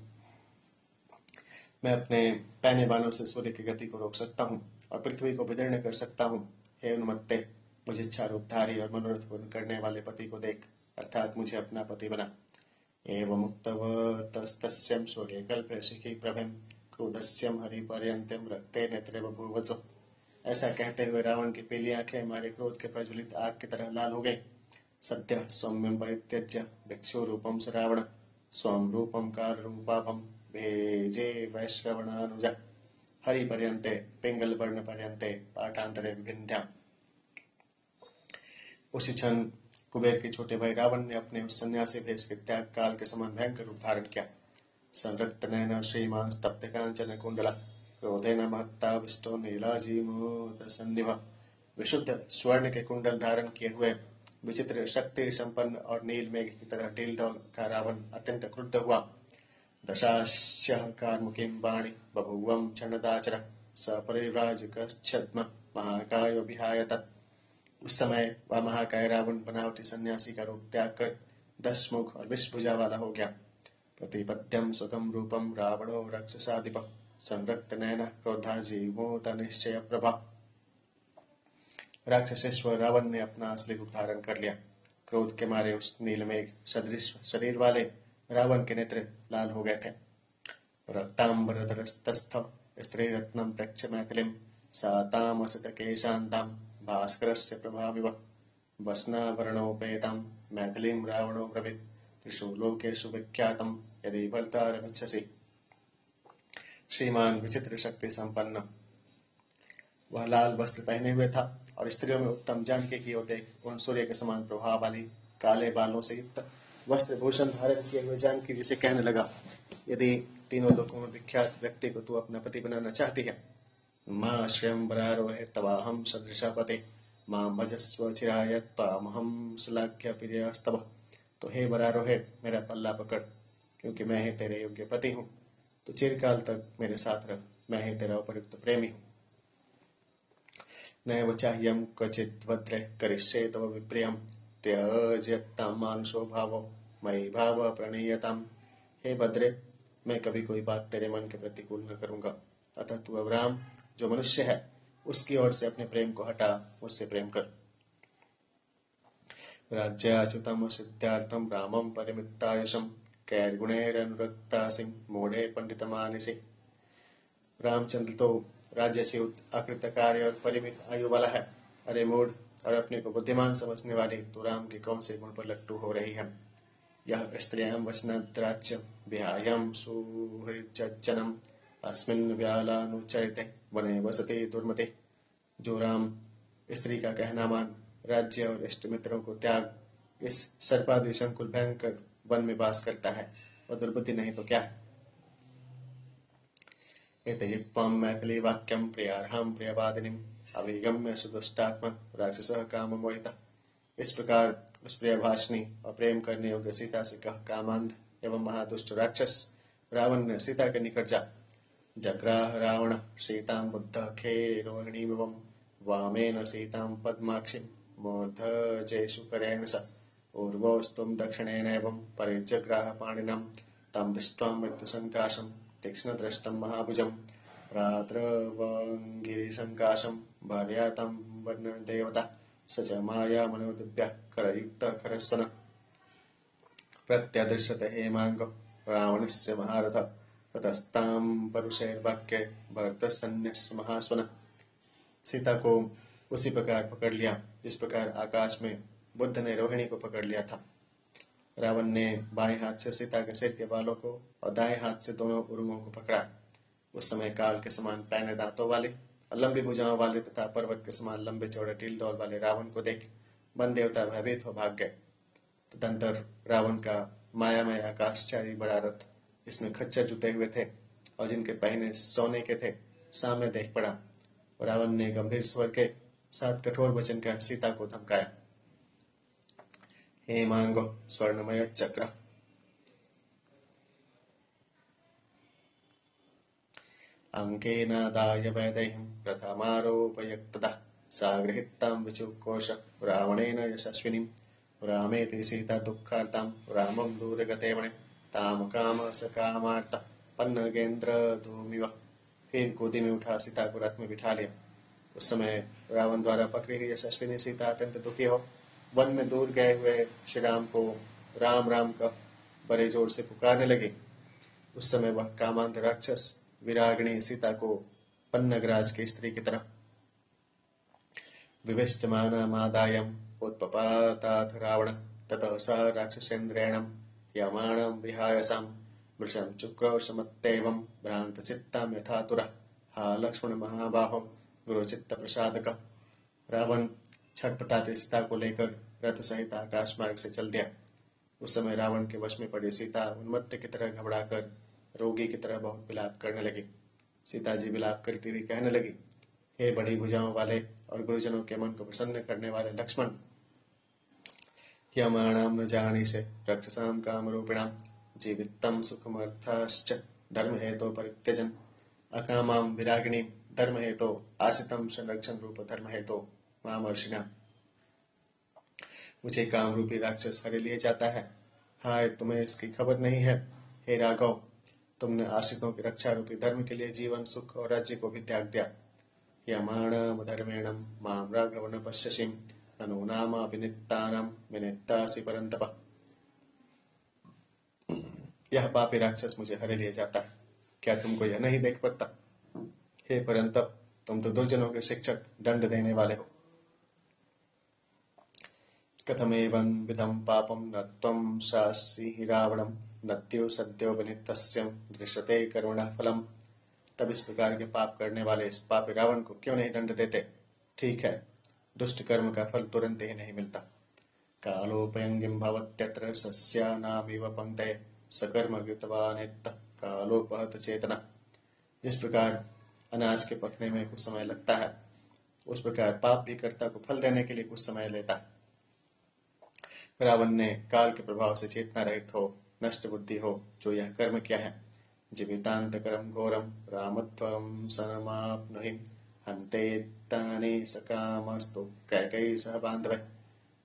मैं अपने पैने बाणों से सूर्य की गति को रोक सकता हूँ और पृथ्वी को विदीर्ण कर सकता हूँ। हे उन्मत्ते, मुझे इच्छा रूपधारी और मनोरथ पूर्ण करने वाले पति को देख, अर्थात मुझे अपना पति बना। एवमुक्तवतस्तस्यं सूर्यकल्पे शिखी प्रभं क्रोधस्यं हरिपर्यन्तं रक्ते नेत्रे बभूवसु। ऐसा कहते हुए रावण की पीली आंखें हमारे क्रोध के प्रज्वलित आग की तरह लाल हो गई। सद्य सौम्यं परित्यज्य भिक्षु रूपं स रावण स्वं रूपं काररूपाभं भेजे वैश्रवणानुजा। हरिपर्यन्ते पिंगल वर्ण पर्यन्ते पाठांतरे विंध्या। उसी क्षण कुबेर के छोटे भाई रावण ने अपने उस सन्यासी भेष के त्याग काल के समान भयंकर रूप धारण किया। संरक्तनयन श्रीमान स्तब्ध कांचन कुंडला क्रोधेन महत्ताविष्टो नीलाजीमोदसन्निभ। विशुद्ध स्वर्ण के कुंडल धारण किए हुए विचित्र शक्ति संपन्न और नील मेघ की तरह ढील ढाल का रावण अत्यंत क्रुद्ध हुआ। दशास्यः कार्मुकीं वाणी बभूवं क्षणदाचर सपरिव्राजकच्छद्म महाकाय विहाय तत्। उस समय वह महाकाय रावण बनावटी सन्यासी का रूप त्याग कर 10 मुख और 20 भुजा वाला हो गया। प्रतिपद्यं सुखं रूपं रावणो रक्षसाधिप संरक्तनयनः क्रोधाजीमूत निश्चय प्रभा। राक्षसेश्वर रावण ने अपना असली रूप धारण कर लिया। क्रोध के मारे उस नीलमेघ सदृश शरीर वाले रावण के नेत्र लाल हो गए थे। रक्तांबरधरस्तस्थ स्त्रीरत्नं प्रेक्ष्य मैथिलीं सातामसितकेशान्तां भास्करस्य प्रभाविव वसनाभरणोपेतां मैथिलीं रावणो ब्रवीत् त्रिषु लोकेषु विख्यातं यदि भर्तारमिच्छसि। श्रीमान विचित्र शक्ति संपन्न वह लाल वस्त्र पहने हुए था और स्त्रियों में उत्तम जानकी की ओर देख उन सूर्य के समान प्रभाव वाली काले बालों से युक्त वस्त्र भूषण धारण किए हुए जानकी जिसे कहने लगा, यदि तीनों लोकों में विख्यात व्यक्ति को तू अपना पति बनाना चाहती है, मां श्रियं वरारोहे तवाहम सदृशा पते मां भजस्व चिराय त्वामहं श्लाघ्य प्रियस्तव। तो हे वरारोहे, मेरा पल्ला पकड़, क्योंकि मैं ही तेरे योग्य पति हूँ। तो चिरकाल तक मेरे साथ रह, मैं ही तेरा उपयुक्त प्रेमी हूँ। नैव चाह्यं क्वचित् भद्रे करिष्ये तव विप्रियं त्यज्यतां मानुषो भावो मयि भाव प्रणीयताम्। हे भद्रे, मैं कभी कोई बात तेरे मन के प्रतिकूल न करूंगा, अतः तू अब राम जो मनुष्य है उसकी ओर से अपने प्रेम को हटा, मुझसे प्रेम कर। राज्याच्युतम सिद्धार्थम रामम परिमितायुषम कैर्गुणैरनुरक्तासिं मूढ़े पंडितमानसि। रामचंद्र तो राज्य से अकृत कार्य और परिमित आयु वाला है। अरे मूढ़ और अपने को बुद्धिमान समझने वाली, तू राम के कौन से गुण पर लट्टू हो रही है। यह स्त्रियां वचनद्राच्य विहायं सुहृजनम अस्मिन् व्यालानुचरिते वने वसते दुर्मते। जो राम स्त्री का कहना मान राज्य और इष्ट मित्रों को त्याग इस सर्पादि संकुल भयंकर वन में वास करता है, वह दुर्बुद्धि नहीं तो क्या है। एतयुक्तं मैथिली वाक्यं प्रियार्हं प्रियवादिनीं अभिगम्य सुदुष्टात्मा राक्षसः काममोहितः। इस प्रकार उस प्रिय भाषणी और प्रेम करने योग्य सीता से कह कामांध एवं महादुष्ट राक्षस रावण ने सीता के निकट जा जग्राह रावण सीतां बुद्ध खेरोहिणीमिवं वामेन सीतां पद्माक्षिं मूर्धजेषु करेण स ऊर्वोस्त्वं दक्षिणेनैवं परिजग्राह पाणिनं तं दृष्ट्वा मृत्युसङ्काशं तीक्ष्णदृष्टं महाभुजं रात्रवङ्गिरिसङ्काशं भार्या तं वर्णदेवता स च मायामनोदिव्यः करयुक्तः करस्वनः प्रत्यदृश्यते हेमाङ्गो रावणस्य महारथ ततस्तां परुषैर्वाक्ये भरतसन्न्यस्य महास्वनः। सीता को उसी प्रकार पकड़ लिया जिस प्रकार आकाश में बुद्ध ने रोहिणी को पकड़ लिया था। रावण ने बाएं हाथ से सीता के सिर के बालों को और दाएं हाथ से दोनों उरुंगों को पकड़ा। उस समय काल के समान पैने दांतों वाले और लंबी भुजाओं वाले तथा पर्वत के समान लंबे चौड़े टील डोल वाले रावण को देख वन देवता भयभीत हो भाग गए। तदंतर रावण का मायामय आकाशचारी बड़ा रथ, इसमें खच्चर जुटे हुए थे और जिनके पहिने सोने के थे, सामने देख पड़ा। रावण ने गंभीर स्वर के साथ कठोर वचन कर सीता को धमकाया। हे मांगो स्वर्णमय चक्र, अंकेनादाय वैदेहीं प्रथमारोपयत्तदा सा गृहीतां विचुकोश रावणेन यशस्विनीं रामेति सीता दुःखार्तां रामं दूरगते वने ताम काम सकामार्ता पन्नगेन्द्र धूमिव। फिर गोदी में उठा सीता को रथ में बिठा लिया। उस समय रावण द्वारा पकड़ी हुई यशस्विनी सीता अत्यंत दुखी हो वन में दूर गए हुए श्री राम को राम राम का बड़े जोर से पुकारने लगी। उस समय वह कामांध राक्षस विरागिणी सीता को पन्नगराज की स्त्री की तरह विविष्टमानमादायम् उत्पपाताथ रावण ततः स राक्षसेन्द्रेणं यमाणं विहायसां वृषं चुक्रोशमत्तेवं भ्रान्तचित्तां यथातुरः। हा लक्ष्मण महाबाहो गुरुचित्त प्रसादक। रावण छटपटाते सीता को लेकर रथ सहित आकाश मार्ग से चल दिया। उस समय रावण के वश में पड़ी सीता उन्मत्त की तरह घबराकर रोगी की तरह बहुत विलाप करने लगी। सीता जी विलाप करती हुई कहने लगी, हे बड़ी भुजाओं वाले और गुरुजनों के मन को प्रसन्न करने वाले लक्ष्मण, यमाणाम न जानी से रक्षसाम काम रूपिणाम जीवितम सुखमर्थाश्च धर्म हेतु परित्यजन अकामाम विरागिणी धर्म हेतु आशितम संरक्षण रूप धर्म हेतु मामर्षिणा। मुझे काम रूपी राक्षस हरे लिए जाता है। हाय, तुम्हें इसकी खबर नहीं है। हे राघव, तुमने आश्रितों की रक्षा रूपी धर्म के लिए जीवन सुख और राज्य को भी त्याग दिया। यमाणम धर्मेणम माम राघव न पश्यसिम अनुनाम विनित्तानाम विनित्तासि परंतप। यह पापी राक्षस मुझे हरे लिए जाता है, क्या तुमको यह नहीं देख पड़ता? हे परंतप, तुम तो दुर्जनों के शिक्षक दंड देने वाले हो। कथमेवं विधम पापम न त्वं शासि रावणम नत्यो सद्यो विनितस्यं दृश्यते कर्मणः फलम। तब इस प्रकार के पाप करने वाले इस पापी रावण को क्यों नहीं दंड देते? ठीक है, दुष्ट कर्म का फल तुरंत ही नहीं मिलता। कालोपयंगिम भवत्यत्र सस्यानामिव पंक्तये सकर्म कृतवानेत्तः कालोपहत चेतना। जिस प्रकार अनाज के पकने में कुछ समय लगता है, उस प्रकार पाप भी कर्ता को फल देने के लिए कुछ समय लेता है। रावण ने काल के प्रभाव से चेतना रहित हो, नष्ट बुद्धि हो, जो यह कर्म क्या है? जीवितांत करम घोरम रामत्वं सनमाप्नुहि हन्तेत्तानि सकामस्तु कैकेयी सह बांधव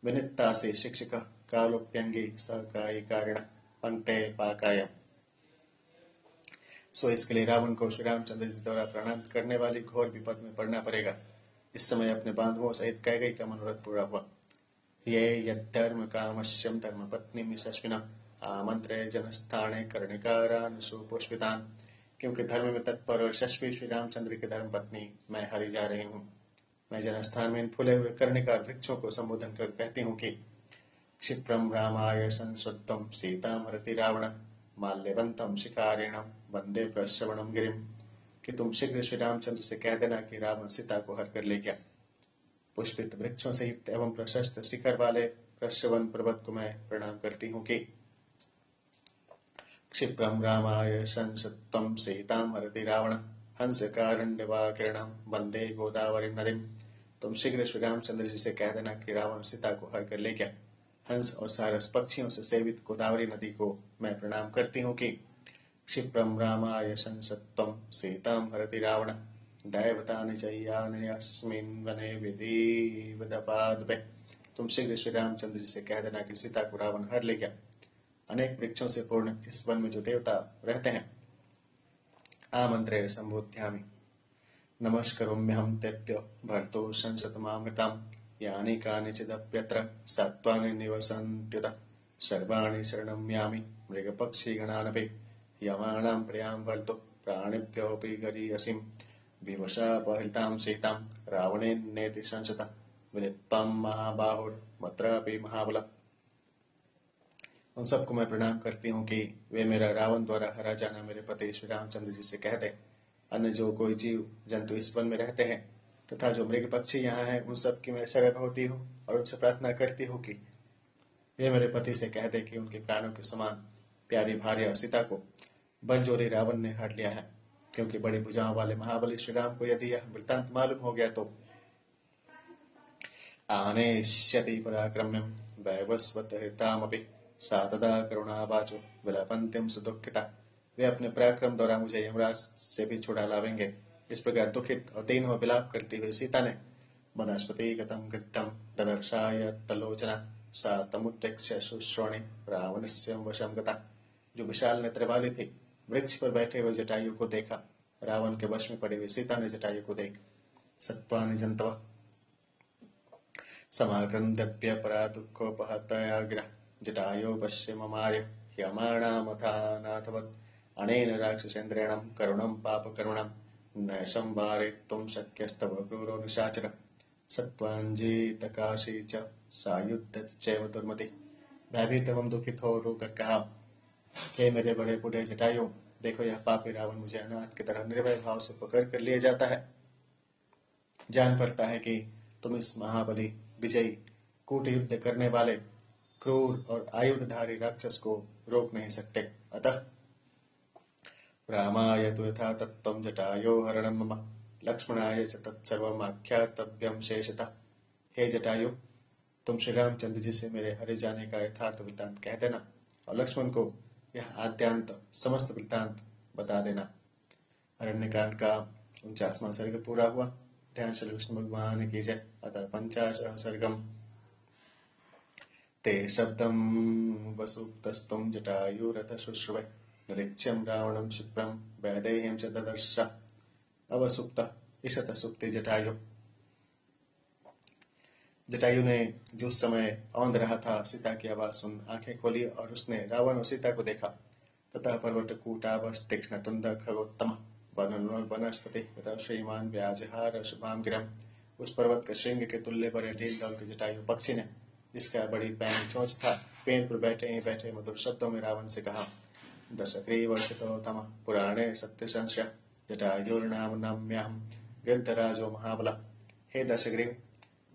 विनित्ता से शिक्षक कालोप्यंगी सकायिकारिण पंक्ते पाकायम। सो इसके लिए रावण को श्री रामचंद्र जी द्वारा प्रणाम करने वाली घोर विपद में पड़ना पड़ेगा। इस समय अपने बांधवों सहित कैकेयी का मनोरथ पूरा हुआ। ये यद्धर्म कामश्यम धर्म पत्नी यशस्विना आमंत्रे जनस्थाने कर्णिकारान सुपुष्पितान। क्योंकि धर्म में तत्पर और यशस्वी श्री रामचंद्र की धर्म पत्नी मैं हरी जा रही हूँ। मैं जनस्थान में इन फूले हुए कर्णिकार वृक्षों को संबोधन कर कहती हूँ कि क्षिप्रम रामाय संस्वत्तम सीताम हरति रावण माल्यवंतम शिकारिणम वंदे प्रश्रवणम गिरिम। कि तुम शीघ्र श्री रामचंद्र से कह देना कि रावण सीता को हर कर ले गया। पुष्पित वृक्षों से युक्त एवं प्रशस्त शिखर वाले प्रश्रवन पर्वत को मैं प्रणाम करती हूँ कि क्षिप्रम रामाय संसत्तम सीताम हरति रावण हंस कारण्यवाकिरणम वंदे गोदावरी नदीम। तुम शीघ्र श्री रामचंद्र जी से कह देना कि रावण सीता को हर कर ले गया। हंस और सारस पक्षियों से सेवित गोदावरी नदी को मैं प्रणाम करती हूँ कि क्षिप्रम रामाय संसत्तम सीताम हरति रावण दैवतानि चैयान्यस्मिन् वने विधिवदपादपे। तुम शीघ्र श्री रामचंद्र जी से कह देना कि सीता को रावण हर ले गया। अनेक वृक्षों से पूर्ण इस वन में जो देवता रहते हैं, आमंत्रे संबोध्यामि नमस्करोम्यहं तेभ्यो भर्तु संसतमामृताम् यानि कानिचिदप्यत्र सत्त्वानि निवसन्त्युत सर्वाणि शरणं यामि मृगपक्षिगणानपि यमानां प्रियां वर्तो प्राणिभ्योऽपि गरीयसीं विवशापहृतां सीतां रावणेनेति संशतः विदित्वां महाबाहुर्मत्रापि महाबल। उन सबको मैं प्रणाम करती हूँ कि वे मेरा रावण द्वारा हरा जाना मेरे पति श्री रामचंद्र जी से कहते। अन्य जो कोई जीव जंतु इस वन में रहते हैं तथा जो मृग पक्षी यहाँ हैं, उन सब की मैं शरण होती हूँ और उनसे प्रार्थना करती हूँ कि वे मेरे पति से कह दे कि उनके प्राणों के समान प्यारी भार्या सीता को बलजोरी रावण ने हर लिया है। क्योंकि बड़ी भुजाओं वाले महाबली श्री राम को यदि यह वृत्तांत मालूम हो गया तो आनेष्यति पराक्रम्यं वैवस्वतहृतामपि सा तदा करुणावाचो विलपन्तीं सुदुःखिता। वे अपने पराक्रम द्वारा मुझे यमराज से भी छुड़ा लावेंगे। इस प्रकार दुखित और दीन विलाप करती हुई सीता ने वनस्पति गतम गृद्धम ददर्शाय तलोचना सा तमुत्तेक्ष्य शुश्रोणे रावणस्य वशं गता। जो विशाल नेत्र वाली थी, वृक्ष पर बैठे हुए जटायु को देखा। रावण के वश में पड़ी हुई सीता ने जटायु को देख सत्वानि जंतव समाक्रंद्य परा दुःखोपहतयाग्रह जटायो पश्य ममार्य ह्यमाणामथानाथवत् अनेन राक्षसेन्द्रेणं करुणं पापकरुणं न संवारयितुं शक्यस्तव क्रूरो निशाचर सत्वाञ्जीतकाशी च सायुध्यत चैव दुर्मति। भयभीत एवं दुखित हो रो कर कहा, हे मेरे बड़े बूढ़े जटायु, देखो यह पापी रावण मुझे अनाथ की तरह निर्भय भाव से पकड़ कर लिए जाता है। जान पड़ता है कि तुम इस महाबली विजयी कूट युद्ध करने वाले क्रूर और आयुधधारी राक्षस को रोक नहीं सकते। अतः रामाय तु यथा तत्त्वं जटायो हरणं मम लक्ष्मणाय च तत्सर्वम् आख्यातव्यं शेषतः। हे जटायु, तुम श्री रामचंद्र जी से मेरे हरे जाने का यथार्थ वृत्तांत कह देना और लक्ष्मण को यह आद्यांत समस्त वृत्तांत बता देना। अरण्यकांड का 49वां सर्ग पूरा हुआ। ध्यान श्री विष्णु भगवान की जय। अतः 50 सर्गम ते शब्दं वसुप्तस्तुं जटायुरथ शुश्रुवे निरीक्ष्यं रावणं क्षिप्रं वैदेहीं च ददर्श। अवसुप्त ईशत सुप्ति जटायु। जटायु ने जो उस समय औंध रहा था, सीता की आवाज सुन आंखें खोली और उसने रावण और सीता को देखा तथा पर्वत कूटावश तीक्ष्ण तुंड खगोत्तम वनस्पति तथा श्रीमान व्याजहार शुभाम गिरम। उस पर्वत के श्रृंग के तुल्य बड़े ढील ढाल के जटायु पक्षी ने, जिसका बड़ी पैनी चोंच था, पेड़ पर बैठे ही बैठे मधुर शब्दों में रावण से कहा, दशग्रीवर्षितोत्तम पुराणे सत्य संशय जटायुर्नाम नाम्यहं गृद्धराजो महाबला। हे दशग्रीव,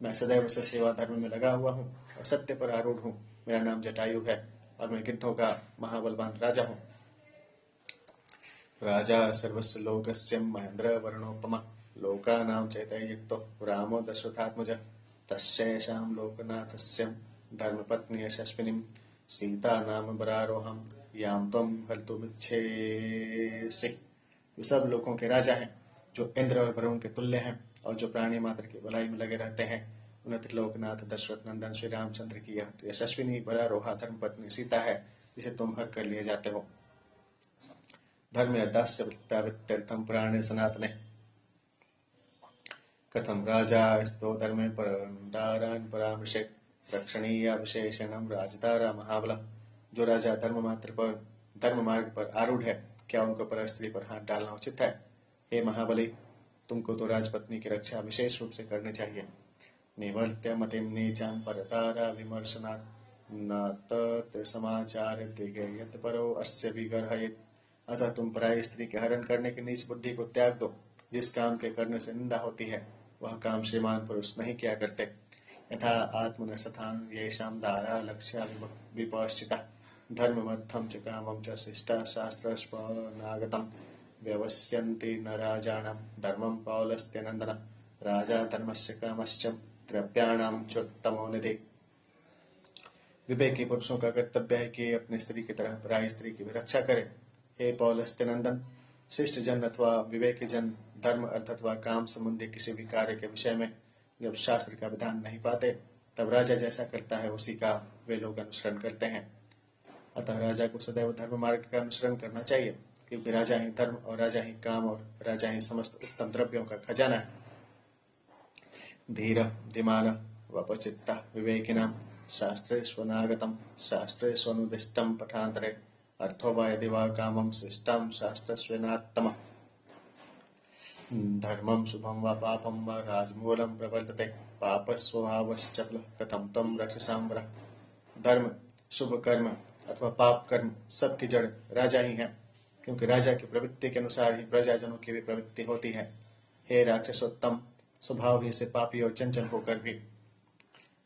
मैं सदैव से सेवा धर्म में लगा हुआ हूँ और सत्य पर आरूढ़ हूँ। मेरा नाम जटायु है और मैं गिद्धों का महाबलवान राजा हूँ। राजा सर्वस्य लोकस्य महेंद्र वर्णोपम लोकानां चैतयुक्तो रामो दशरथात्मज तस्यैषां लोकनाथस्य धर्मपत्नी यशस्विनीं सीता नाम बरारोहं यां त्वं हल्तुमिच्छेसि। वे सब लोगों के राजा हैं, जो इंद्र और वरुण के तुल्य हैं और जो प्राणी मात्र की भलाई में लगे रहते हैं। उन्हें त्रिलोकनाथ दशरथ नंदन श्री रामचंद्र की यह यशस्विनी बरारोहा धर्मपत्नी सीता है, जिसे तुम हर कर लिए जाते हो। धर्म दास्य वृत्तावित्यर्थम पुराणे सनातने कथम राजा स्तो धर्मे परंडारान परामृशेत रक्षणीय विशेषणम राजदारा महाबला। जो राजा धर्म मार्ग पर आरूढ़ है, क्या उनको पर स्त्री पर हाथ डालना उचित है? हे महाबली, तुमको तो राजपत्नी की रक्षा विशेष रूप से करनी चाहिए। निवर्त्य मतिम नीचम परतारा विमर्शनात् न समाचार द्विगेयत परो अस्य विगर्हयेत्। अतः तुम पराई स्त्री के हरण करने की नीच बुद्धि को त्याग दो। जिस काम के करने से निंदा होती है, वह काम श्रीमान पुरुष नहीं किया करते। यथा आत्मन सथान येषां दारा लक्ष्य विपश्चिता धर्ममर्थम च कामं च शिष्टा शास्त्रस्पनागतम् व्यवस्यन्ति न राजाणां धर्मं पौलस्त्यनंदन राजा धर्मस्य कामश्च द्रव्याणां चोत्तमो निधि। विवेकी पुरुषों का कर्तव्य है कि अपनी स्त्री की तरह पराई स्त्री की भी रक्षा करे। हे पौलस्त्यनंदन, शिष्ट जन अथवा विवेकी जन धर्म अर्थ अथवा काम संबंधी किसी भी कार्य के विषय में जब शास्त्र का विधान नहीं पाते, तब राजा जैसा करता है उसी का वे लोग अनुसरण करते हैं। अतः राजा को सदैव धर्म मार्ग का अनुसरण करना चाहिए, क्योंकि राजा ही धर्म और राजा ही काम और राजा ही समस्त उत्तम द्रव्यों का खजाना है। धीर धीमान वपचित्ता विवेकिनां शास्त्रेष्वनागतं शास्त्रेष्वनुदिष्टं पठान्तरे अर्थो वा यदि वा कामं शिष्टं शास्त्रस्वेनात्तमः धर्मं शुभं वा पापं वा राजमूलं प्रवर्तते पापस्वभावश्चक्लः कथं तं रक्षसां वरः। धर्म, शुभ कर्म अथवा पाप कर्म सबकी जड़ राजा ही है, क्योंकि राजा की प्रवृत्ति के अनुसार ही प्रजाजनों की भी प्रवृत्ति होती है। हे राक्षसोत्तम, स्वभाव ही से पापी और चंचल होकर भी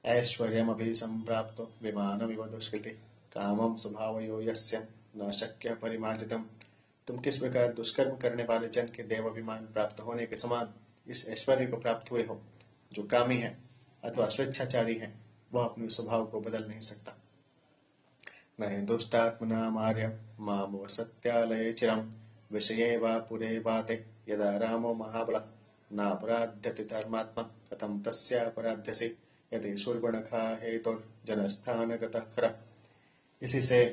ऐश्वर्यमभि संप्राप्तो विमानमिव दुष्कृति कामं स्वभावयो यस्य न शक्य परिमार्जितम्। तुम किस प्रकार दुष्कर्म करने वाले जन के देवाभिमान प्राप्त होने के समान इस ऐश्वर्य को प्राप्त हुए हो। जो कामी है अथवा स्वेच्छाचारी है वह अपने स्वभाव को बदल नहीं सकता। न दुष्टात्मना मार्य माम सत्यालये चिरम विषये वा पुरे वाते यदा रामो महाबल नापराध्यति धर्मात्मा कथम तस्यापराध्यसि यदि शूर्पणखा हेतुर्जनस्थानगतः खरः। इसी से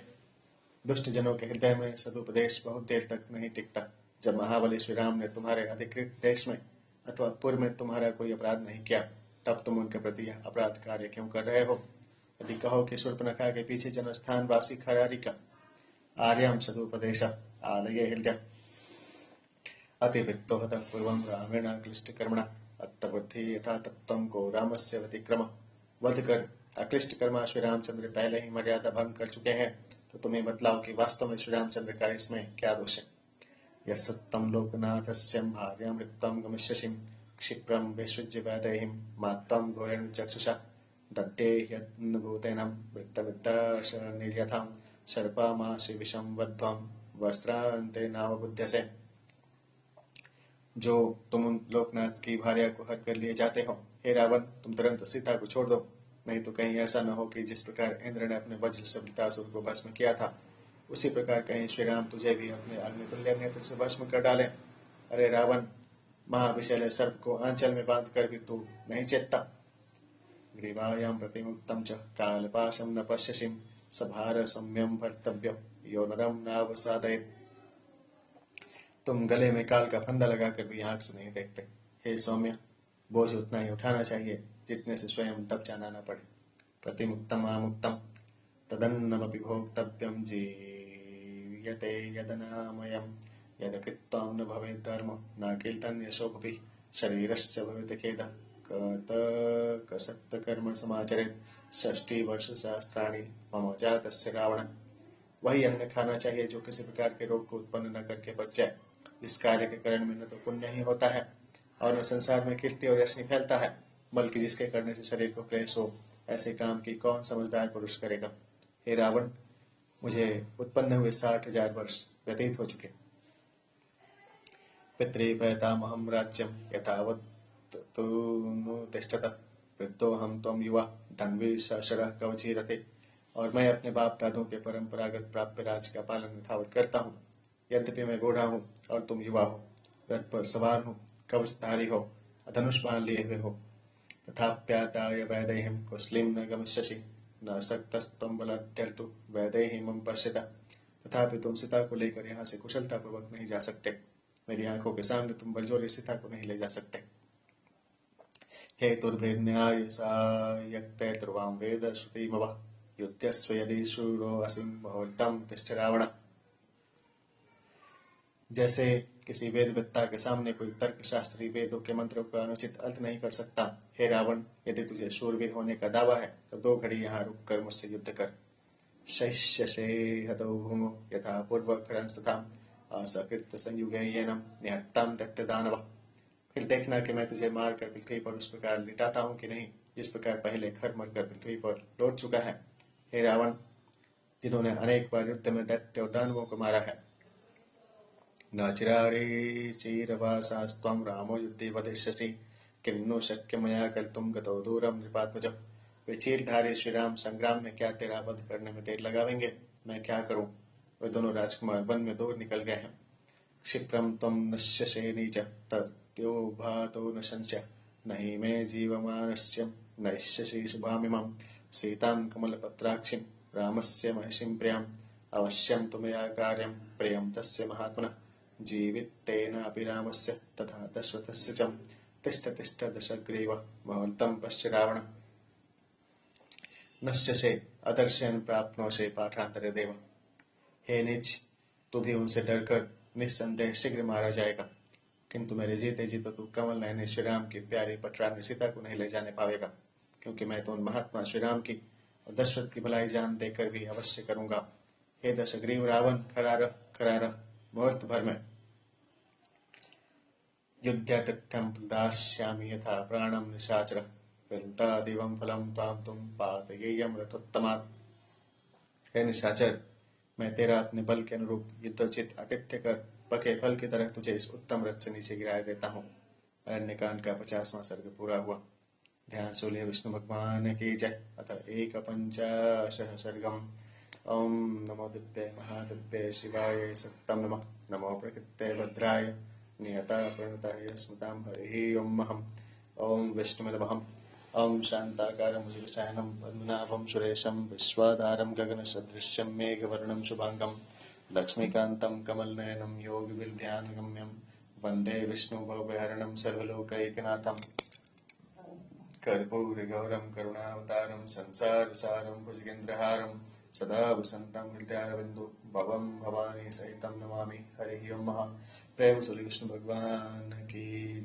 दुष्ट जनों के हृदय में सदुपदेश बहुत देर तक नहीं टिकता। जब महाबली श्री राम ने तुम्हारे अधिकृत देश में अथवा पूर्व में तुम्हारा कोई अपराध नहीं किया, तब तुम उनके प्रति यह अपराध कार्य क्यों कर रहे हो। यदि कहो कि शूर्पणखा के पीछे जनस्थान वासी खरारिका आर्याम सदुपदेश आलये हृदय अतिवृत्तो हतः पूर्वं रामेण क्लिष्ट कर्मणा अत्तबुद्धि यथा तत्त्वं को रामस्य व्यतिक्रम। वध कर अक्लिष्ट कर्मा श्री रामचंद्र पहले ही मर्यादा भंग कर चुके हैं, तो तुम्हें बतलाओ कि वास्तव में श्री रामचंद्र का इसमें क्या दोष है। यत्सत्तं लोकनाथस्य भार्यां रिक्तं गमिष्यसिं क्षिप्रं विसृज्य वैदेहीं मात्तं घोरेण चक्षुषा दत्ते यद्भूतेनं वृत्तविद्दाश निर्यथां सर्पामाशि विषं वध्वं वस्त्रान्ते नावबुध्यसे। जो तुम उन लोकनाथ की भार्या को हर कर लिए जाते हो, हे रावण, तुम तुरंत सीता को छोड़ दो, नहीं तो कहीं ऐसा न हो कि जिस प्रकार इंद्र ने अपने वज्र से वृत्तासुर को भस्म किया था, उसी प्रकार कहीं श्री राम तुझे भी अपने अग्नितुल्य नेत्र से भस्म कर डाले। अरे रावण, महाविशैल सर्प को आंचल में बांध कर भी तू नहीं चेतता। ग्रीवायां प्रतिमुक्तं च कालपाशं न पश्यसिं सभार सम्यम भर्तव्य यो नरम नावसादयेत्। तुम गले में काल का फंदा लगाकर भी आंख से नहीं देखते। हे सौम्य, बोझ उतना ही उठाना चाहिए जितने से स्वयं तब जाना न पड़े। प्रतिमुक्तम आमुक्तम तदन्नमपि भोक्तव्यम जीयते यदनामयम् यद कृत्वां न भवेत् धर्मो न कीर्तन्यशोभपि शरीरस्य भवेत् खेदः कसक्त कर्म समाचरेत् 60 वर्ष सहस्राणि मम जातस्य रावण। वही अन्न खाना चाहिए जो किसी प्रकार के रोग को उत्पन्न न करके बच जाए, जिस कार्य के कारण में न तो पुण्य ही होता है और न संसार में कीर्ति और यश नहीं फैलता है, बल्कि जिसके करने से शरीर को क्लेश हो। ऐसे काम की कौन समझदार पुरुष करेगा। हे रावण, मुझे उत्पन्न हुए 60,000 वर्ष व्यतीत हो चुके। पितृपैतामहं राज्यं यथावत् तूनुतिष्ठत वृद्धोऽहं त्वं युवा धन्वी शरः कवची रते। और मैं अपने बाप दादों के परंपरागत प्राप्त राज का पालन यथावत करता हूँ। यद्यपि मैं बूढ़ा हूँ और तुम युवा हो, रथ पर सवार हो, कवचधारी हो, धनुष बाण लिए हुए हो। तथाप्याताय वैदेहीं कुशलीं न गमिष्यसि न शक्तस्त्वं बलाद्यर्तु वैदेहीमं पश्यता। तथापि तुम सीता को लेकर यहाँ से कुशलता पूर्वक नहीं जा सकते। मेरी आंखों के सामने तुम बलजोरी सीता को नहीं ले जा सकते। हे तुर्भिर्न्याय सायक्ते ध्रुवां वेद श्रुतिमवः युध्यस्व यदि शूरो असिं मुहूर्तं तिष्ठ रावण। जैसे किसी वेदवेत्ता के सामने कोई तर्क शास्त्री वेदों के मंत्रों का अनुचित अर्थ नहीं कर सकता, हे रावण, यदि तुझे शूरवीर होने का दावा है तो 2 घड़ी यहाँ रुक कर मुझसे युद्ध कर। शैष्यसे हतौ भूमो यथा पूर्वकरंस्तथा असकृत संयुगेयेनं निहत्तां दैत्यदानवः। फिर देखना कि मैं तुझे मारकर पृथ्वी पर उस प्रकार लिटाता हूँ कि नहीं जिस प्रकार पहले खर मरकर पृथ्वी पर लौट चुका है। हे रावण, जिन्होंने अनेक बार युद्ध में दैत्य और दानवों को मारा है। न चिरारी चीरवासास्त्वं रामो युद्धे वधिष्यसि किन्नु शक्य मया कर्तुं गतो दूरं नृपात्मज। वे चीरधारी श्री राम संग्राम में क्या तेरा वध करने में देर लगावेंगे, मैं क्या करूं। वे दोनों राजकुमार वन में दूर निकल गए हैं। क्षिप्रं त्वं नश्यसे नीच तत्यो भातो न संशय नहि मे जीवमानस्यं नश्यसि शुभामिमं सीतां कमलपत्राक्षिं रामस्य महिषीं प्रियम् अवश्यं तु मया कार्यं प्रियं तस्य महात्मनः जीवितेन अपि रामस्य तथा दशरथस्य च। तिष्ठ तिष्ठ दशग्रीव मुहूर्तं पश्य रावण। नश्यसे अदर्शन प्राप्नोषे पाठांतरे देव। हे नीच, तू भी उनसे डरकर निस्संदेह शीघ्र मारा जाएगा, किंतु मेरे जीते जी तो तू कमल नयने श्री राम की प्यारी पटरानी सीता को नहीं ले जाने पावेगा, क्योंकि मैं तो उन महात्मा श्री राम की और दशरथ की भलाई जान देकर भी अवश्य करूंगा। हे दशग्रीव रावण, खरा रह, मुहूर्त भर में युद्धातिथ्यं दास्यामि यथा प्राणं निशाचर, वृन्दादिवं फलं त्वां तुम पातयेयं रथोत्तमात्। हे निशाचर, मैं तेरा अपने बल के अनुरूप युद्धोचित आतिथ्य कर पके फल की तरह तुझे इस उत्तम रथ से नीचे गिरा देता हूँ। अरण्यकांड का 50वां सर्ग पूरा हुआ। ध्यान सूर्य विष्णु भगवान की जय। अथ एक पंचाशः सर्गम। ओम नमो दिव्य महादिव्य शिवाय सत्तम नमः। नमो प्रकृते भद्राय नियता प्रणताय स्मृतां हरिः ओम महम्। ओम विष्णुमिदमहम्। ओम शान्ताकारं भुजगशयनं पद्मनाभं सुरेशं विश्वाधारं गगनसदृश्यं मेघवर्णं शुभांगं लक्ष्मीकान्तं कमलनयनं योगिविद्यानुगम्यं वन्दे विष्णुभवभयहरणं सर्वलोकैकनाथम्। कर्पूरगौरं करुणावतारं संसारसारं भुजगेन्द्रहारं सदा वसन्तं हृदयारविन्दो भवं भवानी सहितं नमामि। हरिः ओम। प्रेम से विष्णु भगवान की